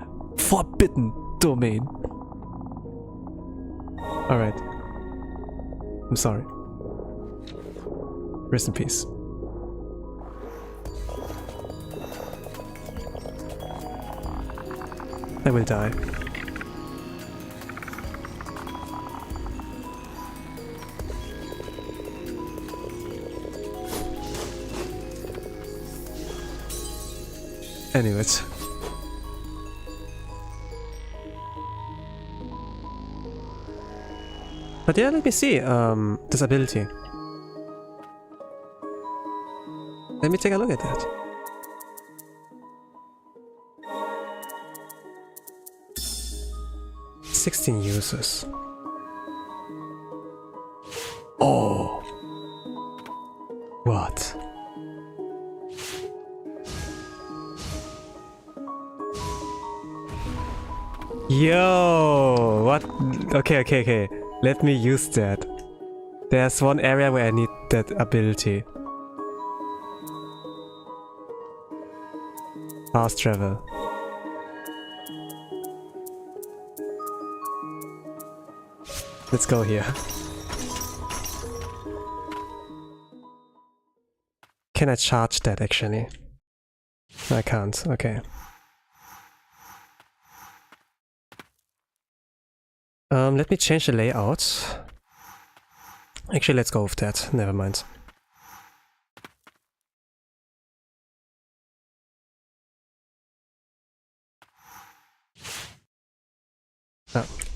domain. Alright. I'm sorry. Rest in peace. I will die. Anyways. But yeah, let me see, this ability. Let me take a look at that. "16 users. Oh. What? Yo, what? Okay. Let me use that. There's one area where I need that ability. Fast travel. Let's go here. Can I charge that actually? I can't, okay. Let me change the layout. Actually, let's go with that. Never mind.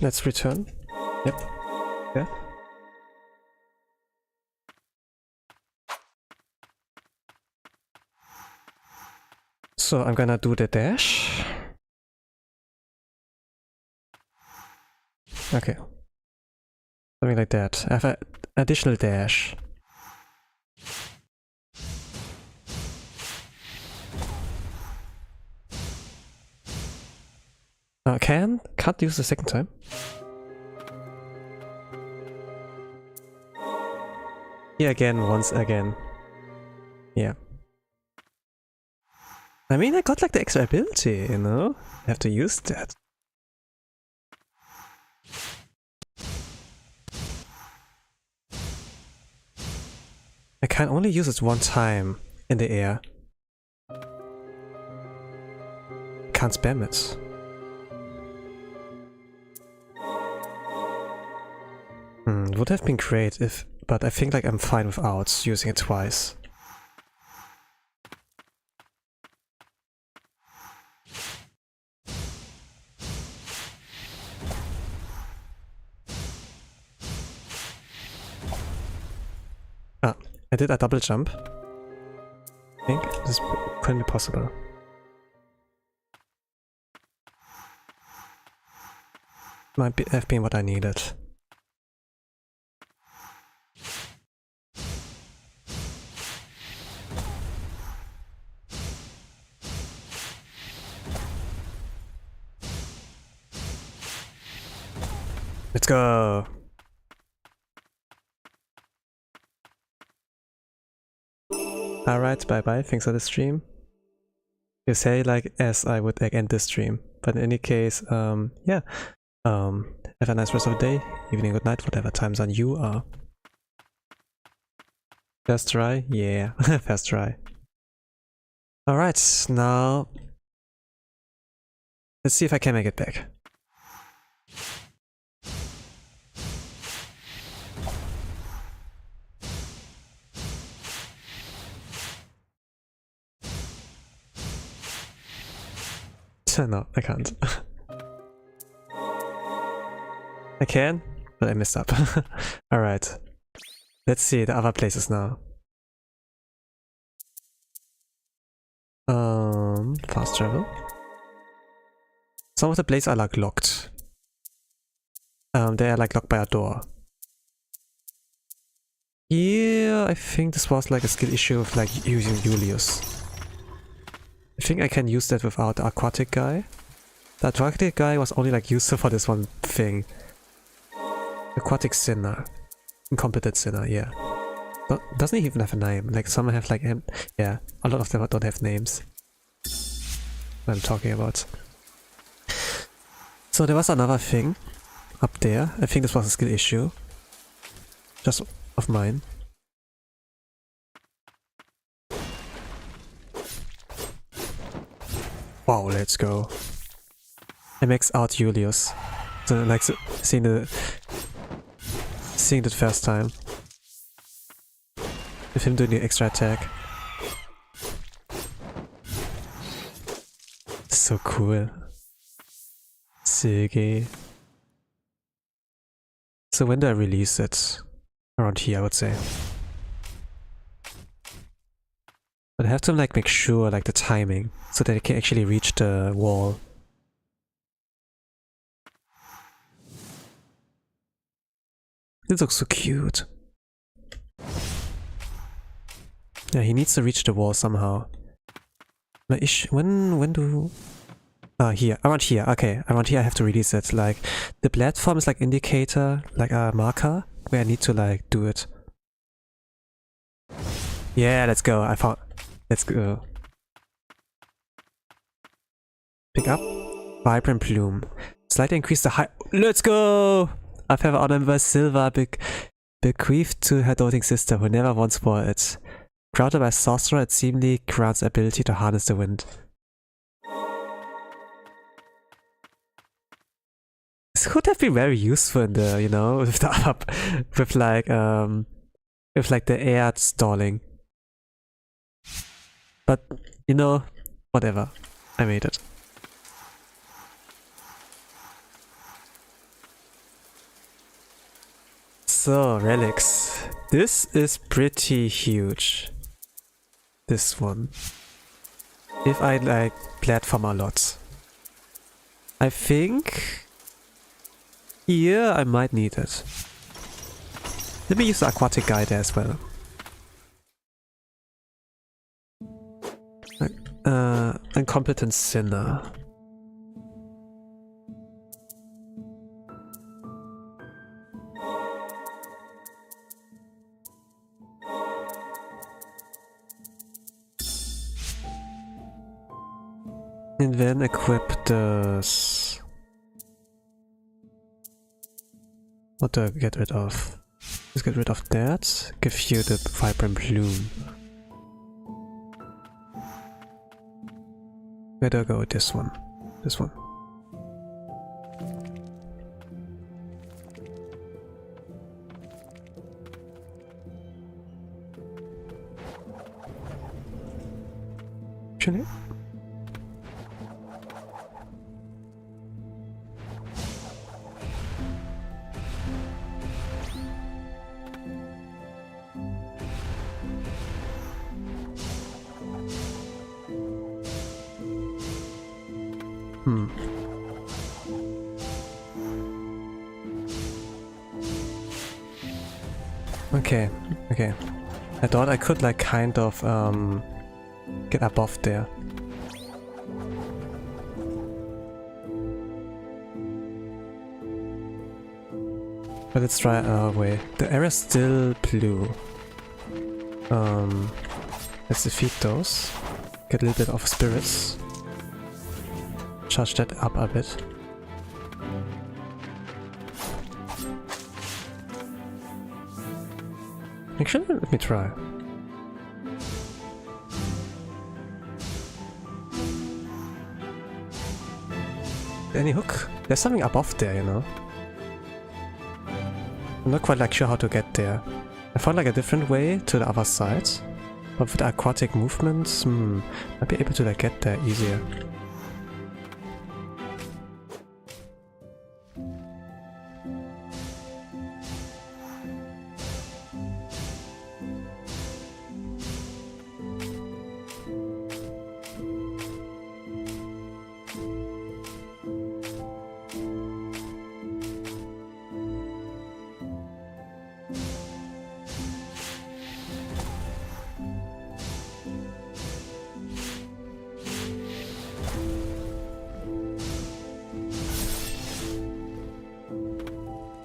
Let's return. Yep. Yeah. So I'm gonna do the dash. Okay. Something like that. I have an additional dash. Can't use the second time. Here again, once again. Yeah. I mean, I got like the extra ability, you know? I have to use that. I can only use it one time in the air. Can't spam it. Would have been great if, but I think like I'm fine without using it twice. I did a double jump. I think this can be possible. Might have been what I needed. Let's go! Alright, bye bye, thanks for the stream. You say like as I would like end this stream, but in any case, yeah. Have a nice rest of the day, evening, good night, whatever time zone you are. First try? Yeah, first try. Alright, now let's see if I can make it back. No, I can't. I can, but I messed up. Alright. Let's see the other places now. Fast travel. Some of the places are like locked. They are like locked by a door. Yeah, I think this was like a skill issue of like using Julius. I think I can use that without the aquatic guy. The aquatic guy was only like useful for this one thing. Aquatic sinner. Incompetent sinner, yeah. Doesn't he even have a name? Like some have like him. Yeah, a lot of them don't have names. What I'm talking about. So there was another thing up there. I think this was a skill issue. Just of mine. Wow, let's go. I maxed out Julius. So like seeing the first time. With him doing the extra attack. so cool. Silky. So when do I release it? Around here, I would say. But I have to like make sure like the timing so that it can actually reach the wall. This looks so cute. Yeah, he needs to reach the wall somehow. When do... here, around here, okay, around here I have to release it. Like, the platform is like indicator, like a marker, where I need to like do it. Yeah, let's go, let's go. Pick up, vibrant plume. Slightly increase the height, let's go! A feather ornament by silver, bequeathed to her doting sister who never once wore it. Crafted by sorcerer, it seemingly grants ability to harness the wind. This could have been very useful in the, you know, with the with like the air stalling. But, you know, whatever. I made it. So, relics. This is pretty huge. This one. If I like platform a lot. I think here I might need it. Let me use the aquatic guy there as well. Incompetent sinner. And then equip this. What do I get rid of? Let's get rid of that. Give you the vibrant plume. Where do I go with this one? This one. Actually? Okay. I thought I could like kind of get above there. But let's try our way. The area's still blue. Let's defeat those. Get a little bit of spirits. Charge that up a bit. Actually, let me try. Any hook? There's something above there, you know? I'm not quite like sure how to get there. I found like a different way to the other side. But with aquatic movements, I'd be able to like get there easier.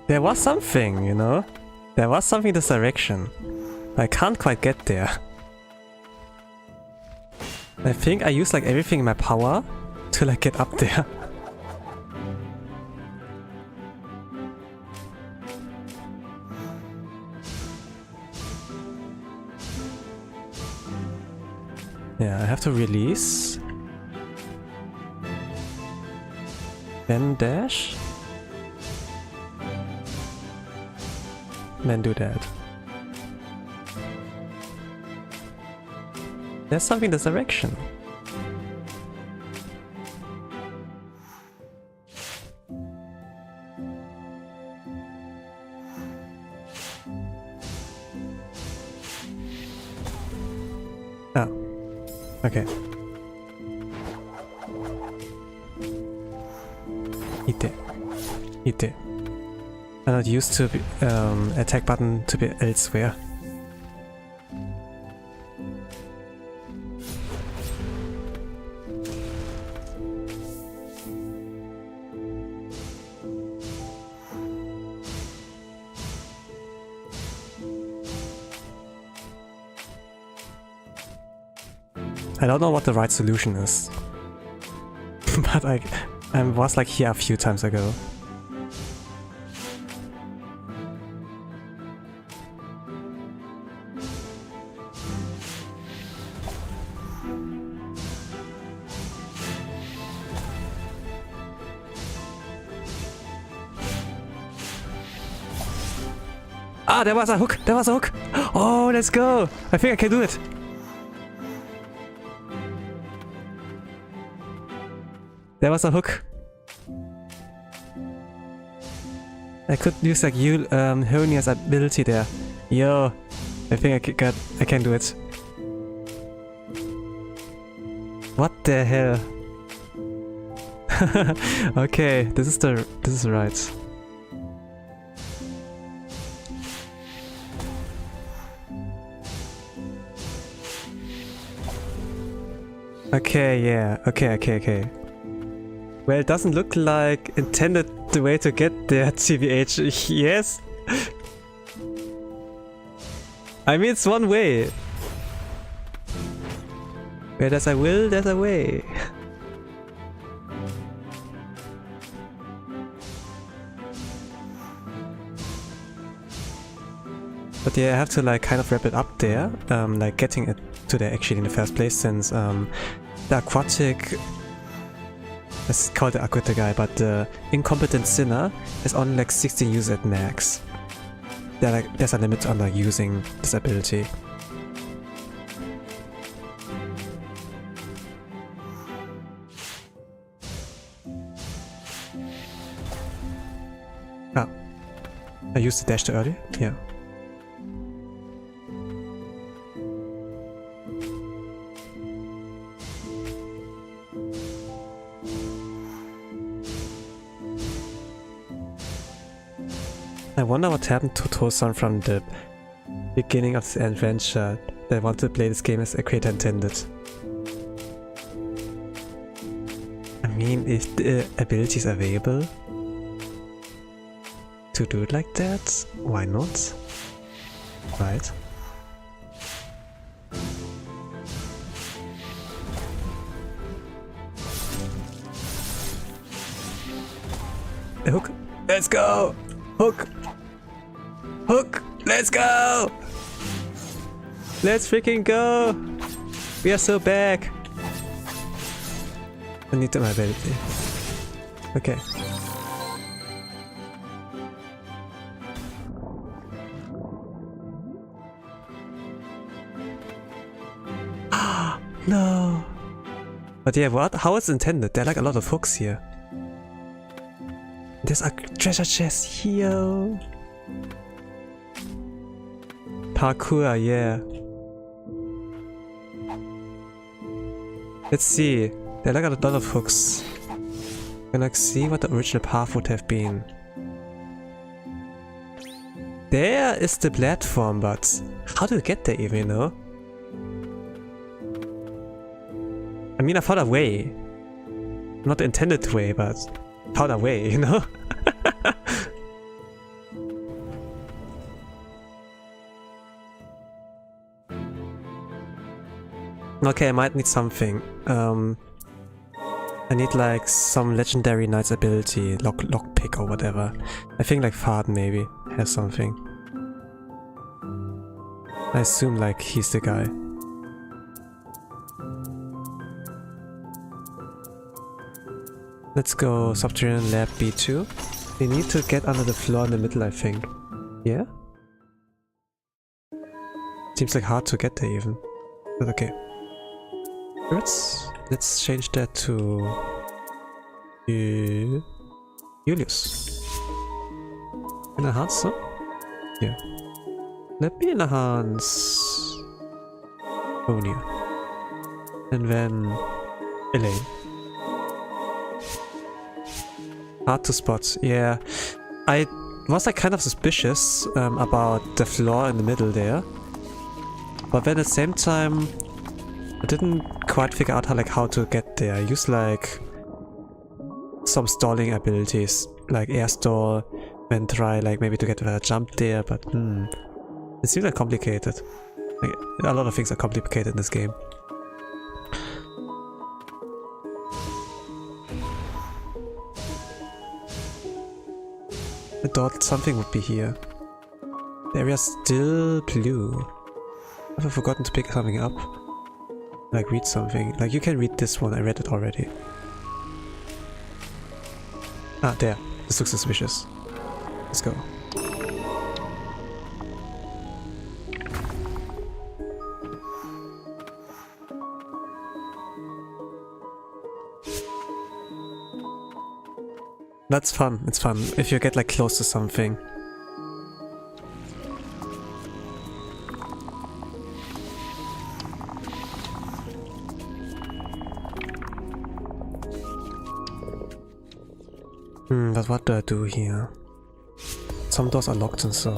There was something, you know? There was something in this direction. I can't quite get there. I think I used like everything in my power to like get up there. Yeah, I have to release. Then dash. Then do that. There's something in this direction. Ah, okay. Eat it. Eat it. I'm not used to be, attack button to be elsewhere. I don't know what the right solution is, but I was like here a few times ago. Ah, there was a hook! There was a hook! Oh, let's go! I think I can do it! There was a hook. I could use like Honia's ability there. Yo, I think I can do it. What the hell? Okay, this is right. Okay, yeah. Okay. Well, it doesn't look like intended the way to get there, TBH. Yes? I mean, it's one way. Where there's a will, there's a way. But yeah, I have to like kind of wrap it up there, like getting it to there actually in the first place, since the aquatic, let's call the aquatic guy, but the incompetent sinner is only like 16 use at max. There's a limit on like using this ability. Ah, I used the dash too early? Yeah. I wonder what happened to Tosan from the beginning of the adventure that wanted to play this game as a creator intended. I mean, if the ability is available to do it like that, why not? Right? A hook! Let's go! Hook! Hook! Let's go! Let's freaking go! We are so back! I need my ability. Okay. No! But yeah, what? How is it intended? There are like a lot of hooks here. There's a treasure chest here. Parkour, yeah. Let's see. There are like a lot of hooks. Can I see what the original path would have been? There is the platform, but how to get there even, you know? I mean, I found a way. Not the intended way, but found a way, you know? Okay, I might need something. I need like some legendary knight's ability, lockpick or whatever. I think like Fard maybe has something. I assume like he's the guy. Let's go Subterranean Lab B2. We need to get under the floor in the middle, I think. Yeah? Seems like hard to get there even. But okay. Let's change that to Julius. Enhance, so? Yeah. Let me enhance Onia. And then Elaine. Hard to spot, yeah. I was like kind of suspicious about the floor in the middle there. But then at the same time, I didn't quite figure out how to get there. I used like some stalling abilities, like air stall, then try like maybe to get a jump there, but it seems like complicated. Like, a lot of things are complicated in this game. I thought something would be here. The area's still blue. Have I forgotten to pick something up? Like read something. Like you can read this one, I read it already. Ah, there. This looks suspicious. Let's go. That's fun, it's fun, if you get like close to something. But what do I do here? Some doors are locked and so.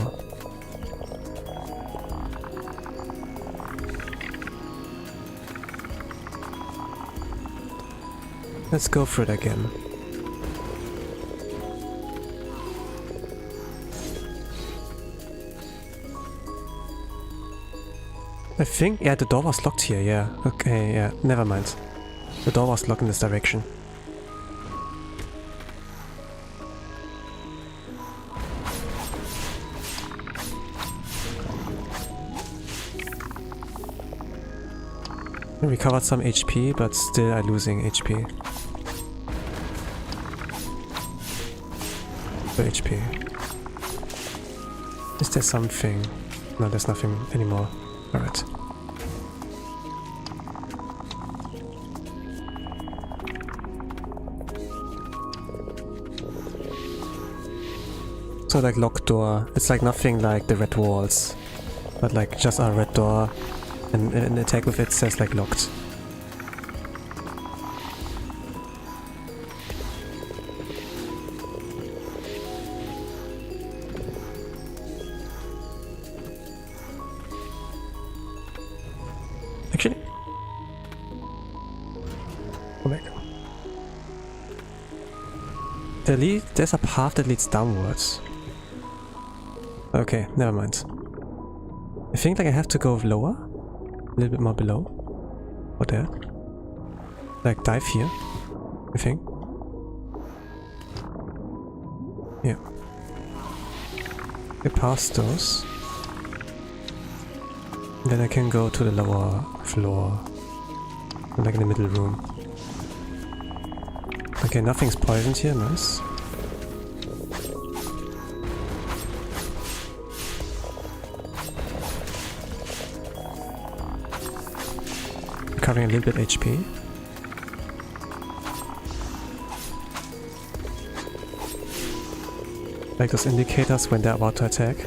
Let's go through it again. I think, yeah, the door was locked here, yeah. Okay, yeah, never mind. The door was locked in this direction. I recovered some HP, but still I'm losing HP. The HP. Is there something? No, there's nothing anymore. Alright. So like locked door. It's like nothing like the red walls, but like just a red door, and an attack with it says like locked. Actually, go back. There's a path that leads downwards. Okay, never mind. I think like I have to go lower, a little bit more below, or there. Like dive here, I think. Yeah. Get past those. Then I can go to the lower floor, like in the middle room. Okay, nothing's poisoned here, nice. Recovering a little bit HP. Like those indicators when they're about to attack.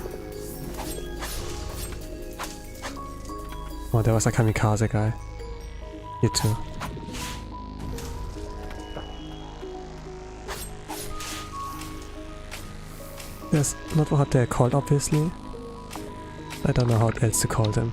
Oh, there was a kamikaze guy. You too. That's not what they're called, obviously. I don't know how else to call them.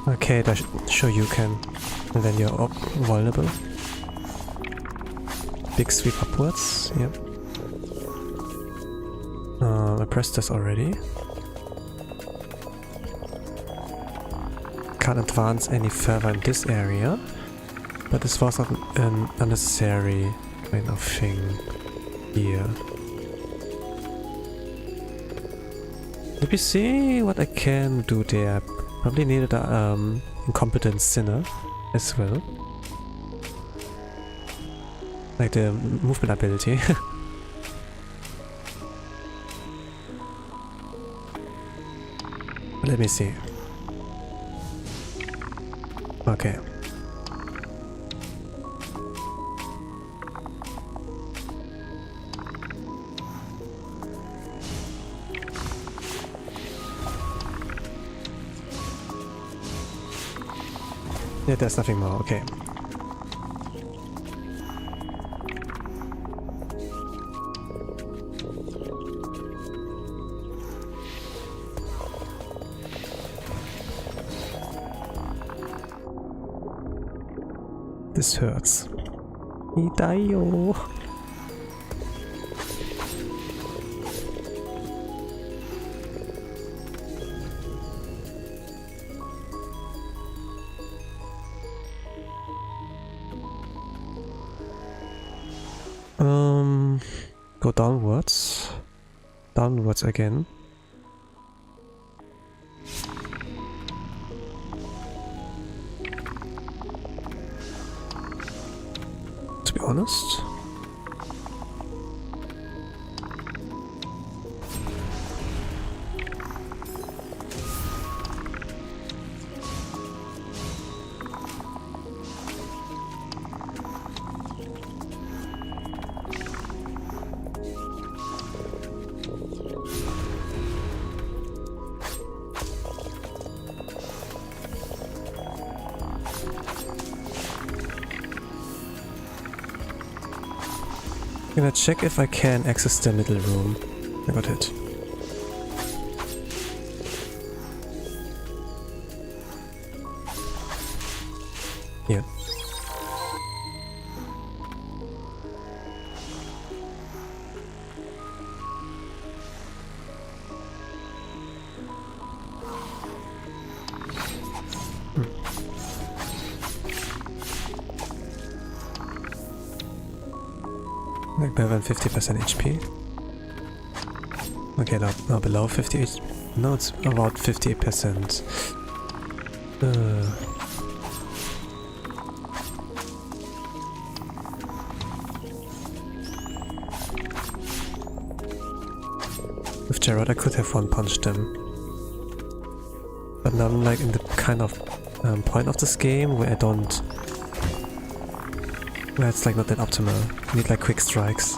Okay, that's sure you can. And then you're vulnerable. Big sweep upwards, yep. I pressed this already. Can't advance any further in this area. But this was an unnecessary kind of thing here. Let me see what I can do there. Probably needed a incompetent sinner as well. Like the movement ability. Let me see. Okay. Yeah, there's nothing more. Okay. This hurts. Idaio. Go downwards. Downwards again. To be honest. I'm gonna check if I can access the middle room. I got hit. Yeah. Like better than 50% HP. Okay, now below 50. No, it's about 58%. With Gerard I could have one-punched them. But now I'm like in the kind of point of this game where I don't... where it's like not that optimal. I need like quick strikes.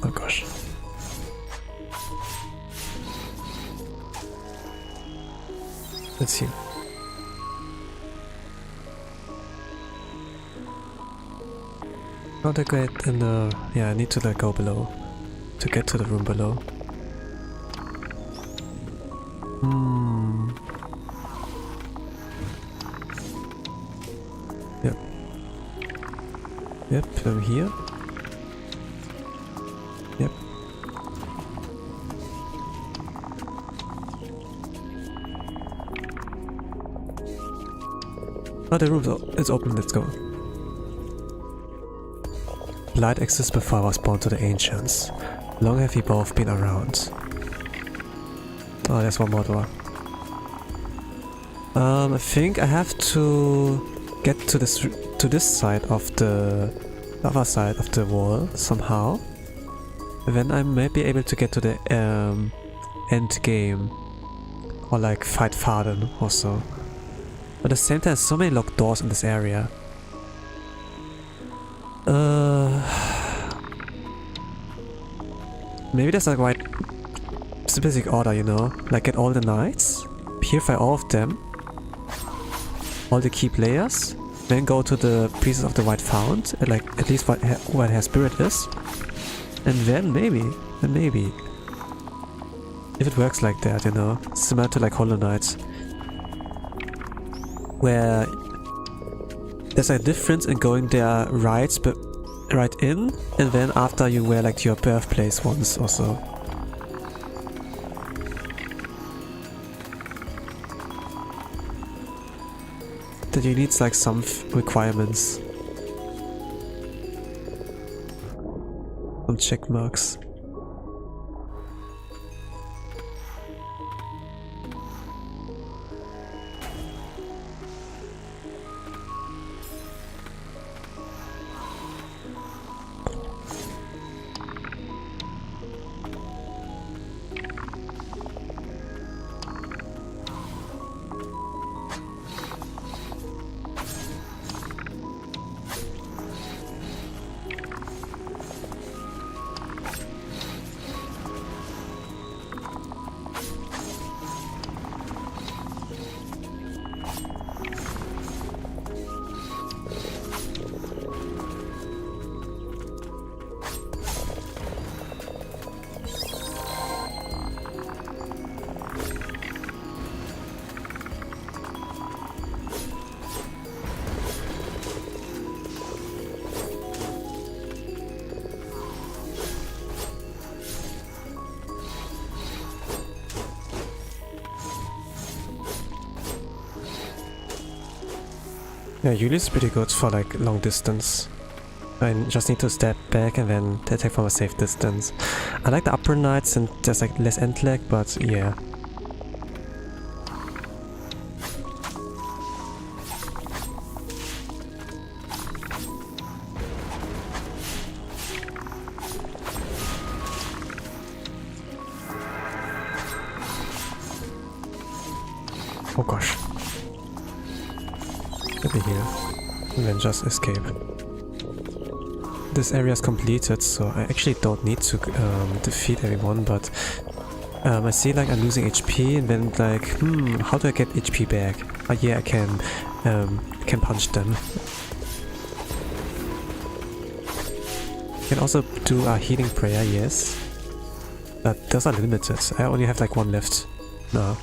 Oh gosh. Let's see. Not a great in the... yeah, I need to like go below to get to the room below. Yep. Yep, I'm here. Yep. Oh, the room is open, let's go. Light exists before I was born to the ancients. Long have we both been around. Oh, there's one more door. I think I have to get to this side of the other side of the wall somehow. Then I may be able to get to the end game, or like fight Faden or so. But at the same time, there's so many locked doors in this area. Maybe there's like a right specific order, you know? Like get all the knights, purify all of them, all the key players, then go to the pieces of the white fount, like at least where her spirit is, and then maybe, if it works like that, you know, similar to like Hollow Knight, where there's a difference in going there right in, and then after you were like to your birthplace once or so. That you need like some requirements. Some check marks. Yeah, Yuli is pretty good for like long distance. I just need to step back and then attack from a safe distance. I like the upper knights and there's like less end lag, but yeah. Oh gosh. Let me heal. And then just escape. This area is completed, so I actually don't need to defeat everyone, but I see like I'm losing HP and then like, how do I get HP back? Oh yeah, I can punch them. I can also do a healing prayer, yes. But those are limited. I only have like one left now.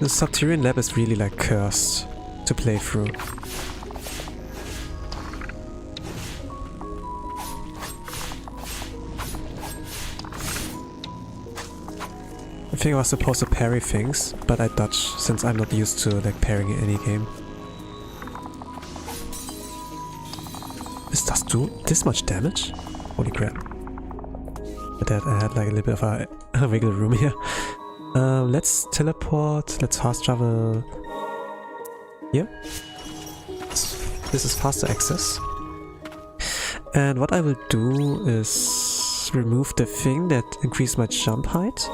The Subterranean lab is really like cursed to play through. I think I was supposed to parry things, but I dodged since I'm not used to like parrying in any game. This does do this much damage? Holy crap. But that I had like a little bit of a wiggle room here. Let's teleport, let's fast travel here. This is faster access. And what I will do is remove the thing that increased my jump height.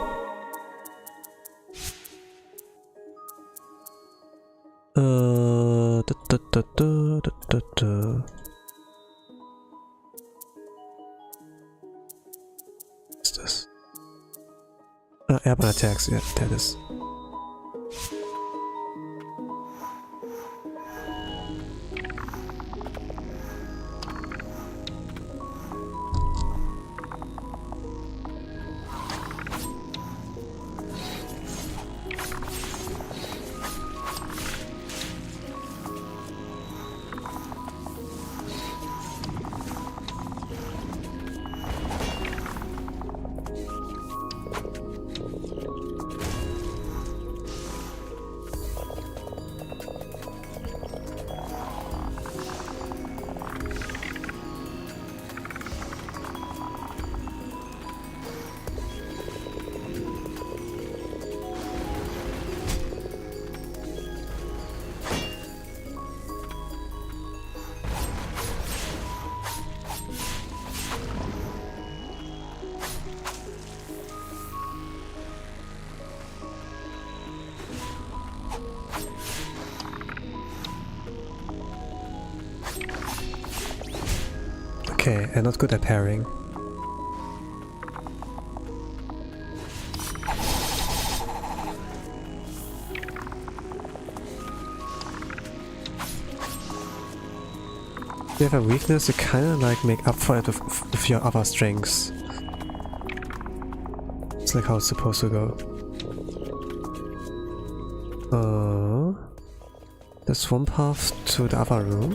What's this? Airborne attacks, yeah, that is. Okay, I'm not good at parrying. If you have a weakness, you kinda like make up for it with your other strengths. It's like how it's supposed to go. There's one path to the other room.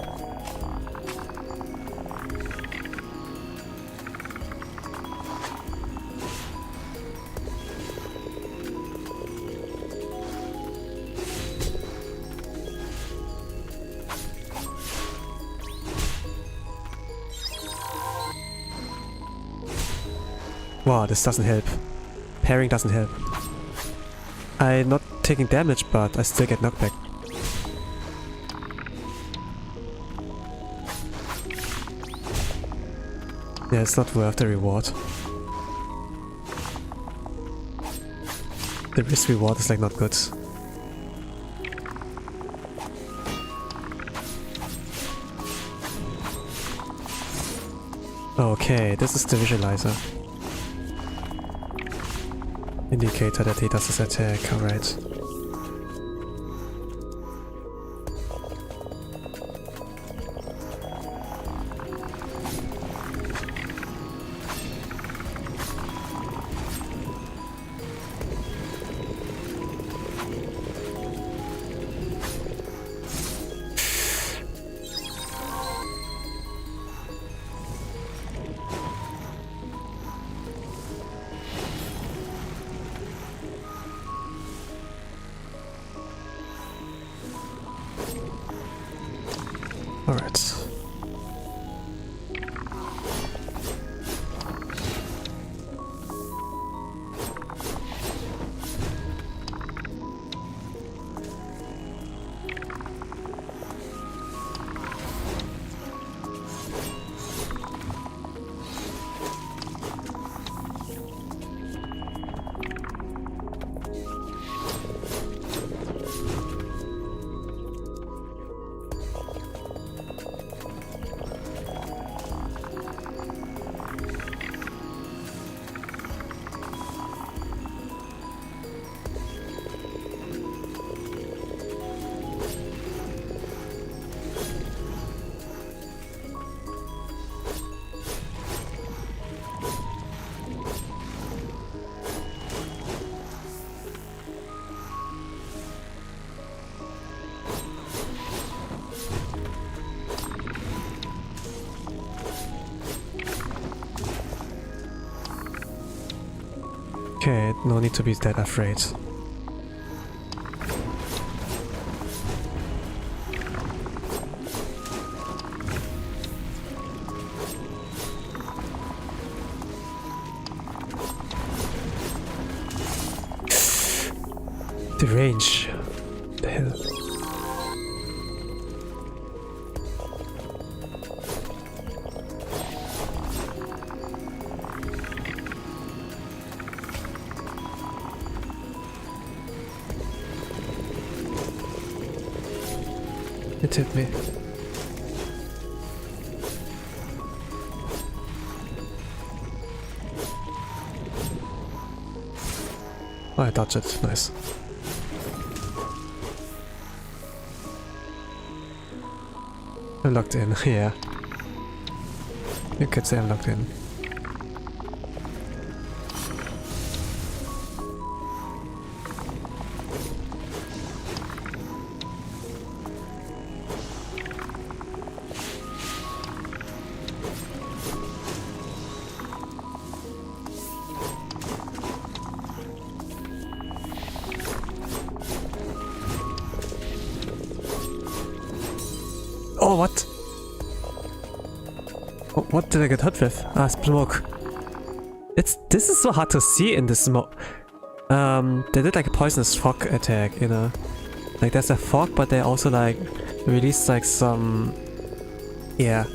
Wow, this doesn't help. Parrying doesn't help. I'm not taking damage, but I still get knockback. Yeah, it's not worth the reward. The risk reward is like not good. Okay, this is the visualizer. Indicator that he does his attack, alright. Okay, no need to be that afraid. The range. The hell. It hit me. Oh, I dodged it. Nice. I'm locked in, yeah. You could say I'm locked in. Oh, what? What did I get hit with? Ah, smoke. This is so hard to see in the smoke. They did like a poisonous fog attack, you know. Like there's a fog, but they also like release like some, yeah.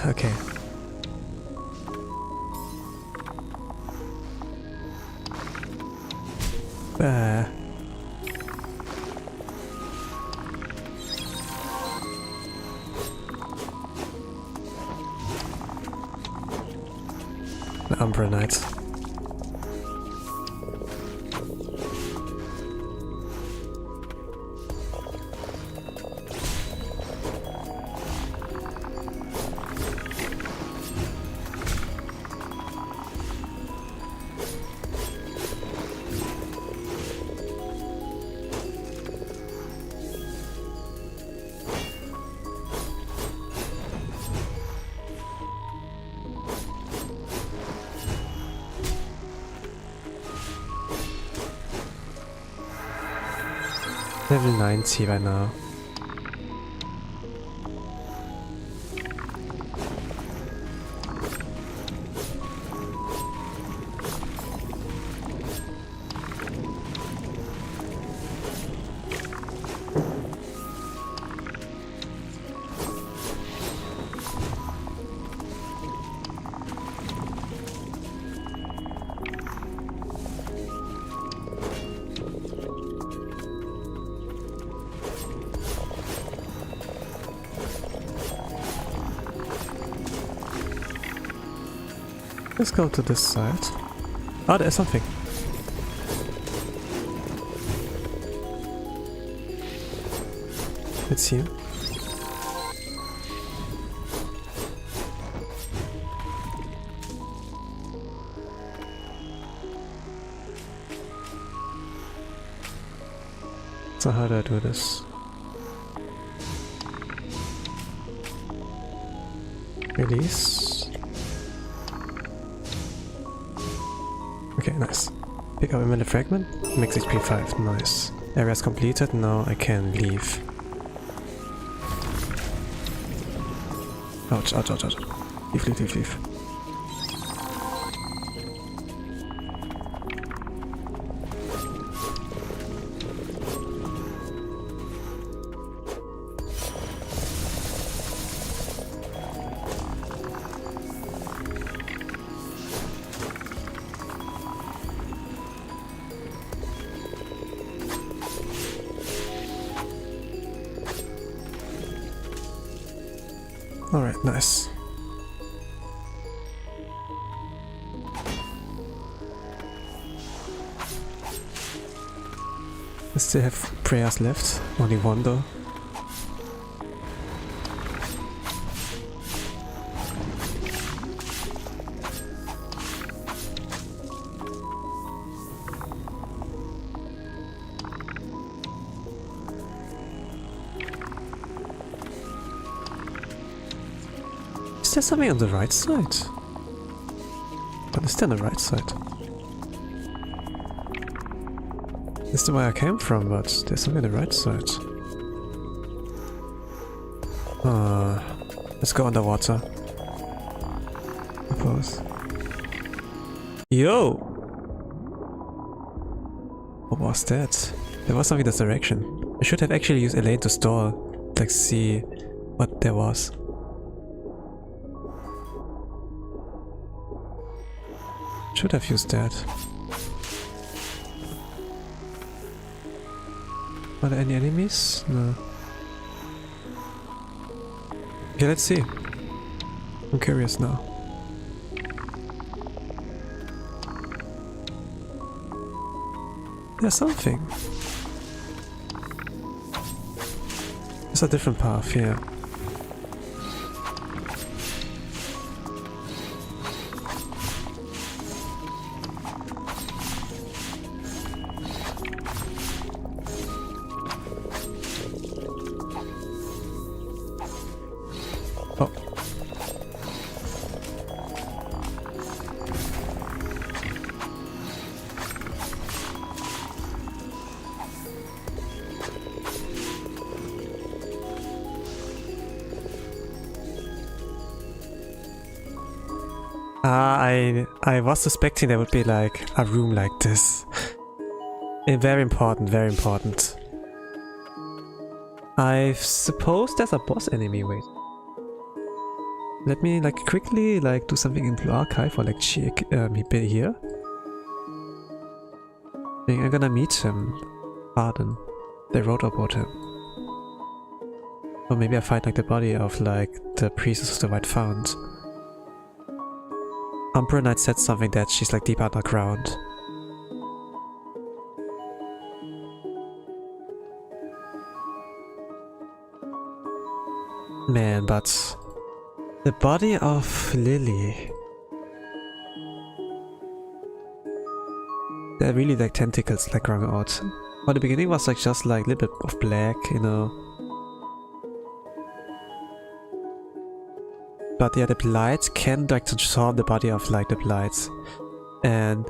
Okay. The Umbra Knight. Level 90 right now. Let's go to this side. Oh, there's something. It's here. So how do I do this? Release. Okay, nice. Pick up a melee fragment. Max HP 5. Nice. Area's completed. Now I can leave. Ouch, ouch, ouch, ouch. Leave, leave, leave, leave. Alright, nice. I still have prayers left, only one though. there something on the right side? What is there on the right side? This is where I came from, but there's something on the right side. Let's go underwater. Suppose. Yo! What was that? There was something in this direction. I should have actually used Elaine to store, like see what there was. Should have used that. Are there any enemies? No. Okay, let's see. I'm curious now. There's something. It's a different path here. Oh. I was suspecting there would be like a room like this. Very important, very important. I suppose there's a boss enemy, wait. Let me like quickly like do something in Blue Archive or like check here. I think I'm gonna meet him. Pardon. They wrote about him. Or maybe I find like the body of like the priestess of the White Fount. Umbra Knight said something that she's like deep underground. Man, but the body of Lily. They're really like tentacles like growing out. But the beginning was like just like a little bit of black, you know. But yeah, the blight can like transform the body of like the blight. And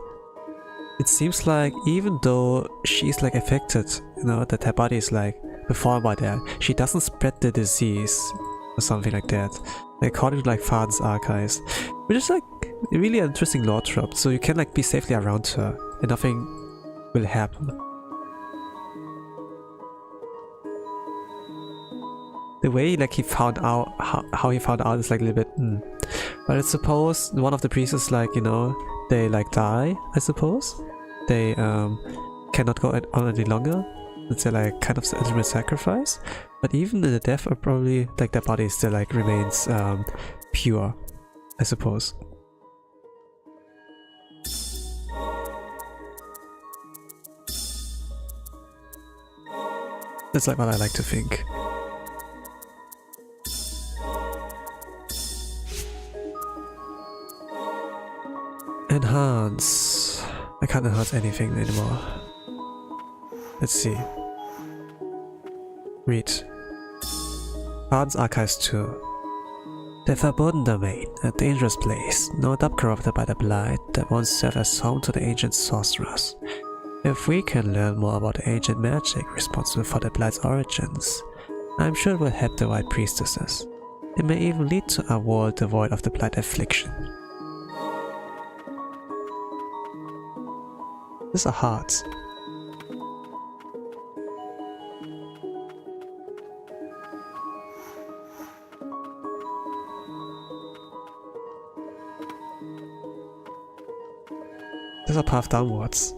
it seems like even though she's like affected, you know, that her body is like deformed by that, she doesn't spread the disease or something like that. Like, according to like Faden's archives. Which is like a really interesting lore drop, so you can like be safely around her and nothing will happen. The way like he found out how he found out is like a little bit But I suppose one of the priests like, you know, they like die, I suppose. They cannot go on any longer. It's like kind of the ultimate sacrifice. But even in the death probably like their body still like remains pure, I suppose. That's like what I like to think. Enhance. I can't enhance anything anymore. Let's see. Read. Faden's Archives 2. The Forbidden Domain, a dangerous place, no doubt corrupted by the blight that once served as home to the ancient sorcerers. If we can learn more about the ancient magic responsible for the blight's origins, I'm sure it will help the White Priestesses. It may even lead to a world devoid of the blight affliction. These are hearts. There's a path downwards.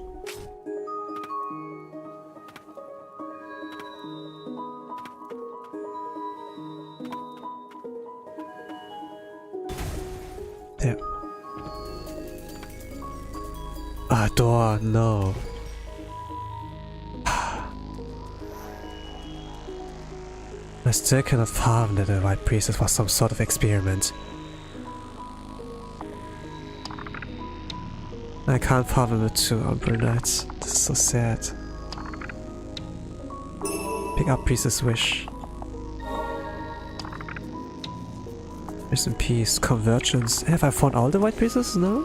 There. Ah, door, no. I still cannot fathom that the White Priestess was some sort of experiment. I can't fathom it too, Umbra Knights. This is so sad. Pick up Priestess Wish. Rest in peace. Convergence. Have I found all the white pieces? No?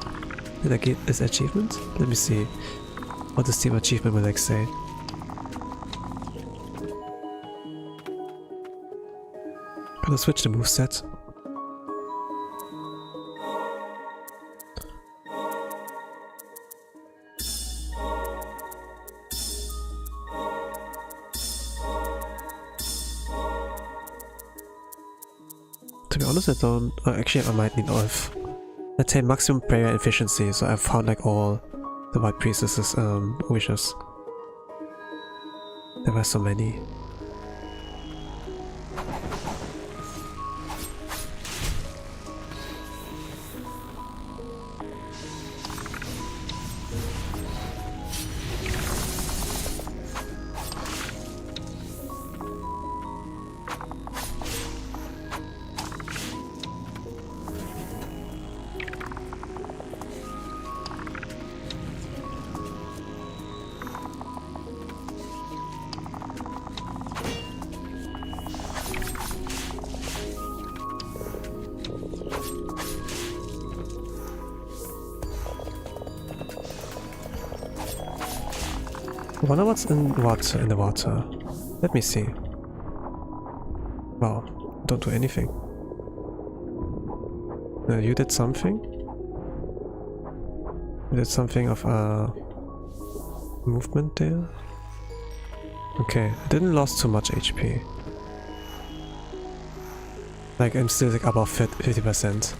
Did I get this achievement? Let me see. What does Team Achievement will like say? Gonna switch the moveset. To be honest, I don't... actually, I might need Ulf. Let's say maximum prayer efficiency, so I've found like all the white priestesses' wishes. There were so many. I wonder what's in the water. Let me see. Wow, don't do anything. You did something? You did something of movement there? Okay, I didn't lose too much HP. Like, I'm still like above 50%.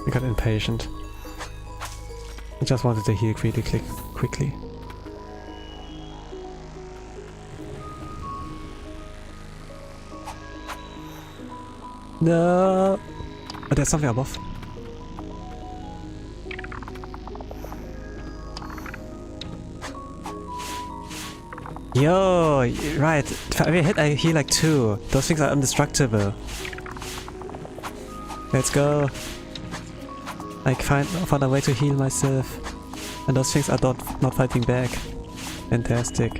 I got impatient. I just wanted to heal really quickly. No! Oh, there's something above. Yo! Right. If I every hit, I heal like 2. Those things are indestructible. Let's go. I found a way to heal myself. And those things are not fighting back. Fantastic.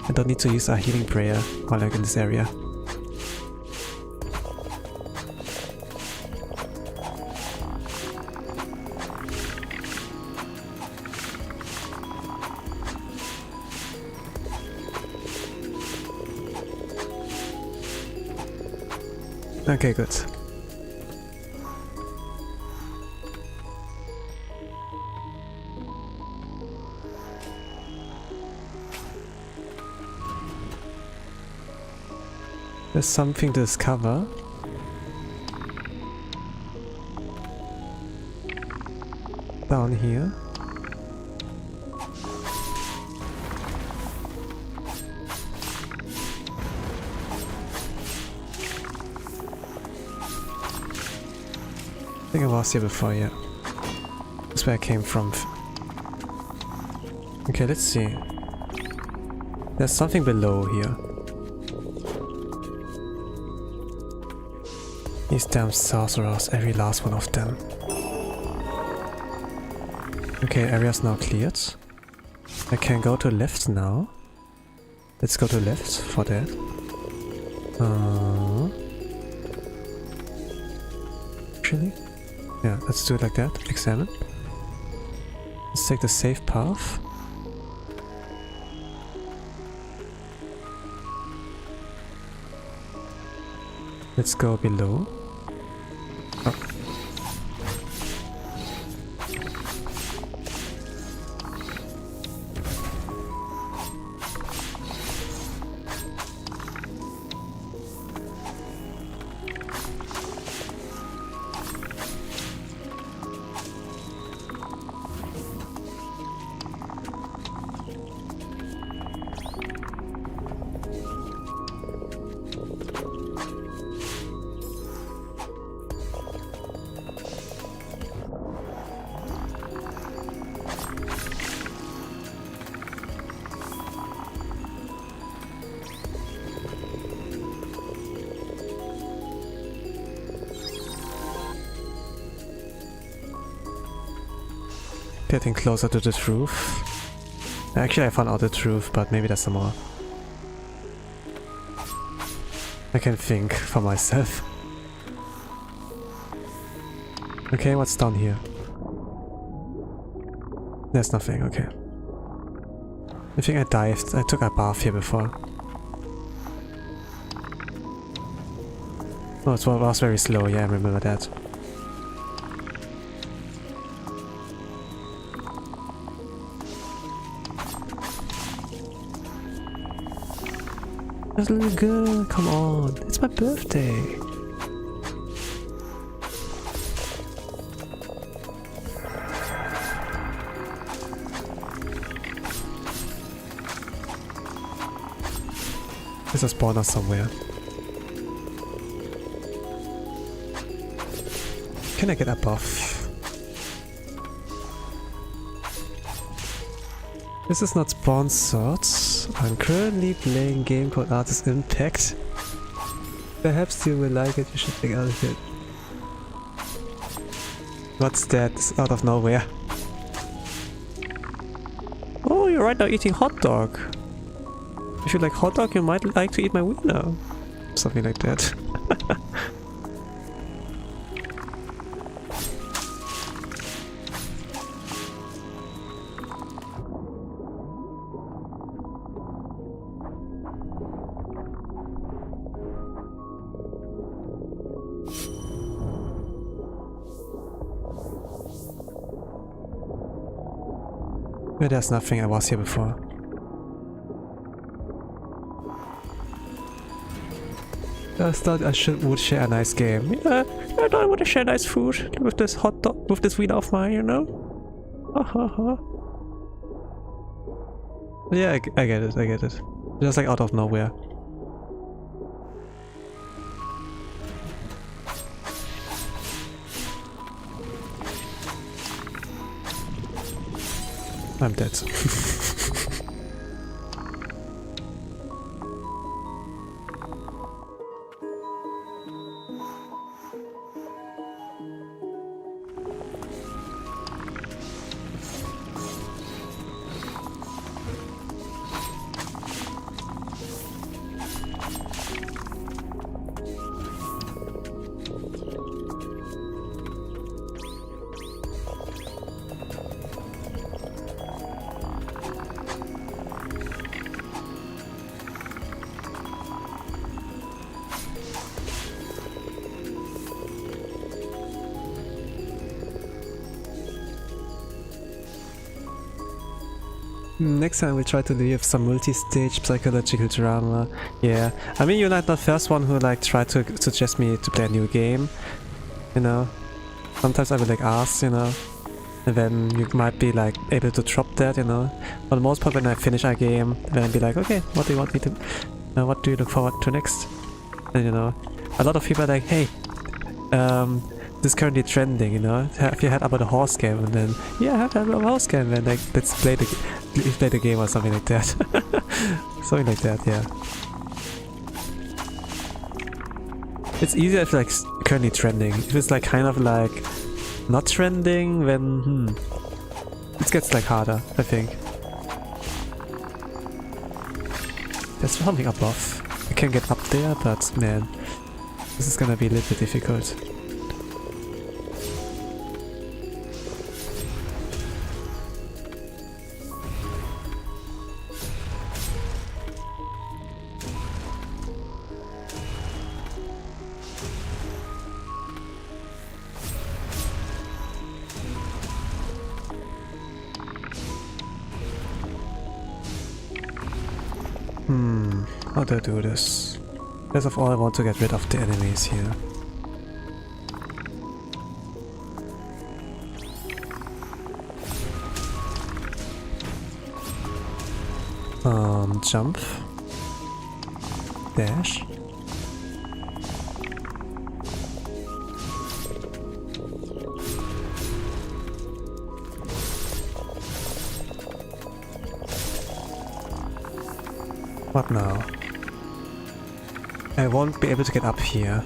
I don't need to use a healing prayer while I'm in this area. Okay, good. There's something to discover. Down here. I think I was here before, yeah. That's where I came from. Okay, let's see. There's something below here. These damn sorcerers, every last one of them. Okay, area's now cleared. I can go to left now. Let's go to left for that. Actually? Yeah, let's do it like that. Examine. Let's take the safe path. Let's go below. Oh. Getting closer to the truth. Actually, I found out the truth, but maybe there's some more. I can think for myself. Okay, what's down here? There's nothing, okay. I think I dived. I took a bath here before. Oh, it was very slow, yeah, I remember that. There's a little girl, come on, it's my birthday. There's a spawner somewhere. Can I get above? This is not sponsored. I'm currently playing a game called Artist Impact. Perhaps you will like it, you should check out it. What's that? It's out of nowhere. Oh, you're right now eating hot dog. If you like hot dog, you might like to eat my wiener. Something like that. There's nothing, I was here before. I thought I would share a nice game. Yeah, I thought I would share nice food with this hot dog, with this wiener of mine, you know? Yeah, I get it, I get it. Just like out of nowhere. I'm dead. Next time we'll try to leave some multi-stage psychological drama. Yeah, I mean you're not the first one who like tried to suggest me to play a new game, you know. Sometimes I will like ask, you know, and then you might be like able to drop that, you know. For the most part when I finish a game, then I'll be like, okay, what do you want me to, what do you look forward to next? And you know, a lot of people are like, hey, this is currently trending, you know. Have you heard about the horse game? And then, yeah, I have heard about the horse game, and like, let's play the game or something like that. Something like that, yeah. It's easier if like currently trending. If it's like kind of like not trending, then it gets like harder, I think. There's something above. I can get up there, but man, this is gonna be a little bit difficult. How do I do this? First of all, I want to get rid of the enemies here. Jump. Dash. What now? I won't be able to get up here.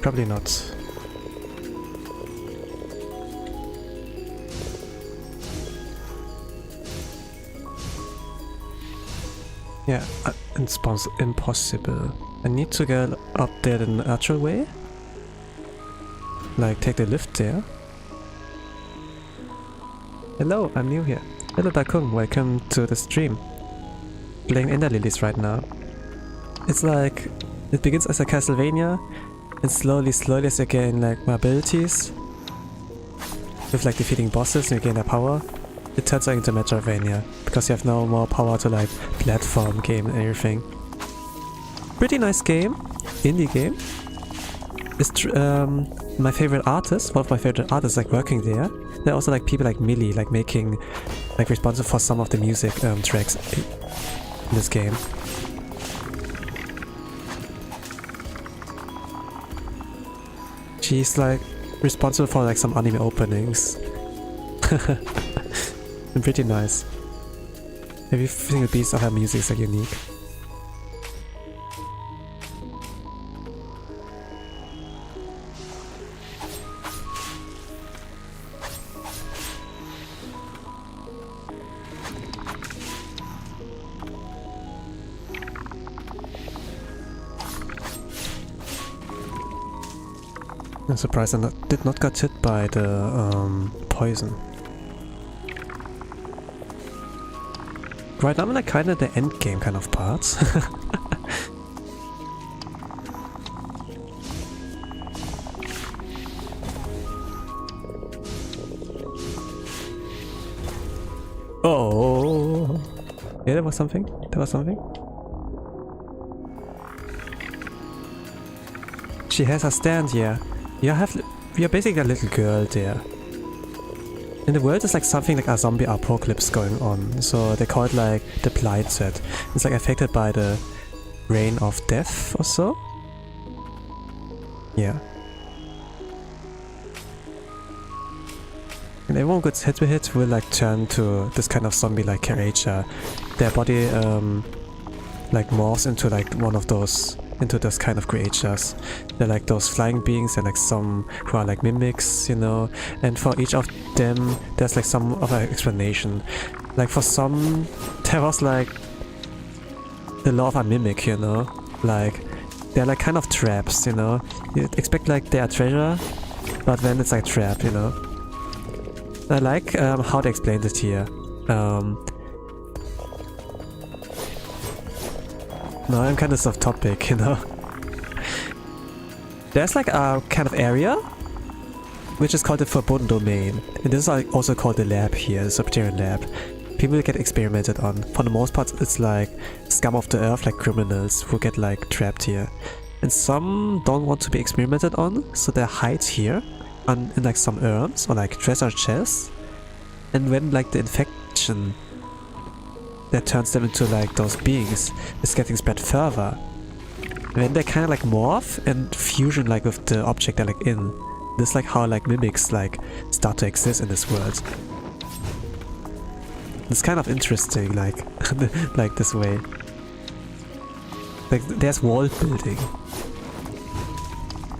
Probably not. Yeah, impossible. I need to get up there the natural way. Like, take the lift there. Hello, I'm new here. Hello Bakung, welcome to the stream. Playing Ender Lilies right now. It's like, it begins as a Castlevania, and slowly as you gain like more abilities, with like defeating bosses and you gain their power, it turns out into Metroidvania, because you have now more power to like platform game and everything. Pretty nice game, indie game. It's my favorite artist, one of my favorite artists like working there. There are also like people like Millie, like making, like responsible for some of the music tracks in this game. She's like responsible for like some anime openings. And pretty nice. Every single piece of her music is like unique. I'm surprised I did not get hit by the poison. Right now I'm like kinda the end game kind of parts. Oh, yeah, there was something. There was something. She has a stand here. You're basically a little girl there. And the world is like something like a zombie apocalypse going on, so they call it like the Blighted. It's like affected by the reign of death or so. Yeah. And everyone gets hit with it will like turn to this kind of zombie like creature. Their body like morphs into like one of those, into those kind of creatures. They're like those flying beings and like some who are like mimics, you know, and for each of them there's like some other explanation. Like for some there was like the law of a mimic, you know, like they're like kind of traps, you know. You expect like they are treasure, but then it's like trap, you know. I like how they explained it here. No, I'm kind of off topic, you know. There's like a kind of area which is called the Forbidden Domain, and this is like also called the lab here, the Subterranean lab. People get experimented on. For the most part, it's like scum of the earth, like criminals who get like trapped here. And some don't want to be experimented on, so they hide here in like some urns or like treasure chests. And when like the infection that turns them into like those beings is getting spread further, then they kind of like morph and fusion like with the object they're like in. This is like how like mimics like start to exist in this world. It's kind of interesting, like like this way. Like there's world building.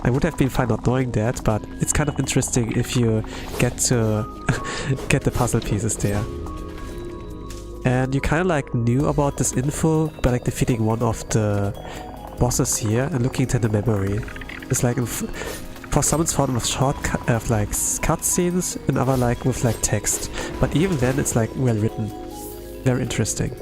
I would have been fine not knowing that, but it's kind of interesting if you get to get the puzzle pieces there. And you kind of like knew about this info by like defeating one of the bosses here and looking into the memory. It's like for some it's found with short like cutscenes, and other like with like text. But even then it's like well written, very interesting.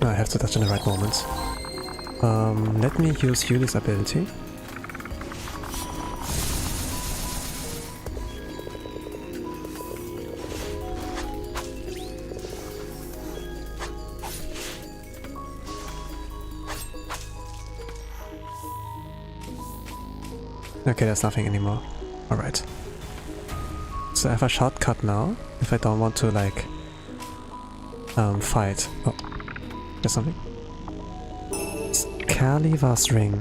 I have to touch in the right moment. Let me use Yuli's ability. Okay, there's nothing anymore. Alright. So I have a shortcut now, if I don't want to, like, fight. Oh, there's something. It's Kaliva's ring.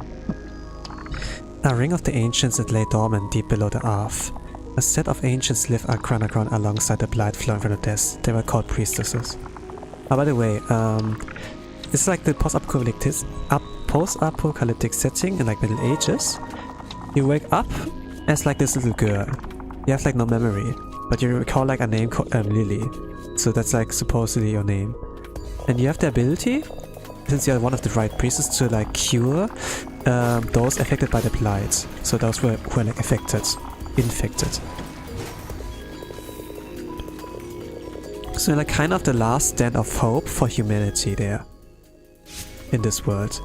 A ring of the ancients that lay dormant deep below the earth. A set of ancients live underground alongside the blight flowing from the depths. They were called priestesses. Oh, by the way, it's like the post-apocalyptic setting in like Middle Ages. You wake up as like this little girl. You have like no memory, but you recall like a name called Lily. So that's like supposedly your name. And you have the ability, since you're one of the right priestesses, to like cure those affected by the blight. So those who are like infected. So like kind of the last stand of hope for humanity there. In this world.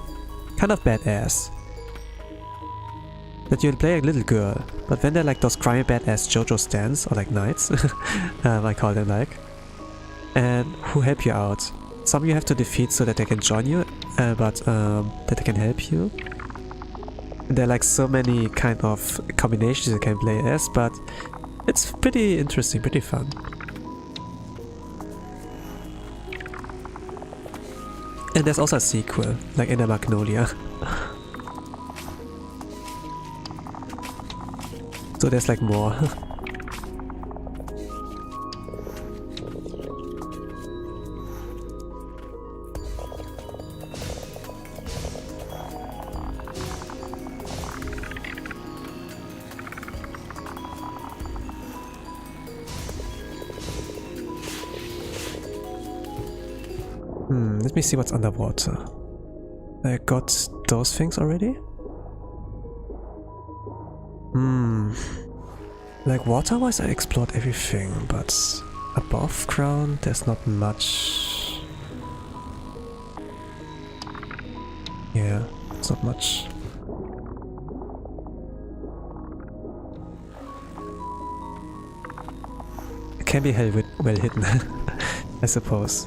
Kind of badass. That you'll play a little girl, but when they're like those grimy badass JoJo stands, or like knights, I call them like, and who help you out. Some you have to defeat so that they can join you, but that they can help you. And there are like so many kind of combinations you can play as, but it's pretty interesting, pretty fun. And there's also a sequel, like ENDER Magnolia. So there's like more. Let me see what's underwater. I got those things already? Like water-wise I explored everything, but above ground there's not much. Yeah, it's not much. It can be well hidden, I suppose.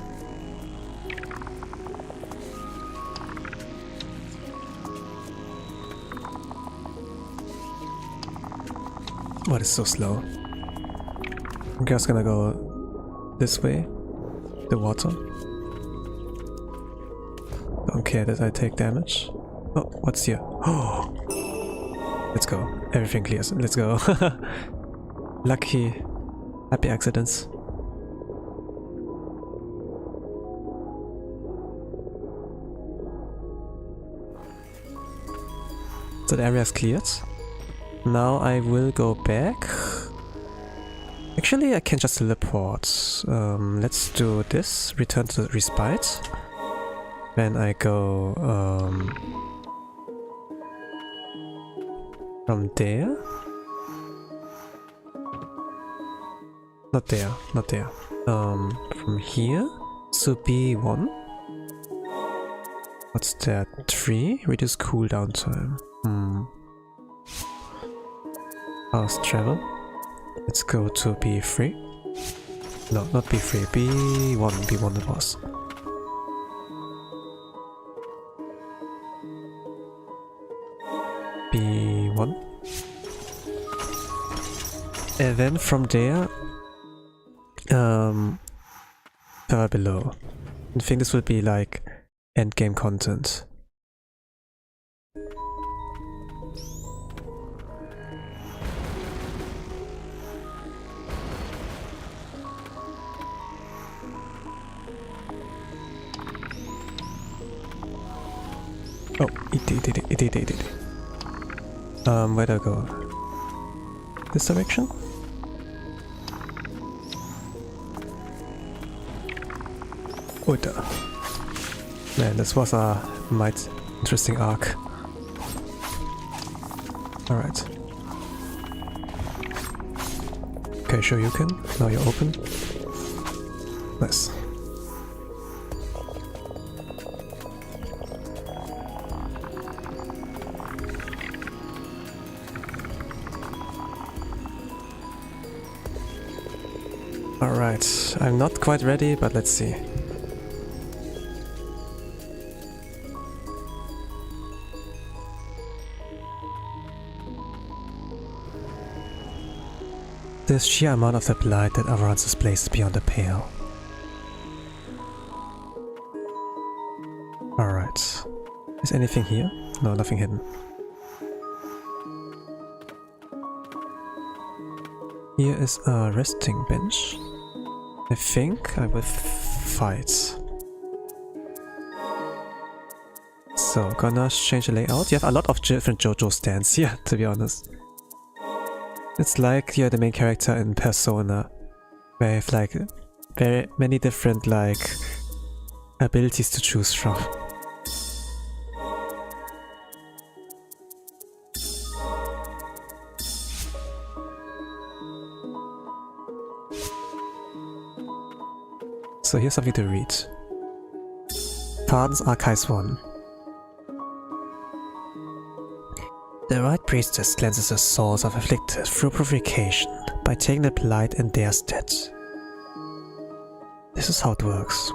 What is so slow? I'm just gonna go this way. The water. Don't care that I take damage. Oh, what's here? Oh! Let's go. Everything clears. Let's go. Lucky. Happy accidents. So the area is cleared. Now I will go back. Actually, I can just teleport. Let's do this. Return to the respite. Then I go from there. Not there, not there. From here. So B1. What's that? 3? Reduce cooldown time. Fast travel. Let's go to B3. No, not B3. B1. B1 it was. B1. And then from there, further below. I think this will be like endgame content. Oh, it did. Where do I go? This direction? Oh, man, this was a interesting arc. Alright. Okay, sure you can. Now you're open. Nice. Alright, I'm not quite ready, but let's see. The sheer amount of the blight that overruns this place is beyond the pale. Alright. Is anything here? No, nothing hidden. Here is a resting bench. I think I will fight. So, gonna change the layout. You have a lot of different JoJo stands here, to be honest. It's like you're the main character in Persona, where you have like very many different like abilities to choose from. So here's something to read. Pardons Archives 1. The White Priestess cleanses the souls of afflicted through purification by taking the blight in their stead. This is how it works.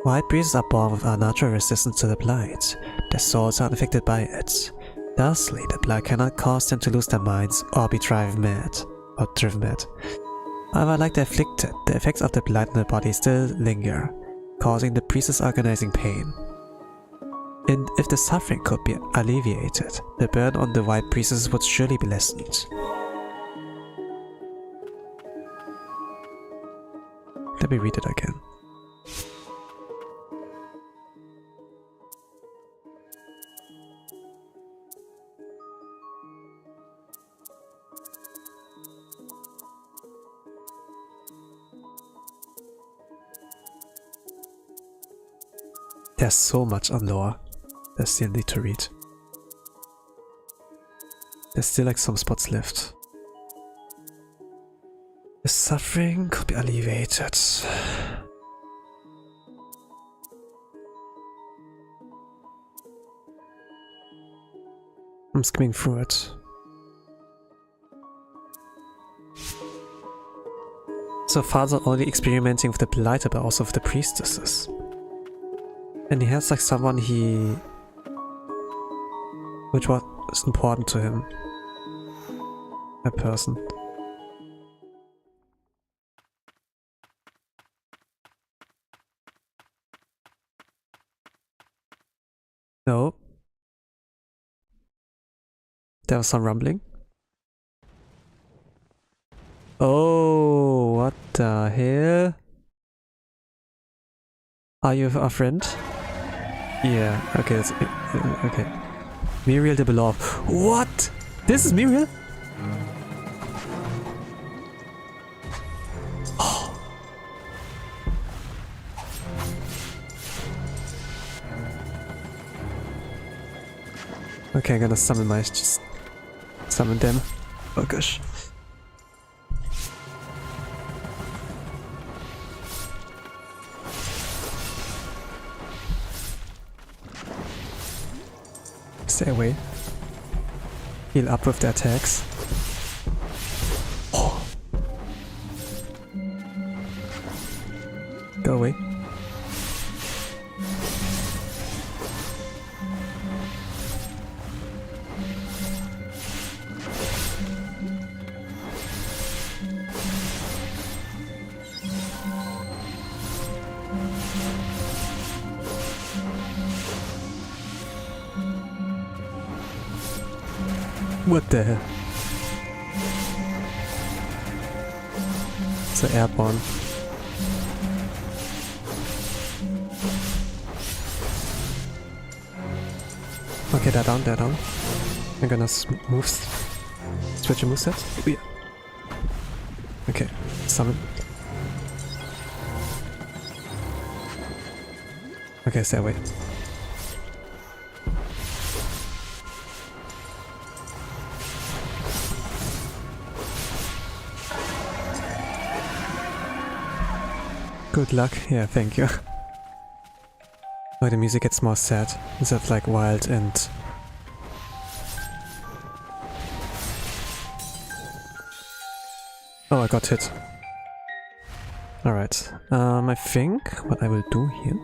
White Priests are born with a natural resistance to the blight. Their souls are unaffected by it. Thusly, the blight cannot cause them to lose their minds or be driven mad. However, like the afflicted, the effects of the blight in the body still linger, causing the priestess agonizing pain. And if the suffering could be alleviated, the burden on the White Priestess would surely be lessened. Let me read it again. There's so much on lore that I still need to read. There's still like some spots left. The suffering could be alleviated. I'm skimming through it. So far, not only experimenting with the blight, but also with the priestesses. And he has like someone which was important to him. A person. No. There was some rumbling. Oh, what the hell? Are you a friend? Yeah, okay, that's okay. Muriel the Beloved. What? This is Muriel? Oh. Okay, I'm gonna summon just summon them. Oh gosh. Stay away. Heal up with the attacks. Oh. Go away. What the hell? It's an airborne. Okay, they're down, they're down. I'm gonna move. Switch your moveset. Yeah. Okay, summon. Okay, stay away. Good luck. Yeah, thank you. Oh, the music gets more sad instead of like wild and... Oh, I got hit. Alright. I think what I will do here...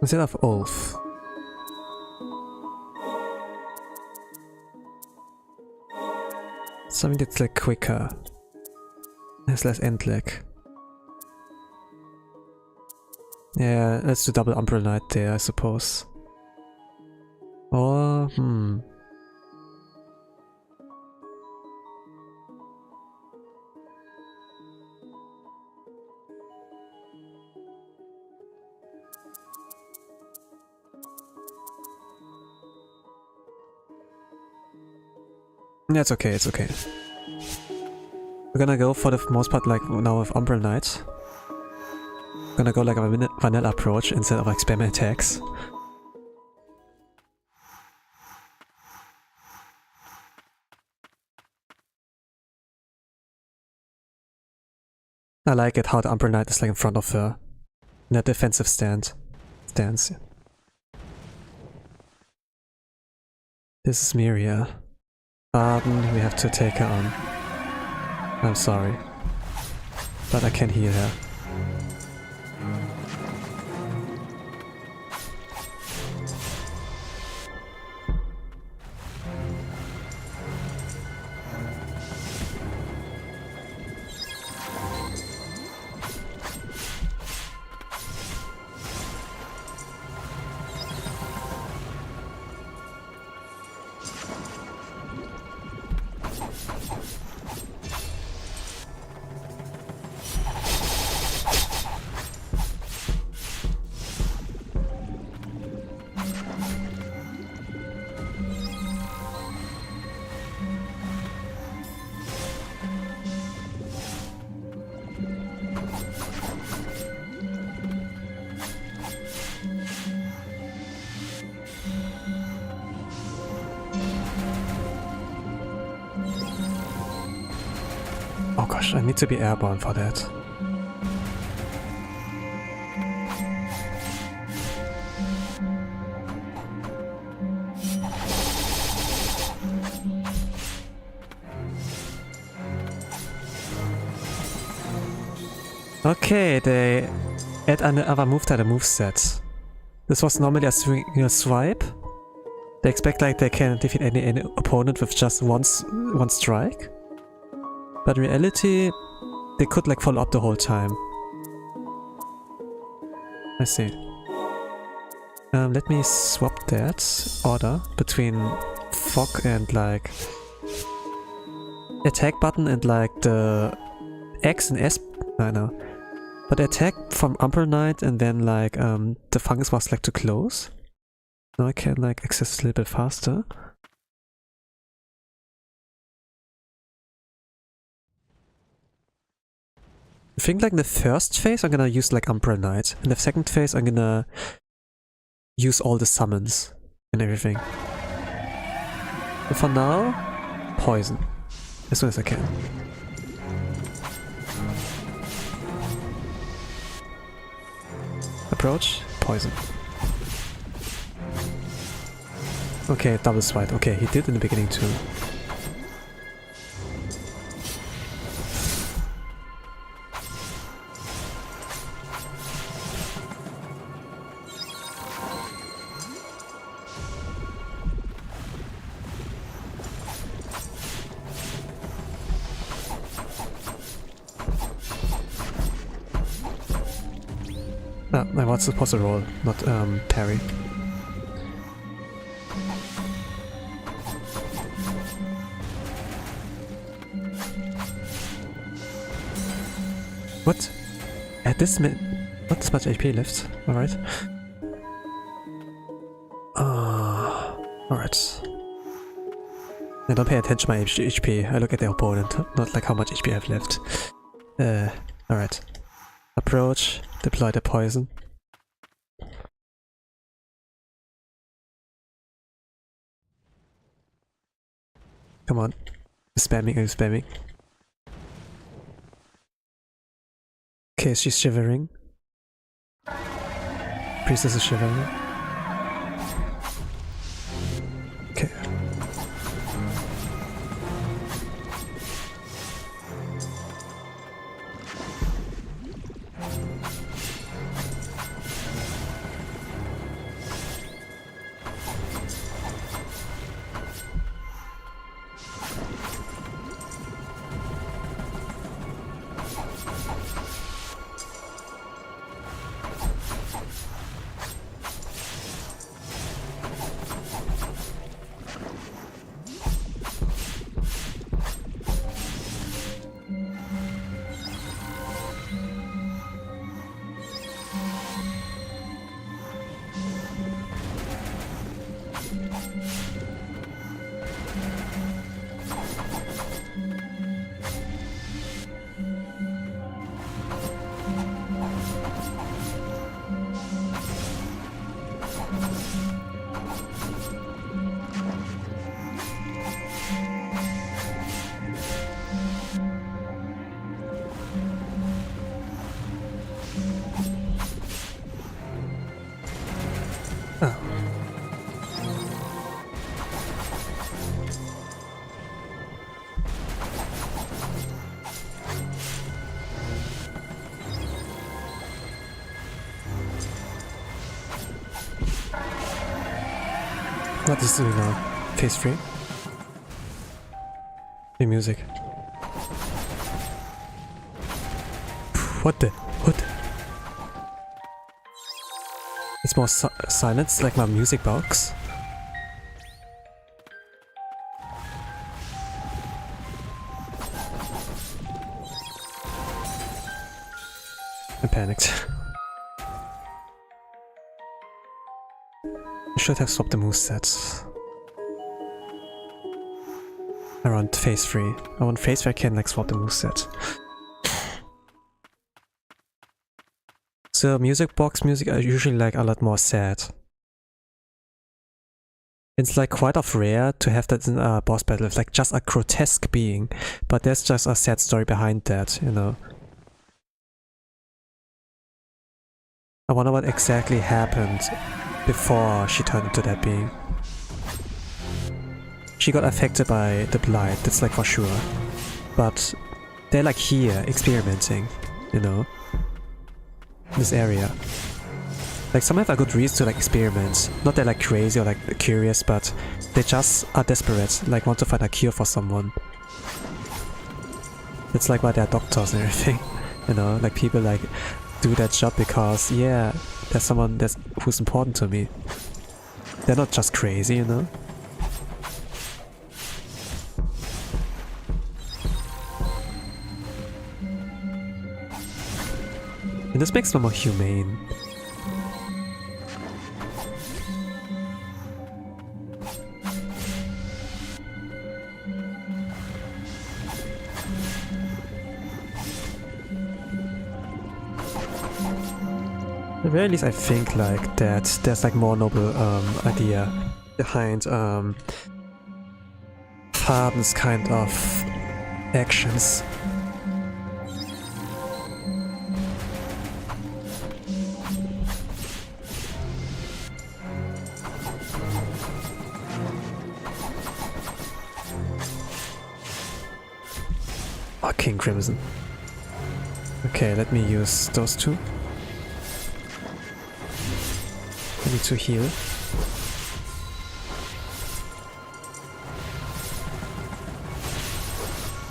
Instead of Ulf... Something that's like quicker. Has less end lag. Yeah, let's do double Umbrella Knight there, I suppose. Or, Yeah, it's okay, it's okay. We're gonna go for the most part like now with Umbrella Knight. We're gonna go like a vanilla approach instead of like spam attacks. I like it how the Umbrella Knight is like in front of her. In a defensive stance. This is Miria. Pardon, we have to take her on. I'm sorry. But I can heal her. Oh gosh, I need to be airborne for that. Okay, they add another move to the moveset. This was normally a swipe. They expect like they can defeat any opponent with just one strike. But in reality, they could like follow up the whole time. I see. Let me swap that order between fog and like attack button and like the X and S. I know. But attack from Umbrella Knight and then like the fungus was like too close. Now I can like access a little bit faster. I think like in the first phase I'm gonna use like Umbrella Knight. In the second phase I'm gonna use all the summons and everything. But for now, poison. As soon as I can. Approach, poison. Okay, double swipe. Okay, he did in the beginning too. Ah, I was supposed to roll, not parry. What? At this minute? Not this much HP left. Alright. Alright. I don't pay attention to my HP. I look at the opponent, not like how much HP I have left. Alright. Approach, deploy the poison. Come on. Spamming, I'm spamming. Okay, she's shivering. Priestess is shivering. Okay. What is doing now? Phase 3? The music. What the? What? It's more silence, like my music box. I panicked. I should have swapped the moveset. Around phase 3. I want phase where I can like swap the moveset. So music box music are usually like a lot more sad. It's like quite of rare to have that in a boss battle. It's like just a grotesque being, but there's just a sad story behind that, you know. I wonder what exactly happened before she turned into that being. She got affected by the blight, that's like for sure. But they're like here, experimenting, you know, in this area. Like some have a good reason to like experiment. Not they're like crazy or like curious, but they just are desperate, like want to find a cure for someone. It's like why they're doctors and everything, you know, like people like do that job because, yeah, there's someone who's important to me. They're not just crazy, you know? And this makes them more humane. At the very least I think like that there's like more noble idea behind Faden's kind of actions. Oh, King Crimson. Okay, let me use those two. I need to heal.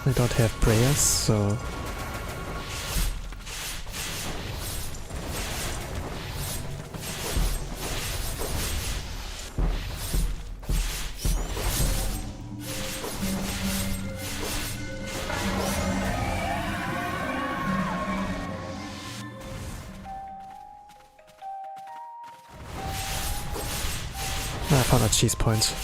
I don't have prayers, so... I found a cheese point.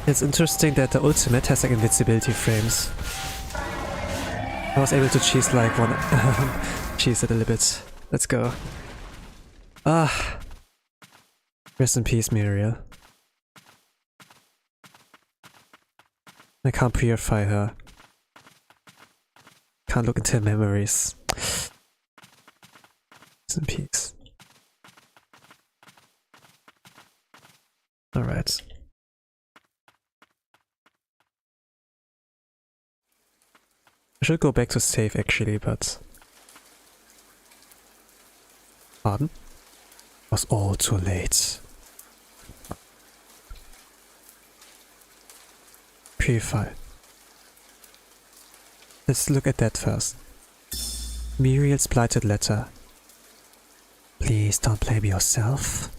It's interesting that the ultimate has like invincibility frames. I was able to cheese like one cheese it a little bit. Let's go. Ah, rest in peace, Muriel. I can't purify her. Can't look into her memories. Rest in peace. Alright. I should go back to save actually, but... Pardon? It was all too late. Purify. Let's look at that first. Muriel's blighted letter. Please don't blame yourself.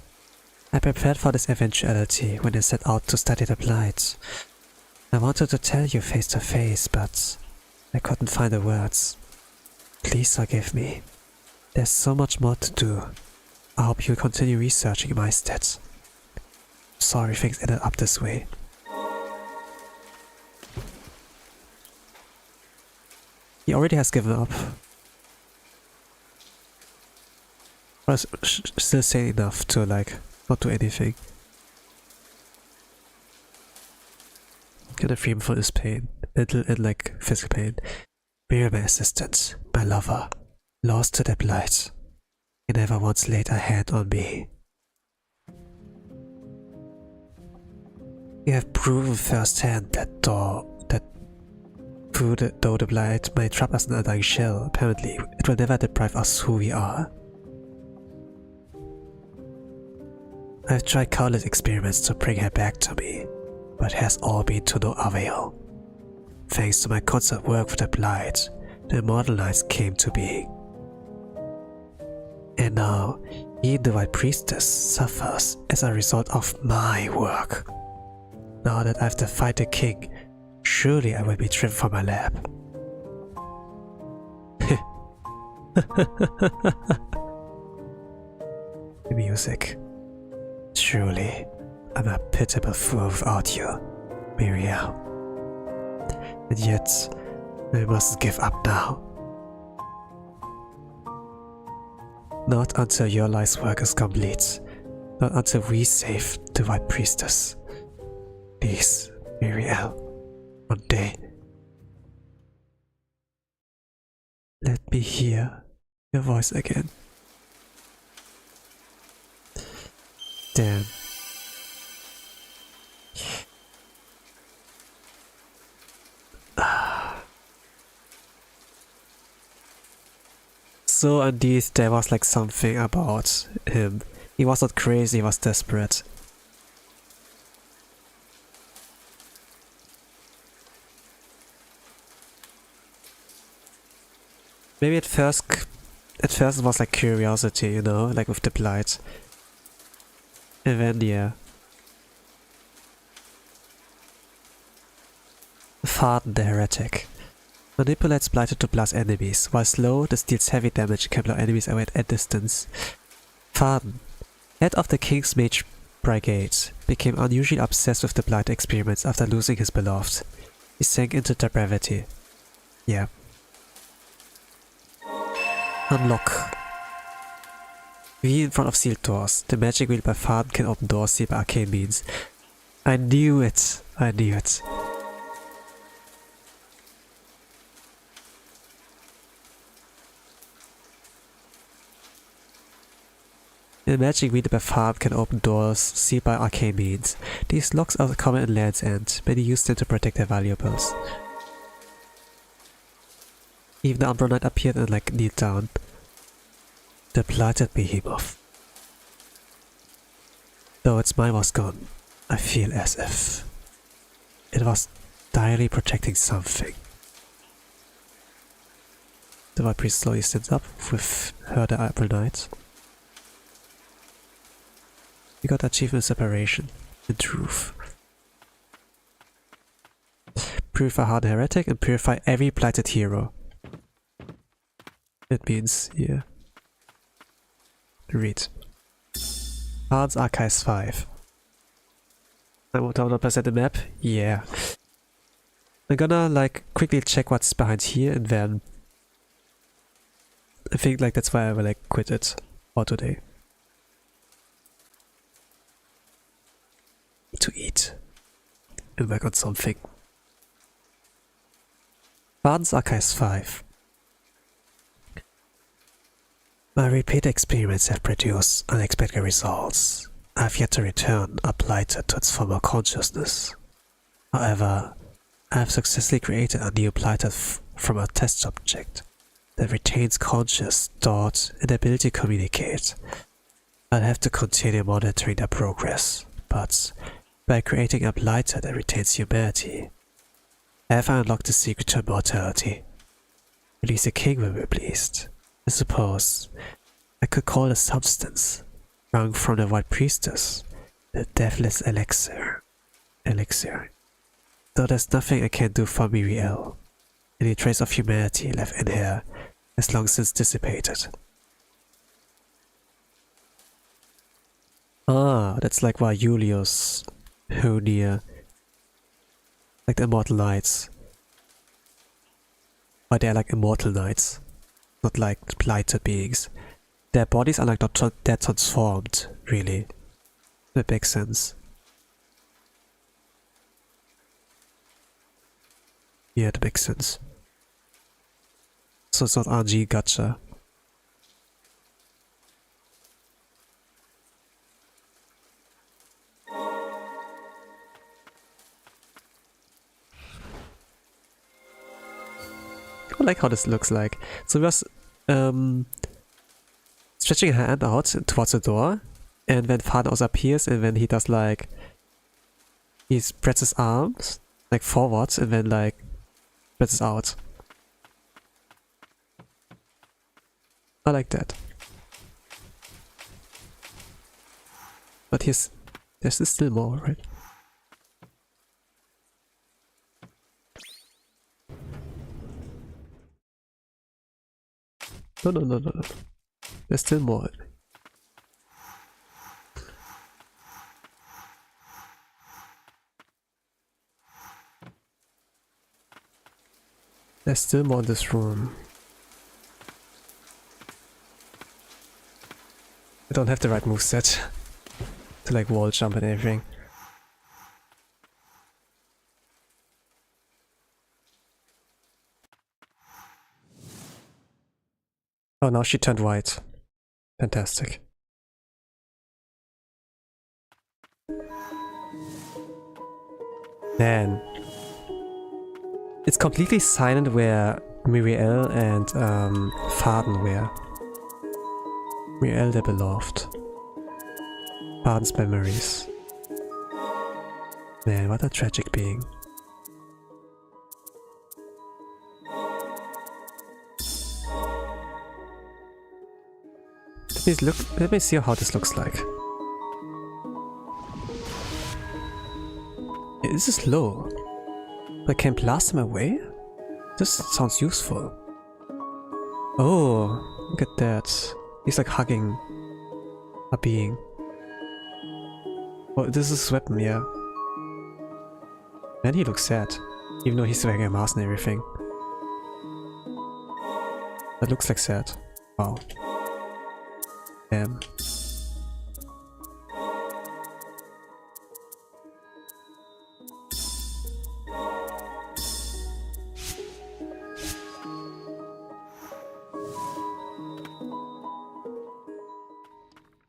I prepared for this eventuality when I set out to study the blight. I wanted to tell you face to face, but I couldn't find the words. Please forgive me. There's so much more to do. I hope you'll continue researching in my stead. Sorry things ended up this way. He already has given up. But still sane enough to like not do anything. Gonna free him from his pain. Mental and like physical pain. Bear my assistant, my lover, lost to the blight. He never once laid a hand on me. You have proven firsthand that though the blight may trap us in a dying shell, apparently it will never deprive us who we are. I've tried countless experiments to bring her back to me, but it has all been to no avail. Thanks to my constant work with the blight, the immortal knights came to being. And now, even the White Priestess suffers as a result of my work. Now that I have to fight the king, surely I will be driven from my lab. The music. Truly, I'm a pitiable fool without you, Miriel. And yet, I mustn't give up now. Not until your life's work is complete. Not until we save the White Priestess. Please, Miriel, one day. Let me hear your voice again. Damn. So indeed, there was like something about him. He was not crazy, he was desperate. Maybe at first it was like curiosity, you know, like with the blight. And then, yeah. Farden the Heretic. Manipulates blighted to blast enemies. While slow, this deals heavy damage and can blow enemies away at distance. Farden, head of the King's Mage Brigade, became unusually obsessed with the blight experiments after losing his beloved. He sank into depravity. Yeah. Unlock. Wheel in front of sealed doors. The magic wheel by Farden can open doors sealed by arcane means. I knew it. I knew it. The magic wheel by Farden can open doors sealed by arcane means. These locks are common in Land's End. Many use them to protect their valuables. Even the Umbral Knight appeared and like kneeled down. The blighted behemoth. Though its mind was gone, I feel as if it was direly protecting something. The White Priest slowly stands up with her the Umbral Knight. We got achievement separation in truth. Purify Hardened Heretic and purify every blighted hero. It means, yeah. Read. Harden's Archives 5. I'm 100% the map? Yeah. I'm gonna like quickly check what's behind here and then I think like that's why I will like quit it for today. Need to eat and work on something. Harden's Archives 5. My repeated experiments have produced unexpected results. I have yet to return a blighted to its former consciousness. However, I have successfully created a new blighted from a test subject that retains conscious thought and ability to communicate. I'll have to continue monitoring their progress, but by creating a blighted that retains humanity, I have unlocked the secret to immortality. At least the king will be pleased. I suppose I could call the substance wrung from the White Priestess the Deathless Elixir. Though there's nothing I can do for Miriel. Any trace of humanity left in her has long since dissipated. Ah, that's like why Julius, Honia, like the Immortal Knights. Why they're like Immortal Knights. Not like blighted beings. Their bodies are like not that transformed, really. That makes sense. Yeah, that makes sense. So it's not RG gacha. don't like how this looks like. So we was stretching her hand out towards the door, and then Thanos appears, and then he does like, he spreads his arms like forwards, and then like spreads out. I like that. But there's still more, right? No. There's still more. There's still more in this room. I don't have the right moveset to like wall jump and everything. Oh, now she turned white. Fantastic. Man. It's completely silent where Muriel and Faden were. Muriel the beloved. Faden's memories. Man, what a tragic being. Let me see how this looks like. This is low. I can blast him away? This sounds useful. Oh, look at that. He's like hugging a being. Oh, this is his weapon, yeah. Man, he looks sad. Even though he's wearing a mask and everything. That looks like sad. Wow. Damn.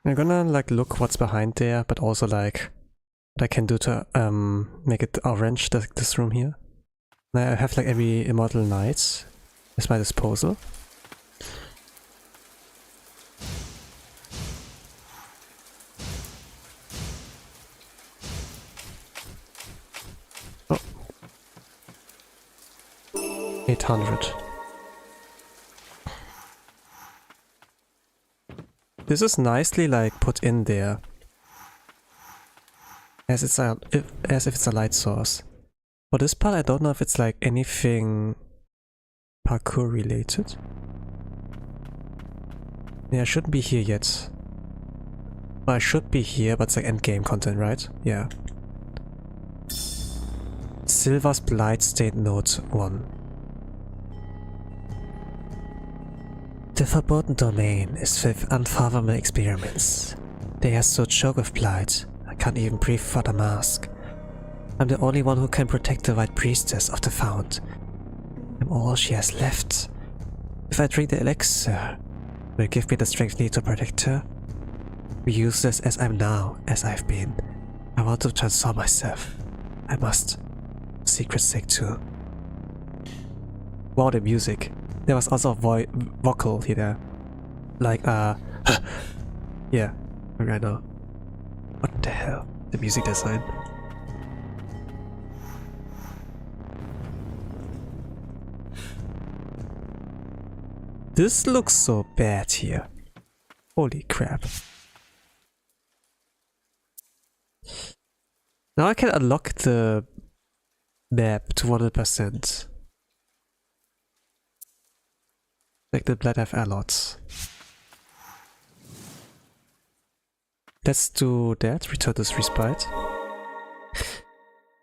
I'm gonna like look what's behind there, but also like what I can do to make it orange, this room here. I have like every Immortal Knight at my disposal. Oh. 800. This is nicely like put in there, as if it's a light source. For this part, I don't know if it's like anything parkour related. Yeah, I shouldn't be here yet. Well, I should be here, but it's like endgame content, right? Yeah. Silver's Blight-Stained Note 1. The Forbidden Domain is filled with unfathomable experiments. They are so choked with blight, I can't even breathe for the mask. I'm the only one who can protect the White Priestess of the Fount. I'm all she has left. If I drink the elixir, will it give me the strength needed to protect her? Be useless as I'm now, as I've been. I want to transform myself. I must. For secret's sake too. Wow, the music. There was also a vocal here. Like, yeah, right now. What the hell? The music design. This looks so bad here. Holy crap. Now I can unlock the map to 100%. Like the Blood have allots. Let's do that. Return to respite.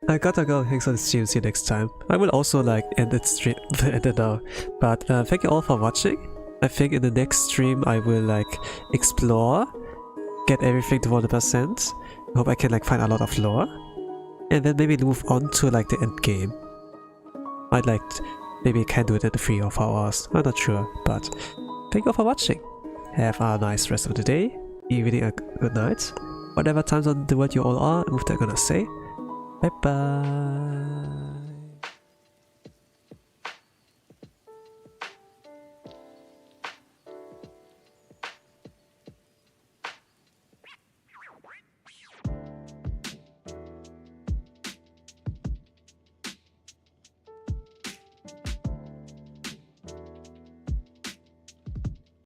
I gotta go. Thanks for the stream. See you next time. I will also like end it now. But thank you all for watching. I think in the next stream I will like explore, get everything to 100%. I hope I can like find a lot of lore, and then maybe move on to like the end game. I'd like. Maybe I can do it in 3 or 4 hours, I'm not sure, but thank you all for watching. Have a nice rest of the day, evening, a good night, whatever times on the world you all are, and with that I'm gonna say, bye bye.